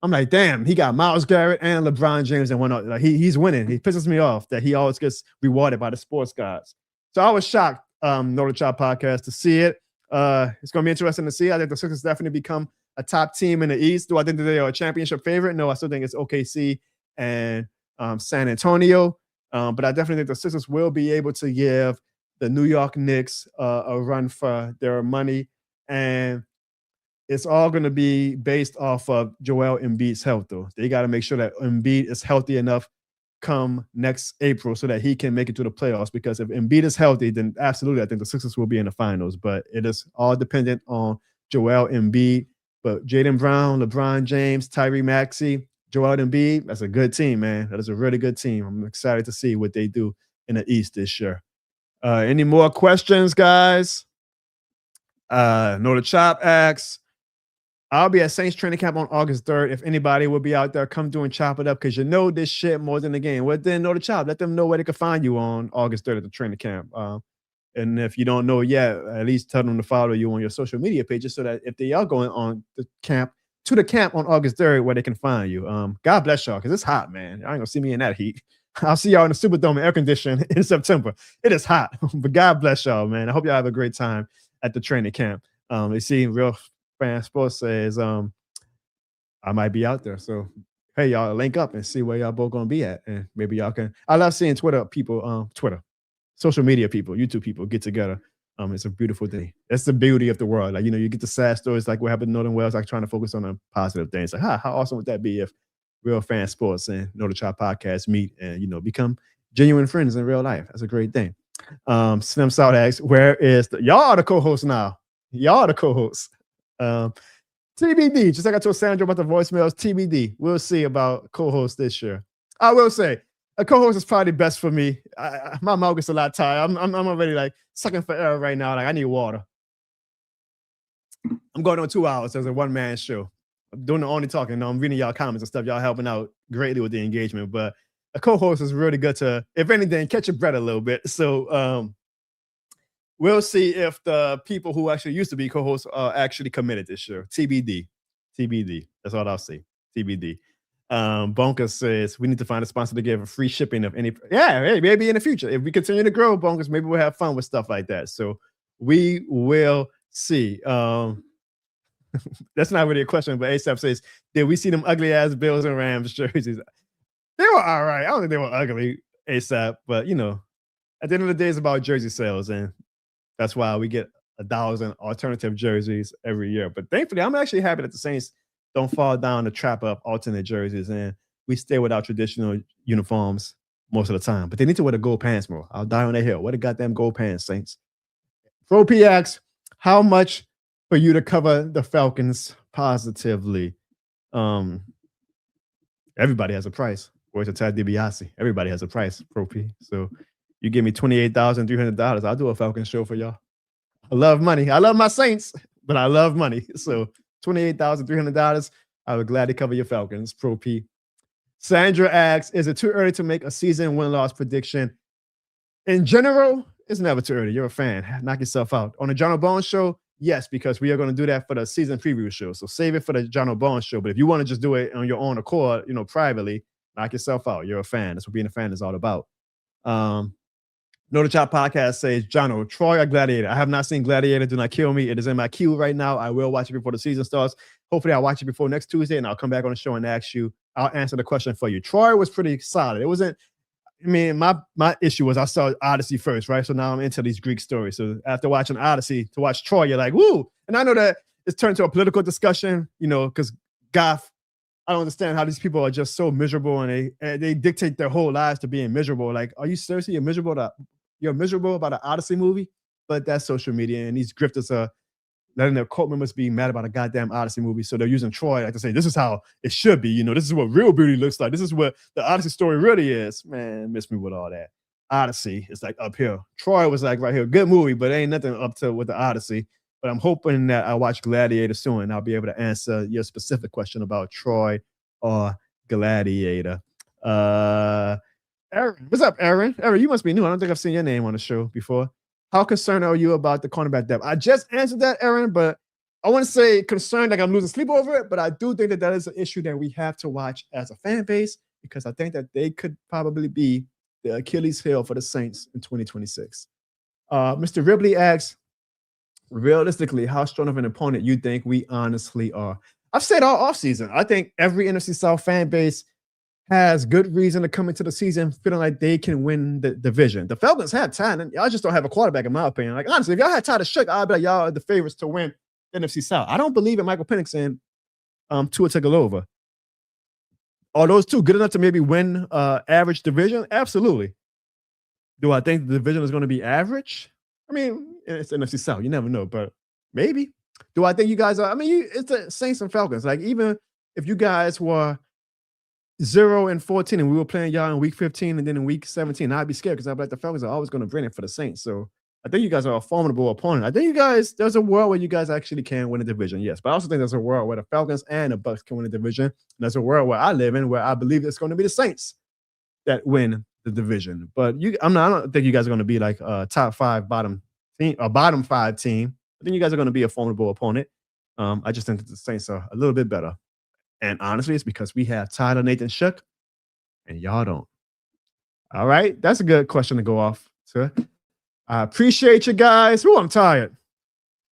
I'm like, damn, he got Myles Garrett and LeBron James and whatnot. Like he's winning. He pisses me off that he always gets rewarded by the sports gods. So I was shocked, Know the Chop podcast, to see it. It's going to be interesting to see. I think the Sixers definitely become a top team in the East. Do I think that they are a championship favorite? No, I still think it's OKC and San Antonio. But I definitely think the Sixers will be able to give the New York Knicks a run for their money. And it's all going to be based off of Joel Embiid's health, though. They got to make sure that Embiid is healthy enough come next April so that he can make it to the playoffs. Because if Embiid is healthy, then absolutely, I think the Sixers will be in the finals. But it is all dependent on Joel Embiid. But Jaylen Brown, LeBron James, Tyrese Maxey, Joel Embiid, that's a good team, man. That is a really good team. I'm excited to see what they do in the East this year. Any more questions, guys? Know the Chop asks, I'll be at Saints training camp on August 3rd. If anybody will be out there, come through and chop it up because you know this shit more than the game. Well, then Know the Chop. Let them know where they can find you on August 3rd at the training camp. And if you don't know yet, at least tell them to follow you on your social media pages so that if they are going on the camp on August 3rd, where they can find you. God bless y'all, because it's hot, man. I ain't gonna see me in that heat. I'll see y'all in the Superdome and air conditioning in September. It is hot, but God bless y'all, man. I hope y'all have a great time at the training camp. You see, Real Fan Sports says I might be out there. So hey, y'all link up and see where y'all both gonna be at, and maybe y'all can. I love seeing Twitter people, social media people, YouTube people get together. It's a beautiful thing. That's the beauty of the world. Like, you get the sad stories like what happened in Northern Wales, like trying to focus on the positive things. Like, how awesome would that be if Real Fan Sports and Know the Chop podcast meet and, become genuine friends in real life? That's a great thing. Slim South asks, where is y'all are the co-hosts now? Y'all are the co-hosts. TBD, just like I told Sandra about the voicemails, TBD. We'll see about co-hosts this year. I will say, a co-host is probably best for me. My mouth gets a lot tired. I'm already like sucking for air right now. Like I need water. I'm going on 2 hours as a one-man show. I'm doing the only talking. I'm reading y'all comments and stuff. Y'all helping out greatly with the engagement. But a co-host is really good to, if anything, catch your breath a little bit. So we'll see if the people who actually used to be co-hosts are actually committed this year. TBD. TBD. That's all I'll say. TBD. Bonkers says we need to find a sponsor to give a free shipping of any. Yeah, hey, maybe in the future. If we continue to grow, Bonkers, maybe we'll have fun with stuff like that. So we will see. That's not really a question, but ASAP says, did we see them ugly ass Bills and Rams jerseys? They were all right. I don't think they were ugly, ASAP, but you know, at the end of the day, it's about jersey sales, and that's why we get 1,000 alternative jerseys every year. But thankfully, I'm actually happy that the Saints don't fall down the trap of alternate jerseys, and we stay with our traditional uniforms most of the time. But they need to wear the gold pants more. I'll die on that hill. What a goddamn gold pants, Saints. Pro P asks, how much for you to cover the Falcons positively? Everybody has a price. Where's the Tad DiBiase? Everybody has a price, Pro P. So you give me $28,300, I'll do a Falcons show for y'all. I love money. I love my Saints, but I love money. So $28,300, I would gladly cover your Falcons, Pro P. Sandra asks, is it too early to make a season win-loss prediction? In general, it's never too early. You're a fan. Knock yourself out. On the Jono Barnes Show, yes, because we are going to do that for the season preview show. So save it for the Jono Barnes Show. But if you want to just do it on your own accord, you know, privately, knock yourself out. You're a fan. That's what being a fan is all about. No the Chop podcast says, Jono, Troy or Gladiator? I have not seen Gladiator. Do not kill me. It is in my queue right now. I will watch it before the season starts. Hopefully I'll watch it before next Tuesday, and I'll come back on the show and ask you. I'll answer the question for you. Troy was pretty solid. It wasn't, I mean, my issue was I saw Odyssey first, right? So now I'm into these Greek stories. So after watching Odyssey, to watch Troy, you're like, woo. And I know that it's turned to a political discussion, you know, because Goff, I don't understand how these people are just so miserable, and they dictate their whole lives to being miserable. Like, are you seriously miserable about an Odyssey movie? But that's social media, and these grifters are letting their cult members be mad about a goddamn Odyssey movie. So they're using Troy like to say, this is how it should be. You know, this is what real beauty looks like. This is what the Odyssey story really is. Man, miss me with all that. Odyssey is like up here. Troy was like right here. Good movie, but ain't nothing up to with the Odyssey. But I'm hoping that I watch Gladiator soon, and I'll be able to answer your specific question about Troy or Gladiator. Aaron, what's up, Aaron? Aaron, you must be new. I don't think I've seen your name on the show before. How concerned are you about the cornerback depth? I just answered that, Aaron, but I want to say concerned like I'm losing sleep over it, but I do think that is an issue that we have to watch as a fan base, because I think that they could probably be the Achilles heel for the Saints in 2026. Mr. Ribley asks, realistically, how strong of an opponent you think we honestly are? I've said all offseason, I think every NFC South fan base has good reason to come into the season feeling like they can win the division. The Falcons have talent. Y'all just don't have a quarterback, in my opinion. Like, honestly, if y'all had Tyler Shook, I'd be like, y'all are the favorites to win NFC South. I don't believe in Michael Penix and Tua Tagovailoa. Are those two good enough to maybe win average division? Absolutely. Do I think the division is going to be average? I mean, it's NFC South. You never know, but maybe. Do I think you guys are? I mean, it's the Saints and Falcons. Like, even if you guys were 0-14 and we were playing y'all in week 15 and then in week 17, I'd be scared because I'd be like, the Falcons are always going to bring it for the Saints. So I think you guys are a formidable opponent. I think you guys, there's a world where you guys actually can win a division, yes. But I also think there's a world where the Falcons and the Bucs can win a division. And there's a world where I live in where I believe it's going to be the Saints that win the division. But I don't think you guys are going to be like a top five bottom team, a bottom five team. I think you guys are going to be a formidable opponent. I just think that the Saints are a little bit better. And honestly, it's because we have Tyler Nathan Shook and y'all don't. All right. That's a good question to go off to. I appreciate you guys. Ooh, I'm tired.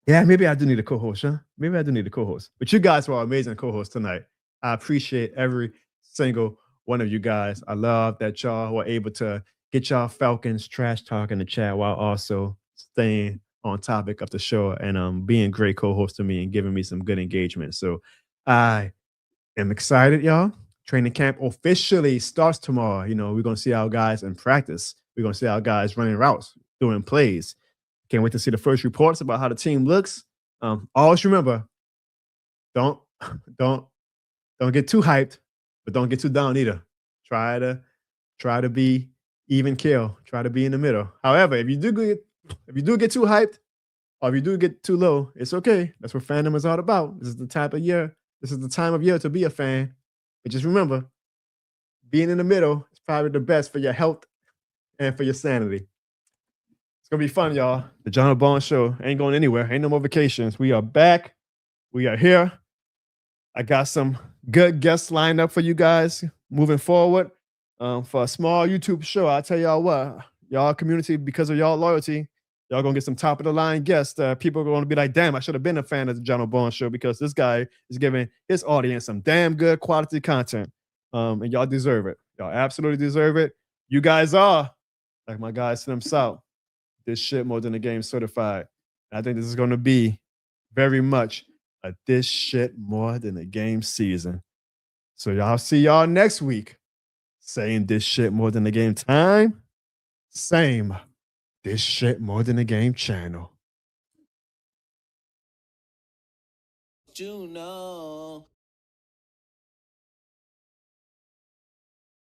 Yeah, maybe I do need a co-host, huh? Maybe I do need a co-host. But you guys were amazing co-hosts tonight. I appreciate every single one of you guys. I love that y'all were able to get y'all Falcons trash talk in the chat while also staying on topic of the show and being great co-hosts to me and giving me some good engagement. So I am excited, y'all. Training camp officially starts tomorrow. You know, we're going to see our guys in practice. We're going to see our guys running routes, doing plays. Can't wait to see the first reports about how the team looks. Always remember, don't get too hyped, but don't get too down either. Try to be even keel. Try to be in the middle. However, if you do get too hyped, or if you do get too low, it's okay. That's what fandom is all about. This is the type of year. This is the time of year to be a fan. But just remember, being in the middle is probably the best for your health and for your sanity. It's gonna be fun, y'all. The Jono Barnes Show ain't going anywhere. Ain't no more vacations. We are back. We are here. I got some good guests lined up for you guys moving forward. For a small YouTube show, I'll tell y'all what, y'all community, because of y'all loyalty, y'all gonna get some top of the line guests. People are gonna be like, damn, I should have been a fan of the Jono Barnes Show because this guy is giving his audience some damn good quality content. And y'all deserve it. Y'all absolutely deserve it. You guys are, like my guy Slim South, this shit more than a game certified. I think this is gonna be very much a this shit more than a game season. So y'all see y'all next week. Saying this shit more than a game time. Same. This shit more than a game channel. Juno.